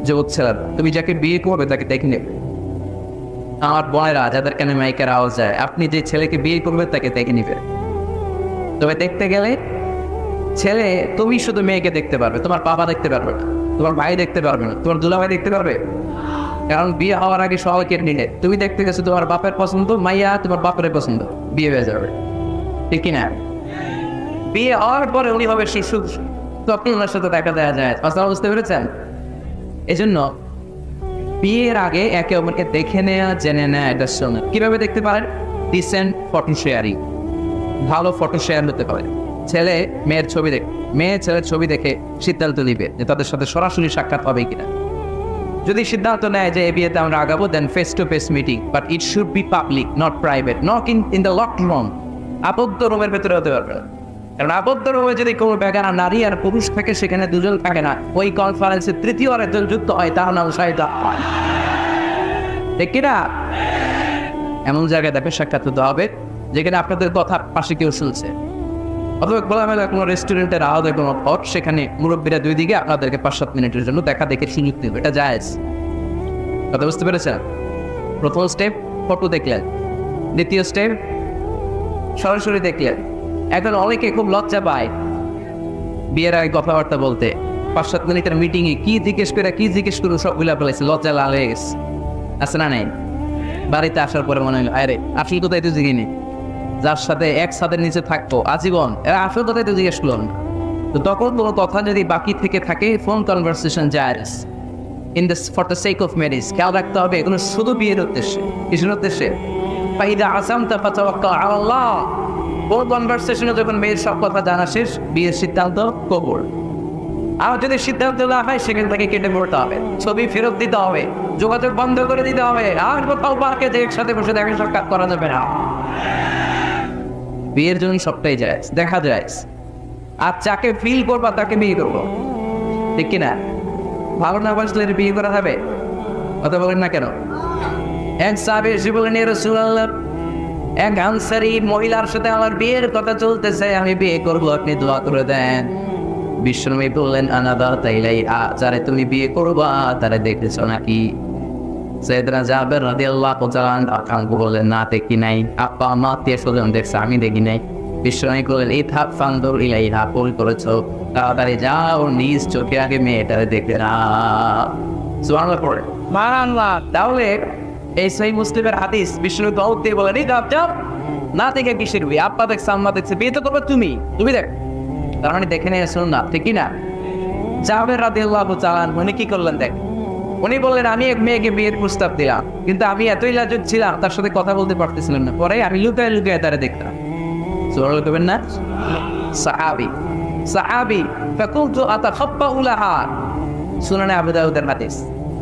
যে ছেলেরা তুমি যাকে বিয়ে করবে তাকে দেখে নেবে। আমার বোনেরা যাদের কানে মাইকের আওয়াজ যায়, আপনি যে ছেলেকে বিয়ে করবে তাকে দেখে নিবে। তবে দেখতে গেলে ছেলে, তুমি শুধু মেয়েকে দেখতে পারবে, তোমার বাবা দেখতে পারবে না, তোমার ভাই দেখতে পারবে না, তোমার দুলাভাই দেখতে পারবে। কারণ বিয়ে হওয়ার আগে সবাই কেটে নিলে, তুমি দেখতে গেছো তোমার বাপের পছন্দ, মাইয়া তোমার বাপের পছন্দ, বিয়ে হয়ে যাবে, ঠিক কিনা? বিয়ে হওয়ার পরে উনি হবে শিশু, তখন ওনার সাথে দেখা দেওয়া যায়। আপনারা বুঝতে পেরেছেন? এই জন্য বিয়ের আগে একে অপরকে দেখে নেওয়া, জেনে নেওয়া, এটা শোনা। কিভাবে দেখতে পারেন? ডিসেন্ট ফটো শেয়ারিং, ভালো ফটো শেয়ার হতে পারে। ছেলে মেয়ের ছবি দেখে, মেয়ে ছেলের ছবি দেখে সিদ্ধান্ত নিবে যে তাদের সাথে সরাসরি সাক্ষাৎ হবে কিনা। যদি সিদ্ধান্ত নেয় যে এই বিয়েতে আমরা আগাবো, then face to face meeting, but it should be public, not private, not in the locked room. আবদ্ধ রুমের ভেতরে হতে পারবে না, কারণ আবদ্ধ রুমে যদি কোনো বেগানা নারী আর পুরুষ থাকে, সেখানে দুজন থাকে না, ওই কনফারেন্সে তৃতীয় আর একজন যুক্ত হয়, তার নাম শাহিদ হয়, ঠিক কিনা? এমন জায়গায় দেখে সাক্ষাৎ হতে হবে যেখানে আপনাদের কথা পাশে কেউ শুনছে, অথবা খোলামেলা কোনো রেস্টুরেন্টের আলাদা কোনো পথ, সেখানে মুরব্বীরা দুই দিকে আপনাদেরকে 5-7 মিনিটের জন্য দেখা দেখে সুযোগ দেবে, এটা জায়েজ। কথা বুঝতে পেরেছেন? প্রথম স্টেপ ফটো দেখলেন, দ্বিতীয় স্টেপ সরাসরি দেখলেন। এখন অনেকে খুব লজ্জা পায় বিয়ের আগে কথাবার্তা বলতে, 5-7 মিনিটের মিটিংয়ে কি জিজ্ঞেস করুন সবগুলো বলেছে, লজ্জা লাল হয়ে গেছে, আছে না? নাই বাড়িতে আসার পরে মনে হলো আরে আসল কোথায় তো জিজ্ঞেস নেই, যার সাথে এক ছাদের নিচে থাকতো আজীবন, এরা আসল কোথায় তো জিজ্ঞেস করল না। তো তখন কোনো কথা যদি বাকি থেকে থাকে, ফোন কনভারসেশন জায়েজ in this for the sake of marriage. খেয়াল রাখতে হবে এগুলো শুধু বিয়ের উদ্দেশ্যে, কিসের উদ্দেশ্যে? ফাইদা আসামতা ফাতাওয়াক্কাল আলাল্লাহ। ফোন কনভারসেশনে যখন মেয়ের সব কথা জানা শেষ, বিয়ের সিদ্ধান্ত কবুল। আর যদি সিদ্ধান্ত না হয়, সেখান থেকে কেটে পড়তে হবে, ছবি ফেরত দিতে হবে, যোগাযোগ বন্ধ করে দিতে হবে, আর কোথাও পার্কে যে একসাথে বসে দেখা সাক্ষাৎ করা যাবে না। বিয়ের জন্য সবটাই যায়, দেখা যায়। আর যাকে ফিল করবা তাকে বিয়ে করবো, ঠিক কিনা? ভালো না বাসলে বিয়ে করা যাবে? কথা বলেন না কেন? এক সাহাবী এসে বললেন, ইয়া রাসূলুল্লাহ, এক আনসারি মহিলার সাথে আমার বিয়ের কথা চলতেছে, আমি বিয়ে করবো, আপনি দোয়া করে দেন। বিশ্বনবী বললেন আনাদা তাইলাই যারে তুমি বিয়ে করবা তারে দেখতেছো নাকি? সাইয়েদনা জাবের রাদিয়াল্লাহু তাআলা আনহু বললেন না দেখি নাই, আব্বা আম্মা আত্মীয় স্বজন দেখছে, আমি দেখি নাই। বিশ্বনবী বললেন ইযহাব ফানদুর ইলাইহা, ভুল করেছো, তাড়াতাড়ি যাও নিজ চোখে আগে মেয়েটারে দেখে না। সুবহানাল্লাহ পড়ে সুবহানাল্লাহ। তাহলে এই সহিহ মুসলিমের হাদিস, বিশ্বনবী দাউদ দিয়ে বলেন ইযহাব যাও, না দেখে কিসের বিয়ে? আব্বা দেখছে আম্মা দেখছে, বিয়ে তো করবে তুমি দেখ, তার মানে দেখে নিয়ে শুনুন না, ঠিক কি না? জাবের রাদিয়াল্লাহু তাআলা উনি কি করলেন দেখ, উনি বললেন আমি এক মেয়েকে বিয়ের প্রস্তাব দিলাম, কিন্তু আমি এতই লাজুক ছিলাম তার সাথে কথা বলতে পারতেছিলাম না, পরে আমি লুকায় লুকায় তারা দেখতাম। সুবহানাল্লাহ করবেন না? সাহাবী ফাকুনতু আতাখাব্বাউ লাহা, সুনানে আবু দাউদের হাদিস।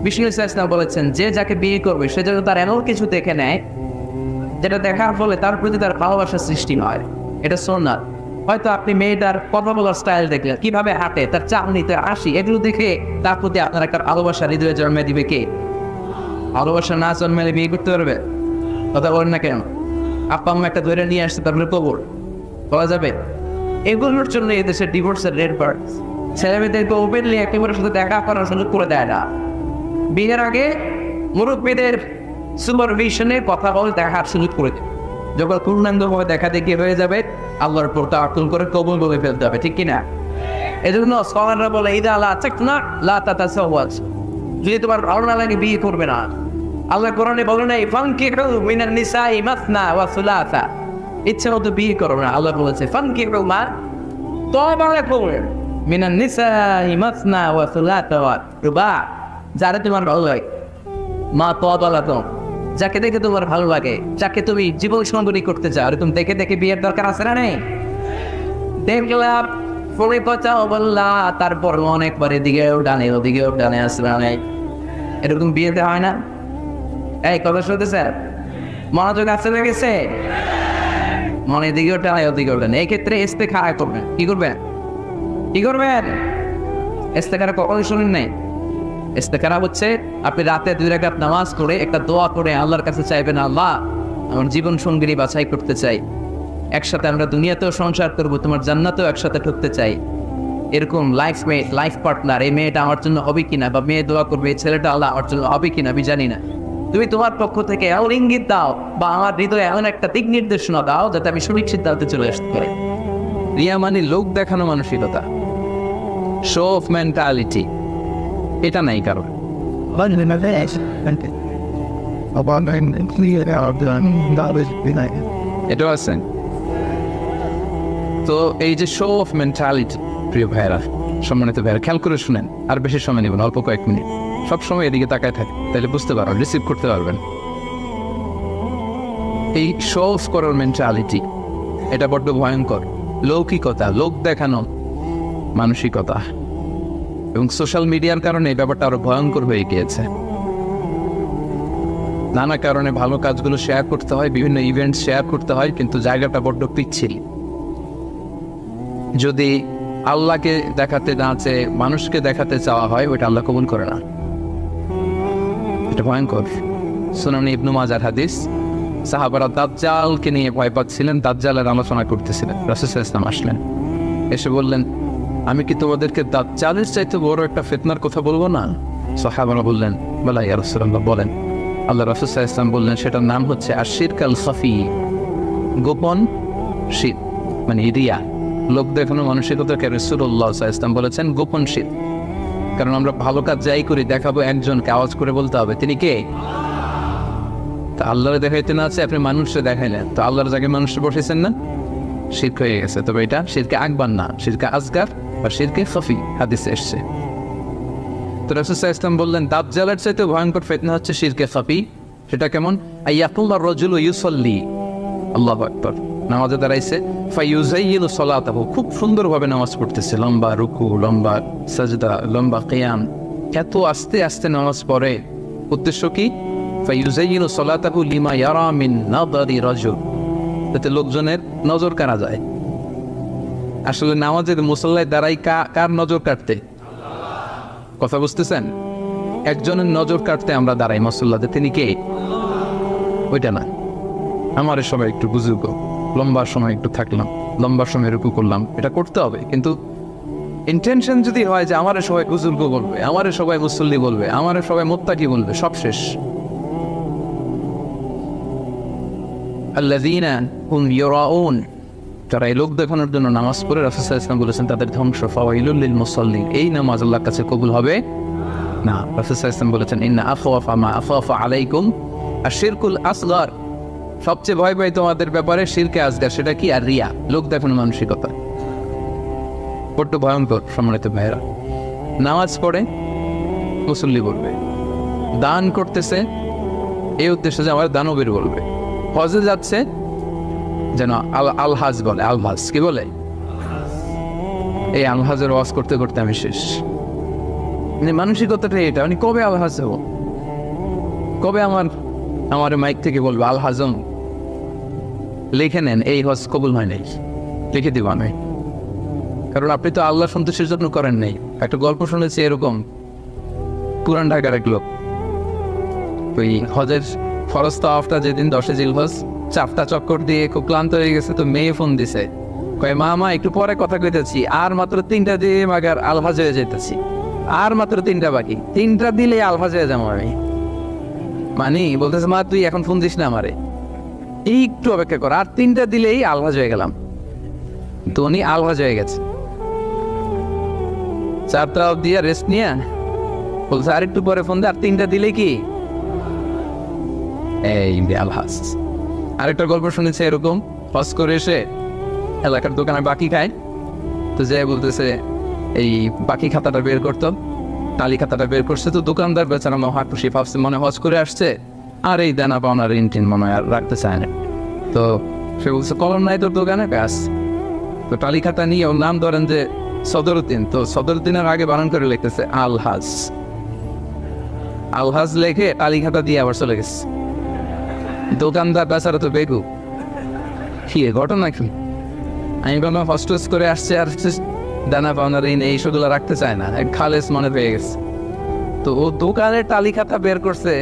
বিষ্ণু ইসলাম বলেছেন যে যাকে বিয়ে করবে সে যেন তার এমন কিছু দেখে নেয় যেটা দেখার ফলে তার প্রতি তার ভালোবাসার সৃষ্টি হয়। এটা সুন্নাত। হয়তো আপনি মেয়েটার কথা বলার স্টাইল দেখলেন, কিভাবে হাঁটে, তার চাহনি, তার হাসি, এগুলো দেখে তার প্রতি আপনার একটা ভালোবাসা হৃদয়ে জন্মে দিবে। কে ভালোবাসা না জন্মালে বিয়ে করতে পারবে? কথা বলেন না কেন? আপা আম্মা একটা ধরে নিয়ে আসতে তারপরে কবর বলা যাবে? এগুলোর জন্য এদেশের ডিভোর্সের রেট বাড়ে। ছেলে মেয়েদেরকে ওপেনলি একেবারে সাথে দেখা করার সুযোগ করে দেয় না। বিয়ের আগে মুরব্বীদের সুপারভিশনে কথা বলে দেখার সুযোগ করে দেয়। যখন পূর্ণাঙ্গভাবে দেখা দেখি হয়ে যাবে, আল্লাহর উপর তাওয়াক্কুল করে কবুল বলে ফেলতে হবে, ঠিক কিনা? এজন্য স্কলাররা বলে ইদা লা তাকনা লা তাতাসাওয়াজ, যদি তোমার ভালো না লাগে বিয়ে করবে না। আল্লাহ কোরআনে বলে নাই ফানকিহু মিনান নিসাই মাসনা ওয়া সুলাসা, ইচ্ছে মতো বিয়ে করো না। আল্লাহ বলেছে ফানকিহু মা তাবা লাকুম মিনান নিসাই মাসনা ওয়া সুলাসা ওয়া রুবা, যারা তোমার ভালো লাগে, মা তাবা লাকুম, যাকে দেখে তোমার ভালো লাগে, যাকে তুমি জীবন সঙ্গী করতে চাও, তুমি দেখে দেখে বিয়ের দরকার আছে না নেই? দেখলাম ফলে কথা বললা, তারপর অনেকবার এদিকেও ডানে ওদিকেও ডানে আসলে নেই, এরকম বিয়েতে হয় না? এই কথা শুনতে স্যার মনোযোগ আসতে লেগেছে? মনে দিকেও টানে ওদিকেও ডানে, এই ক্ষেত্রে ইস্তেখারা করবেন। কি করবেন? কি করবেন? ইস্তেখারা কখনোই শুনেন নাই? ইস্তেখারা হচ্ছে আপনি রাতে 2 রাকাত নামাজ করে একটা দোয়া করে আল্লাহর কাছে চাইবেন, আল্লাহ আমার জীবন সঙ্গী বাছাই করতে চাই, একসাথে আমরা দুনিয়াতেও সংসার করবো, তোমার জান্নাতেও একসাথে ঢুকতে চাই, এরকম লাইফ মেট, লাইফ পার্টনার এই মেয়েটা আমার জন্য হবে কিনা, বা মেয়ে দোয়া করবে এই ছেলেটা আল্লাহ আমার জন্য হবে কিনা আমি জানি না, তুমি তোমার পক্ষ থেকে এমন ইঙ্গিত দাও বা আমার হৃদয়ে এমন একটা দিক নির্দেশনা দাও যাতে আমি সঠিক সিদ্ধান্তে চলে আসতে পারি। রিয়া মানে লোক দেখানো মানসিকতা, শো অফ মেন্টালিটি, এটা নাই কারণ। But in the past, about clear out the knowledge behind it. এটাও আছেন। তো এই যে শো অফ মেন্টালিটি, প্রিয় ভাইয়েরা, সম্মানিত ভাইয়েরা, খেয়াল করে শুনেন, আর বেশি সময় নেবেন, অল্প কয়েক মিনিট, সবসময় এদিকে তাকায় থাকে, তাহলে বুঝতে পারবেন, রিসিভ করতে পারবেন। এই শো অফ করার মেন্টালিটি, এটা বড্ড ভয়ঙ্কর। লৌকিকতা, লোক দেখানো মানসিকতা, এবং সোশ্যাল মিডিয়ার কারণে এই ব্যাপারটা আরো ভয়ঙ্কর হয়ে গিয়েছে। নানা কারণে ভালো কাজগুলো শেয়ার করতে হয়, বিভিন্ন ইভেন্ট শেয়ার করতে হয়, কিন্তু জায়গাটা বড্ড পিচ্ছিল। যদি আল্লাহকে দেখাতে না চেয়ে মানুষকে দেখাতে চাওয়া হয়, ওইটা আল্লাহ কবুল করে না, এটা ভয়ঙ্কর। সুনানে ইবনে মাজার হাদিস, সাহাবারা দাজ্জালকে নিয়ে ভয় পাচ্ছিলেন, দাজ্জালের আলোচনা করতেছিলেন, রাসূল সাল্লাল্লাহু আলাইহি ওয়াসাল্লাম আসলেন, এসে বললেন আমি কি তোমাদেরকে দাজ্জালের চাইতে বড় একটা ফিতনার কথা বলবো না? সাহাবারা বললেন বলা ইয়া রাসূলুল্লাহ, বলেন। আল্লাহ রাসূল সাল্লাল্লাহু আলাইহি ওয়াসাল্লাম বললেন সেটার নাম হচ্ছে আশ-শিরক আল-খাফি, গোপন শিরক, মানে রিয়া, লোক দেখানো মানসিকতাকে রাসূলুল্লাহ সাল্লাল্লাহু আলাইহি ওয়াসাল্লাম বলেছেন গোপন শিরক। কারণ আমরা ভালো কাজ যাই করি দেখাবো একজনকে, আওয়াজ করে বলতে হবে তিনি কে। তা আল্লাহরে দেখাইতে না আছে, আপনি মানুষকে দেখাইলেন, তো আল্লাহর জায়গায় মানুষকে বসেছেন না, শিরক হয়ে গেছে। তবে এটা শিরকে আকবার না, শিরকে আসগার বা শিরকে খাফি হাদিসে এসছে। তো রাসূল সাল্লাল্লাহু আলাইহি ওয়াসাল্লাম বললেন দাজ্জালের চাইতে ভয়ঙ্কর ফিতনা হচ্ছে শিরকে খাফি। সেটা কেমন? আইয়াকুল্লার রাজুলু ইউসাল্লি, আল্লাহু আকবার, নামাজে দাঁড়াইছে, ফায়ুযাইয়িনু সালাতাহু, খুব সুন্দরভাবে নামাজ পড়তেছে, লম্বা রুকু, লম্বা সাজদা, লম্বা কিয়াম, এত আস্তে আস্তে নামাজ পড়ে। উদ্দেশ্য কি? ফায়ুযাইয়িনু সালাতাহু লিমা ইয়ারা মিন নাযারি রাজুল, যাতে লোকজনের নজর কাড়া যায়। আসলে নামাজের মুসল্লায় দাঁড়াই কার নজর কাটতে? কথা বুঝতেছেন? একজনের নজর কাটতে আমরা দাঁড়াই মুসল্লাতে, তিনি কে? ওইটা না, আমার সবাই একটু বুঝুক, লম্বা সময় একটু থাকলাম, লম্বা সময় রুকু করলাম, এটা করতে হবে। কিন্তু ইন্টেনশন যদি হয় যে আমারে সবাই বুজুর্গ বলবে, আমারে সবাই মুসল্লি বলবে, আমারে সবাই মুত্তাকি বলবে, সব শেষ। আল্লাযীনা হুম ইউরাউন, যারা এই লোক দেখানোর জন্য নামাজ পড়ে, রাসূল সাল্লাল্লাহু আলাইহি ওয়াসাল্লাম বলেছেন তাদের ধ্বংস। ফাওয়াইলুল লিল মুসাল্লিন, এই নামাজ আল্লাহর কাছে কবুল হবে না। রাসূল সাল্লাল্লাহু আলাইহি ওয়াসাল্লাম বলেছেন ইন্না আখওয়াফা মা আখাফা আলাইকুম আশ-শিরকুল আসগর, সবচেয়ে ভয় পাই তোমাদের ব্যাপারে শিরকে আসগার। সেটা কি? আর রিয়া, লোক দেখানো মানসিকতা। বড্ড ভয়ঙ্কর সম্মানিত ভাইয়েরা। নামাজ পড়ে মুসল্লি বলবে, দান করতেছে এই উদ্দেশ্যে যে আমার দানবীর বলবে, হজে যাচ্ছে যেন আলহাজ বলে। আলহাজ কি বলে? এই আলহাজের ওয়াজ করতে করতে আমি শেষ। মানে মানসিকতাটা এটা, মানে কবে আলহাজ হব, কবে আমার মাইক থেকে বলবে আলহাজম লিখে নেন, এই হজ কবুল হয় নাই, লিখে দিব আমি। কারণ আপনি তো আল্লাহ সন্তোষের জন্য করেন নাই। একটা গল্প শুনেছি এরকম, পুরান ঢাকার এক লোক ওই হজের ফরজ তাওয়াফটা যেদিন 10 জিলহজ, 4টা চক্কর দিয়ে খুব ক্লান্ত হয়ে গেছে, তো মেয়ে ফোন দিছে, কয় মা একটু পরে কথা কইতেছি, আর মাত্র 3টা দিয়ে মাগার আলহাজ হয়ে যেতেছি, আর মাত্র 3টা বাকি, 3টা দিলে আলহাজ হয়ে যাবো আমি। মানে বলতেছে মা তুই এখন ফোন দিস না আমারে, এই একটু অপেক্ষা কর, আর 3টা দিলেই আলহাজ হয়ে গেলাম। তো উনি আলহাজ হয়ে গেছে, 4টা দিয়ে রেস্ট নিয়ে বলছে আর একটু পরে ফোন দে, আর 3টা দিলে কি এই আলহাজ। আরেকটা গল্প শুনেছে এরকম, হজ করে এসে এলাকার দোকানে বাকি খায়, তো যে বলতেছে এই বাকি খাতাটা বের করতো, টালি খাতাটা বের করছে, তো দোকানদার বেচারা মহা খুশি, ভাবছে মনে হজ করে আসছে, আর এই দেনা পাওনার ঋণ মনে হয় আর রাখতে চায় না। তো সে বলছে কলম নাই তোর দোকানে? ব্যাস, তো টালি খাতা নিয়ে ওর নাম ধরেন যে সদরুদ্দিন, তো সদরুদ্দিনের আগে বানান করে লিখতেছে আলহাজ। আলহাজ লেখে টালি খাতা দিয়ে আবার চলে গেছে। দোকানদার বেচারা তো বেগু, কি ঘটনা কি? আমি বললাম হস্টেস করে আসছে আর দানা পাওনার ঋণ এইসবগুলো রাখতে চায় না, এক খালেস মনে পেয়ে গেছে। তো ও দোকানের টালি খাতা বের করছে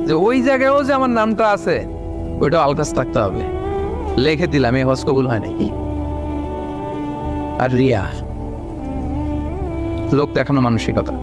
যে ওই জায়গায়ও যে আমার নামটা আছে ওইটা আলকাস থাকতে হবে, লিখে দিলাম, এই হজ কবুল হয় নাকি। আর রিয়া, লোক দেখানো মানসিকতা।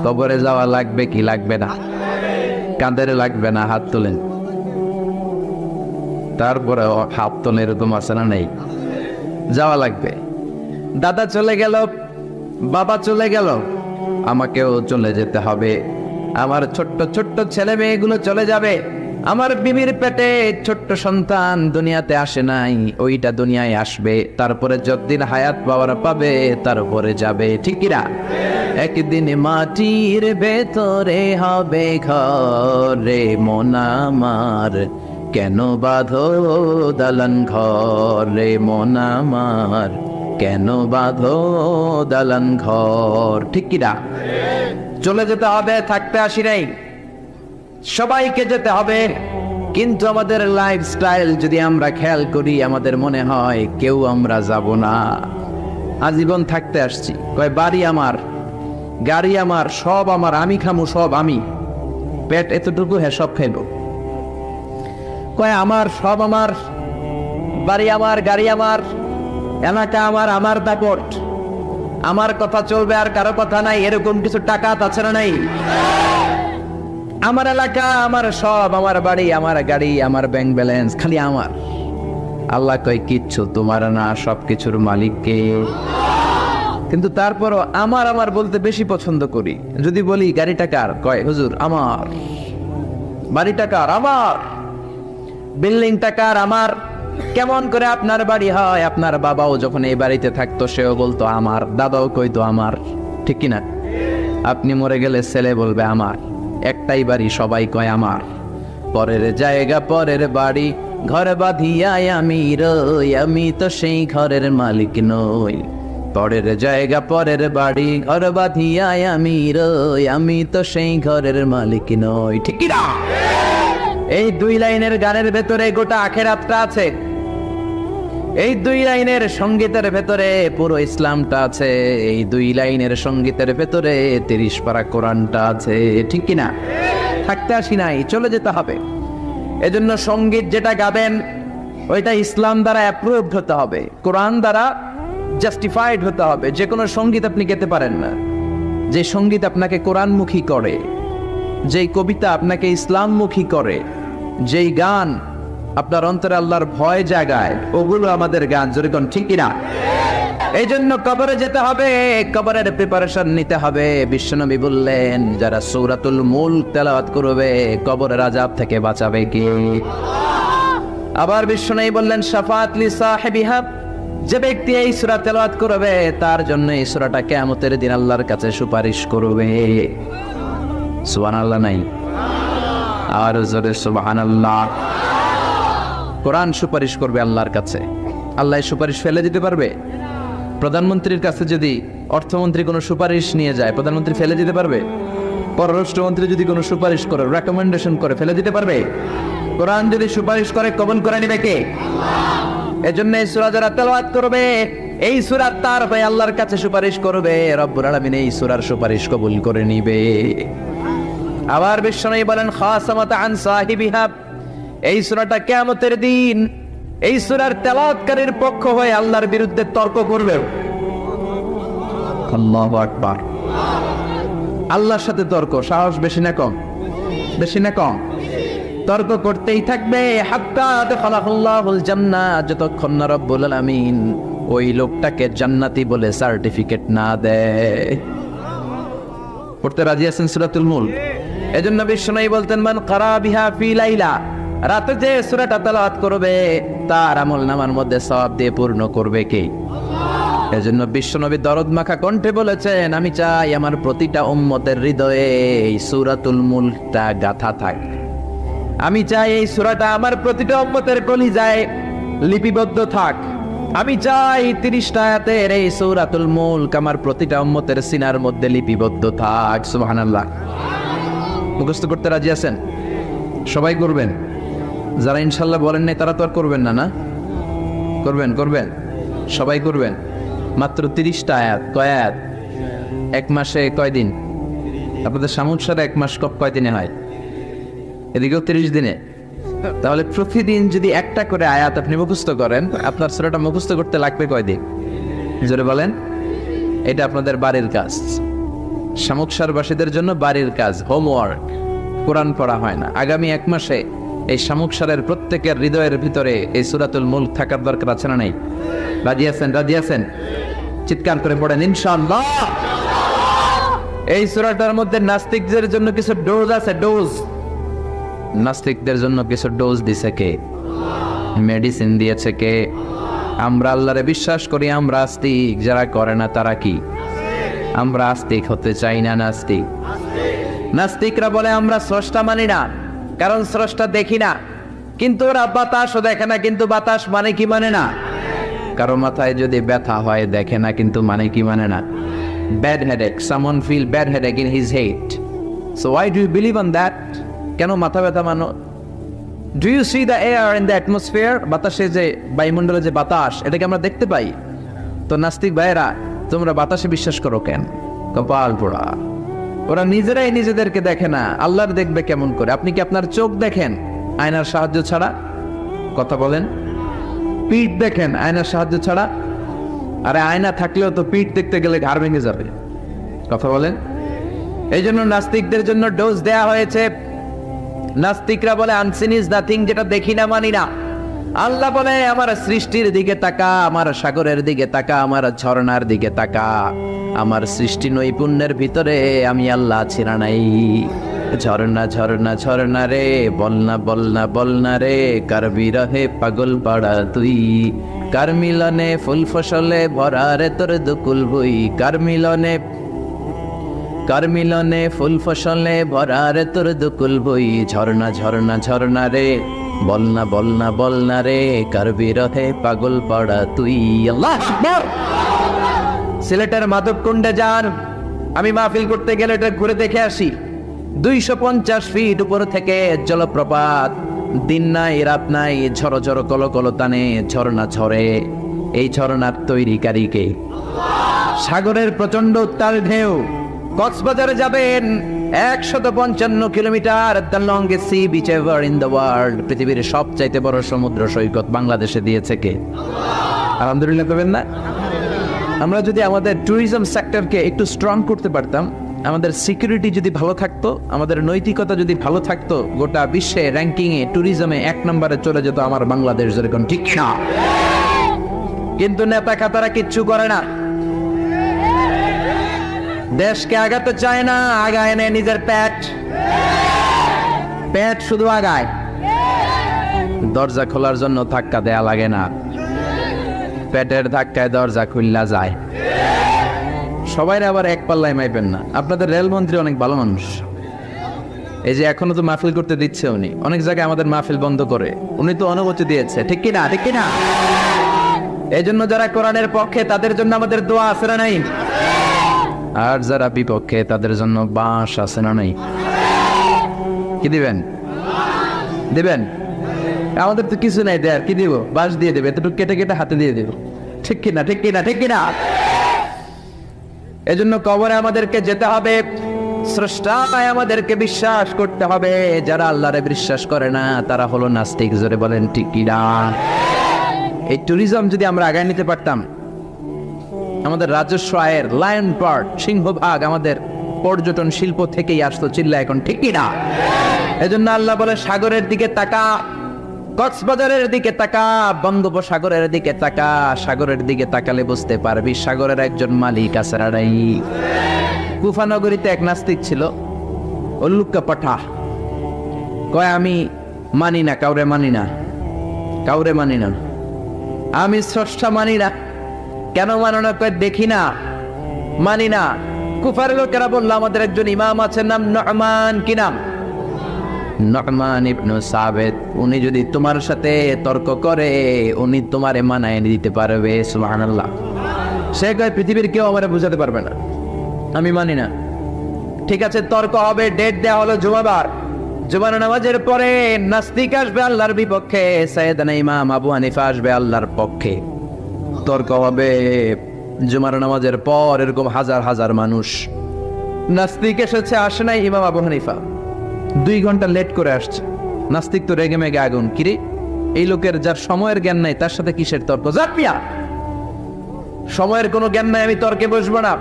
কবরে যাওয়া লাগবে কি লাগবে না? কাঁধে লাগবে না? হাত তোলেন। তারপরে হাত তোলে, এরকম আছে না নেই? যাওয়া লাগবে। দাদা চলে গেল, বাবা চলে গেল, আমাকেও চলে যেতে হবে। আমার ছোট্ট ছোট্ট ছেলে মেয়েগুলো চলে যাবে। আমার বিবির পেটে ছোট্ট সন্তান দুনিয়াতে আসে নাই, ওইটা দুনিয়ায় আসবে। তারপরে যতদিন হায়াত পাওয়ার পাবে তারপরে যাবে, ঠিক কিনা? একদিন মাটির ভেতরে হবে ঘর রে মন আমার, কেন বাঁধো দালান ঘর রে মন আমার, কেন বাঁধো দালান ঘর, ঠিক কিনা? চলে যেতে হবে, থাকতে আসি নাই, সবাইকে যেতে হবে। কিন্তু আমাদের লাইফস্টাইল যদি আমরা খেয়াল করি, আমাদের মনে হয় কেউ আমরা যাব না, আজীবন থাকতে আসছি। কয় বাড়ি আমার, গাড়ি আমার, সব আমার, আমি খামু সব আমি, পেট এতটুকু, হ্যাঁ সব খাইব। কয় আমার, সব আমার, বাড়ি আমার, গাড়ি আমার, এলাকা আমার, আমার দাপট, আমার কথা চলবে আর কারো কথা নাই, এরকম কিছু টাকা আছে না নাই? আমার এলাকা, আমার সব, আমার বাড়ি, আমার গাড়ি, আমার ব্যাংক ব্যালেন্স, খালি আমার। আল্লাহ কয় কিচ্ছু তোমার না, সব কিছুর মালিককে। কিন্তু তারপরও আমার আমার বলতে বেশি পছন্দ করি। যদি বলি গাড়িটা কার, কয় হুজুর আমার। বাড়িটা কার, আমার। বিল্ডিংটা কার, আমার। কেমন করে আপনার বাড়ি হয়? আপনার বাবাও যখন এই বাড়িতে থাকতো সেও বলতো আমার, দাদাও কইতো আমার, ঠিক কিনা? আপনি মরে গেলে ছেলে বলবে আমার। একটাই বাড়ি, সবাই কয় আমার। পরের জায়গা পরের বাড়ি, ঘর বাঁধিয়াই আমি রই, আমি তো সেই ঘরের মালিক নই। পরের জায়গা পরের বাড়ি, ঘর বাঁধিয়াই আমি রই, আমি তো সেই ঘরের মালিক নই, ঠিক কিনা? এই দুই লাইনের গানের ভেতরে গোটা আখেরাতটা আছে। এই দুই লাইনের সঙ্গীতের ভেতরে পুরো ইসলামটা আছে। এই দুই লাইনের সঙ্গীতের ভেতরে 30 পারা কোরআনটা আছে, ঠিক কিনা? থাকতে আসি নাই, চলে যেতে হবে। এজন্য সঙ্গীত যেটা গাবেন ওইটা ইসলাম দ্বারা অ্যাপ্রুভড হতে হবে, কোরআন দ্বারা জাস্টিফাইড হতে হবে। যে কোনো সঙ্গীত আপনি গেতে পারেন না যে সঙ্গীত আপনাকে কোরআনমুখী করে, যেই কবিতা আপনাকে ইসলামমুখী করে, যেই গান আপনার অন্তরে আল্লাহর ভয় জাগায়, ওগুলো আমাদের গান, যেরকম, ঠিক কিনা? এই জন্য কবরে যেতে হবে, কবরের প্রিপারেশন নিতে হবে। বিশ্বনবী বললেন যারা সূরাতুল মুলক তেলাওয়াত করবে কবরের আযাব থেকে বাঁচাবে কে? আবার বিশ্বনবী বললেন শাফাআত লি সাহিবিহা, যে ব্যক্তি এই সূরা তেলাওয়াত করবে তার জন্য এই সূরাটা কিয়ামতের দিন আল্লাহর কাছে সুপারিশ করবে। সুবহানাল্লাহ নাই? আর জোরে সুবহানাল্লাহ। কোরআন সুপারিশ করবে আল্লাহর কাছে। আল্লাহ সুপারিশ ফেলে দিতে পারবে? প্রধানমন্ত্রীর কাছে যদি অর্থমন্ত্রী কোনো সুপারিশ নিয়ে যায়, প্রধানমন্ত্রী ফেলে দিতে পারবে? পররাষ্ট্রমন্ত্রী যদি কোনো সুপারিশ করে, রেকমেন্ডেশন করে, ফেলে দিতে পারবে? কোরআন যদি সুপারিশ করে, কবুল করে নিবে কে? এজন্য এই সূরা যারা তেলাওয়াত করবে, এই সূরা তার ভাই আল্লাহর কাছে সুপারিশ করবে, রব্বুল আলামিন এই সূরার সুপারিশ কবুল করে নিবে। আবার বিশ্বনবী বলেন খাসামাত আন সাহিবিহা, এই সূরাটা কিয়ামতের দিন এই সূরার তেলাওয়াতকারীর পক্ষ হয়ে আল্লাহর বিরুদ্ধে তর্ক করবে। আল্লাহু আকবার। আল্লাহর সাথে তর্ক, সাহস বেশি না কম? বেশি না কম? তর্ক করতেই থাকবে হাত্তা দাখালাহুল্লাহুল জান্নাহ, যতক্ষণ না রব্বুল আলামিন ওই লোকটাকে জান্নাতি বলে সার্টিফিকেট না দেয়। পড়তে রাজি আছেন সূরাতুল মুলক? এজন্য বিশ্বনবী বলতেন মান কারা বিহা ফি লাইলা, রাতে যে সূরাটা তেলাওয়াত করবে তার আমলনামার মধ্যে সওয়াব দিয়ে পূর্ণ করবে কে? এজন্য বিশ্বনবী দরদ মাখা কণ্ঠে বলেছেন আমি চাই আমার প্রতিটা উম্মতের হৃদয়ে এই সূরাতুল মুলকটা গাথা থাক। আমি চাই এই সূরাটা আমার প্রতিটা উম্মতের কলিজায় লিপিবদ্ধ থাক। আমি চাই 30টা আয়াতের এই সূরাতুল মুলক আমার প্রতিটা উম্মতের সিনার মধ্যে লিপিবদ্ধ থাক। সুবহানাল্লাহ। মুখস্থ করতে রাজি আছেন? সবাই করবেন? যারা ইনশাল্লাহ বলেন নাই তারা তো আর করবেন না, না? করবেন, করবেন, সবাই করবেন। মাত্র 30টা আয়াত। কয় আয়াত? এক মাসে কয় দিন? আপনাদের সামুদ্রার এক মাস কয় দিনে হয়? এদিকেও 30 দিনে। তাহলে প্রতিদিন যদি একটা করে আয়াত আপনি মুখস্থ করেন, আপনার সূরাটা মুখস্থ করতে লাগবে কয় দিন? জোরে বলেন। এটা আপনাদের বাড়ির কাজ। শামুকসারবাসীদের জন্য বাড়ির কাজ, হোমওয়ার্ক, কোরআন পড়া হয় না। আগামী 1 মাসে এই শামুকসারের প্রত্যেকের হৃদয়ের ভিতরে এই সূরাতুল মুলক থাকার দরকার আছে না নাই? রাজি আছেন? রাজি আছেন? চিৎকার করে পড়েন ইনশাআল্লাহ। এই সূরাটার মধ্যে নাস্তিকদের জন্য কিছু ডোজ আছে, ডোজ। নাস্তিকদের জন্য কিছু ডোজ দিছে কে? মেডিসিন দিয়েছে কে? আমরা আল্লাহরে বিশ্বাস করি, আমরা আস্তিক। যারা করে না তারা কি? আমরা আস্তিক হতে চাই না নাস্তিক? নাস্তিকরা বলে আমরা স্রষ্টা মানি না, কারণ স্রষ্টা দেখি না। কিন্তু ওরা বাতাসও দেখে না, কিন্তু বাতাস মানে কি মানে না? কারো মাথায় যদি ব্যথা হয় দেখে না, কিন্তু মানে কি মানে না? Bad headache, someone feel bad headache in his head. So why do you believe on that? কেন মাথা ব্যথা মানো? Do you see the air in the atmosphere? বাতাসে যে বায়ুমণ্ডলে যে বাতাস, এটাকে আমরা দেখতে পাই। তো নাস্তিক ভাইয়েরা, তোমরা বাতাসে বিশ্বাস করো কেন? কপাল পোড়া। ওরা নিজেরাই নিজেদেরকে দেখে না, আল্লাহর দেখবে কেমন করে? আপনি কি আপনার চোখ দেখেন আয়নার সাহায্য ছাড়া? কথা বলেন। পিঠ দেখেন আয়নার সাহায্য ছাড়া? আরে আয়না থাকলেও তো পিঠ দেখতে গেলে ঘাড় ভেঙে যাবে। কথা বলেন। এই জন্য নাস্তিকদের জন্য ডোজ দেয়া হয়েছে। নাস্তিকরা বলে আনসিন ইজ নাথিং, যেটা দেখি না মানি না। আল্লাহ বলে আমার সৃষ্টির দিকে তাকা, আমার সাগরের দিকে তাকা, আমার ঝর্ণার দিকে তাকা। আমার সৃষ্টি নৈপুণ্যের ভিতরে আমি আল্লাহ আছি না নাই? ঝর্ণা ঝর্ণা ঝর্ণা রে, বলনা বলনা বলনা রে, কার বিরহে পাগল পাড়া তুই। কার মিলনে ফুল ফসলে ভরা রে তোর দুকুল ভুই। কার মিলনে ফুল ফসলে ভরা রে তোর দুকুল ভুই। ঝর্ণা ঝর্ণা ঝর্ণা রে, বলনা বলনা বলনা রে, কার বিরহে পাগল পাড়া তুই। আল্লাহ আকবার। সিলেটের মাধবকুণ্ডে যান, আমি মাহফিল করতে গেলে এটা ঘুরে দেখে আসি। 250 ফিট উপর থেকে জলপ্রপাত, দিন নাই রাত নাই, ঝড়ো ঝড়ো কলো কলো টানে ঝর্ণা ঝরে। এই ঝর্ণার তৈরিকারীকে? সাগরের প্রচন্ড উত্তাল ঢেউ। কক্সবাজারে যাবেন, 155 kilometre, the longest sea beach ever in the world. পৃথিবীর সবচাইতে বড় সমুদ্র সৈকত বাংলাদেশে দিয়েছে কে? আলহামদুলিল্লাহ করবেন না? আমরা যদি আমাদের ট্যুরিজম সেক্টরকে একটু স্ট্রং করতে পারতাম, আমাদের সিকিউরিটি যদি ভালো থাকতো, আমাদের নৈতিকতা যদি ভালো থাকতো, গোটা বিশ্বে র্যাঙ্কিংয়ে ট্যুরিজমে 1 নম্বরে চলে যেত আমার বাংলাদেশ, যেরকম, ঠিক না? কিন্তু নেতা খাতারা কিচ্ছু করে না। দেশকে আগাতে চায় না, আগায় নেয় নিজের পেট শুধু আগায়। দরজা খোলার জন্য ধাক্কা দেয়া লাগে না, পেটের ধাক্কায় দরজা খুললা যায়। সবাই আবার এক পাল্লায় মাইবেন না। আপনাদের রেলমন্ত্রী অনেক ভালো মানুষ। এই যে এখনো তো মাহফিল করতে দিচ্ছে উনি, অনেক জায়গায় আমাদের মাহফিল বন্ধ করে, উনি তো অনুমতি দিয়েছে, ঠিক কিনা? ঠিক কিনা? এই জন্য যারা কোরআনের পক্ষে তাদের জন্য আমাদের দোয়া আছে না নাই? আর যারা বিপক্ষে তাদের জন্য বাঁশ আছে না নাই? কি দিবেন? দিবেন? আমাদের তো কিছু নাই দেয়ার, কি দিব? বাঁশ দিয়ে দেবে, এতটুকু কেটে কেটে হাতে দিয়ে দেব, ঠিক কিনা? ঠিক কিনা? ঠিক কিনা? এজন্য কবরে আমাদেরকে যেতে হবে, স্রষ্টায় আমাদেরকে বিশ্বাস করতে হবে। যারা আল্লাহরে বিশ্বাস করে না তারা হলো নাস্তিক। জোরে বলেন ঠিক কিনা? এই ট্যুরিজম যদি আমরা আগায় নিতে পারতাম, আমাদের রাজস্ব আয়ের লায়ন পার্ট, সিংহভাগ আমাদের পর্যটন শিল্প থেকেই আসতো। চিল্লা এখন, ঠিক কিনা? এজন্য আল্লাহ বলে সাগরের দিকে তাকা, কক্সবাজারের দিকে তাকা, বঙ্গোপসাগরের দিকে তাকা। সাগরের দিকে তাকালে বুঝতে পারবি সাগরের একজন মালিক আছে না নাই। কুফা নগরীতে এক নাস্তিক ছিল, উল্লুক্কা পাঠা। কয় আমি মানি না, কাউরে মানি না, কাউরে মানি না, আমি স্রষ্টা মানি না। কেন মানো না? কয় দেখি না, মানি না। কুফার লোকেরা বললো আমাদের একজন ইমাম আছেন, নাম নু'মান। কি নাম? নু'মান ইবনে সাবিত। উনি যদি তোমার সাথে তর্ক করে, উনি তোমারে মানায় দিতে পারবে। সুবহানাল্লাহ। সে কয় পৃথিবীর কেউ আমারে বুঝাতে পারবে না, আমি মানি না। ঠিক আছে, তর্ক হবে। ডেট দেওয়া হলো জুমাবার। জুমার নামাজের পরে নাস্তিক আসবে আল্লাহর বিপক্ষে, সাইয়েদনা ইমাম আবু হানিফা আসবে আল্লাহর পক্ষে। তর্ক হবে জুমার নামাজের পর। এরকম হাজার হাজার মানুষ। নাস্তিক এসেছে, আসে নাই ইমাম আবু হানিফা, 2 ঘন্টা লেট করে আসছে। নাস্তিক তো রেগে মেগে আগুন। কিরে, এই লোকের যার সময়ের জ্ঞান নাই তার সাথে কিসের তর্ক? জাপিয়া, সময়ের কোনো জ্ঞান নাই, আমি তর্কে বসবো না।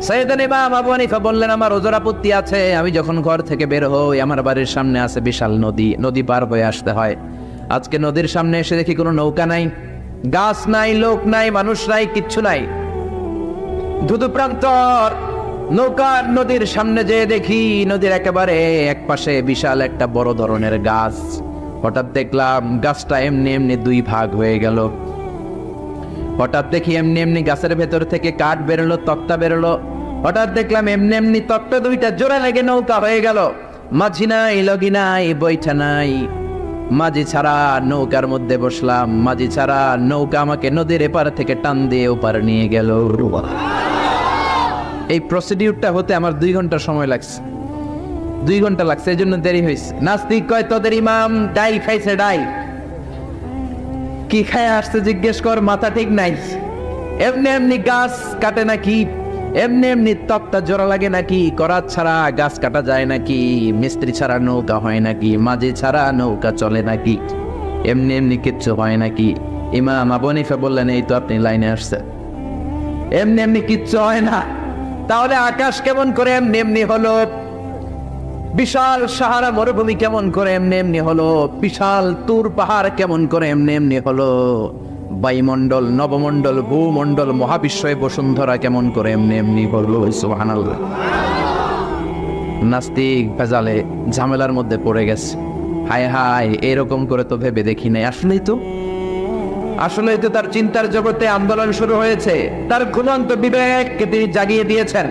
সাইয়েদানা ইমাম আবু হানিফা বললেন, আমার ওজর আপত্তি আছে। আমি যখন ঘর থেকে বের হই, আমার বাড়ির সামনে আছে বিশাল নদী, নদী পার হয়ে আসতে হয়। আজকে নদীর সামনে এসে দেখি কোনো নৌকা নাই, গাছ নাই, লোক নাই, মানুষ নাই, কিচ্ছু নাই, ধুধু প্রান্তর। নৌকার নদীর সামনে যেয়ে দেখি নদীর একেবারে এক পাশে বিশাল একটা বড় ধরনের গাছ। হঠাৎ দেখলাম গাছটা এমনি এমনি দুই ভাগ হয়ে গেল। হঠাৎ দেখি এমনি এমনি গাছের ভেতর থেকে কাঠ বেরোলো, তক্তা বেরোলো। হঠাৎ দেখলাম এমনি এমনি তক্তা দুইটা জোড়া লেগে নৌকা হয়ে গেল। মাঝি নাই, লগি নাই, বৈঠা নাই, মাঝি ছাড়া নৌকার মধ্যে বসলাম। মাঝি ছাড়া নৌকা আমাকে নদীর এপার থেকে টান দিয়ে ওপার নিয়ে গেল। এই প্রসিডিউরটা হতে আমার 2 ঘন্টা সময় লাগছে, 2 ঘন্টা লাগছে, এই জন্য দেরি হয়েছে। নাস্তিক কয়, তোদের ইমাম ডাই খাইছে, ডাই কি খায় আসছে জিজ্ঞেস কর, মাথা ঠিক নাই। এমনি এমনি গাছ কাটে নাকি? এমনি এমনি তক্তা জোড়া লাগে নাকি? করাত ছাড়া গাছ কাটা যায় নাকি? মিস্ত্রি ছাড়া নৌকা হয় নাকি? মাঝি ছাড়া নৌকা চলে নাকি? এমনি এমনি কিচ্ছু হয় নাকি? ইমাম আবু হানিফা বললেন, এই তো আপনি লাইনে আসছেন, এমনি এমনি কিচ্ছু হয় না। তাহলে আকাশ কেমন করে এমনি এমনি হলো? বিশাল সাহারা মরুভূমি কেমন করে এমনি এমনি হলো? বিশাল তুর পাহাড় কেমন করে এমনি এমনি হলো? বায়ুমণ্ডল, নবমণ্ডল, ভূমণ্ডল, মহাবিশ্বয় বসুন্ধরা কেমন করে এমনি এমনি হলো? সুবহানাল্লাহ। নাস্তিক ভেজালে ঝামেলার মধ্যে পড়ে গেছে। হায় হায়, এরকম করে তো ভেবে দেখি নাই। আসলেই তো তার চিন্তার জগতে আন্দোলন শুরু হয়েছে। তার ঘুমন্ত বিবেককে তিনি জাগিয়ে দিয়েছেন।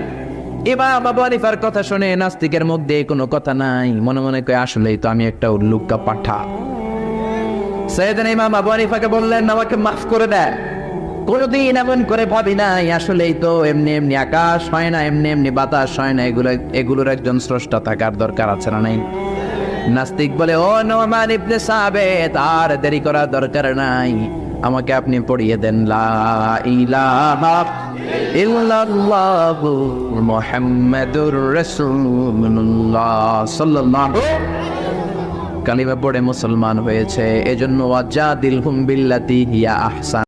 ইমাম আবু হানিফার কথা শুনে নাস্তিকের মধ্যে কোনো কথা নাই, মনে মনে কয়, আসলেই তো আমি একটা উল্লুকা পাঠা। সাইয়েদানা ইমাম আবু হানিফাকে বললেন, আমাকে মাফ করে দেন, কোনোদিন এমন করে ভাবি নাই। আসলেই তো এমনি এমনি আকাশ হয় না, এমনি এমনি বাতাস হয় না, এগুলোর একজন স্রষ্টা থাকার দরকার আছে না নাই? নাস্তিক বলে, ও নোমান ইবনে সাবিত, আর দেরি করার দরকার নাই, আমাকে আপনি পড়িয়ে দেন লা ইলাহা ইল্লাল্লাহু মুহাম্মাদুর রাসূলুল্লাহ সাল্লাল্লাহু। কালিমা পড়ে মুসলমান হয়েছে। এজন্য ওয়াজাদিলহুম বিল্লাতি হিয়া আহসান।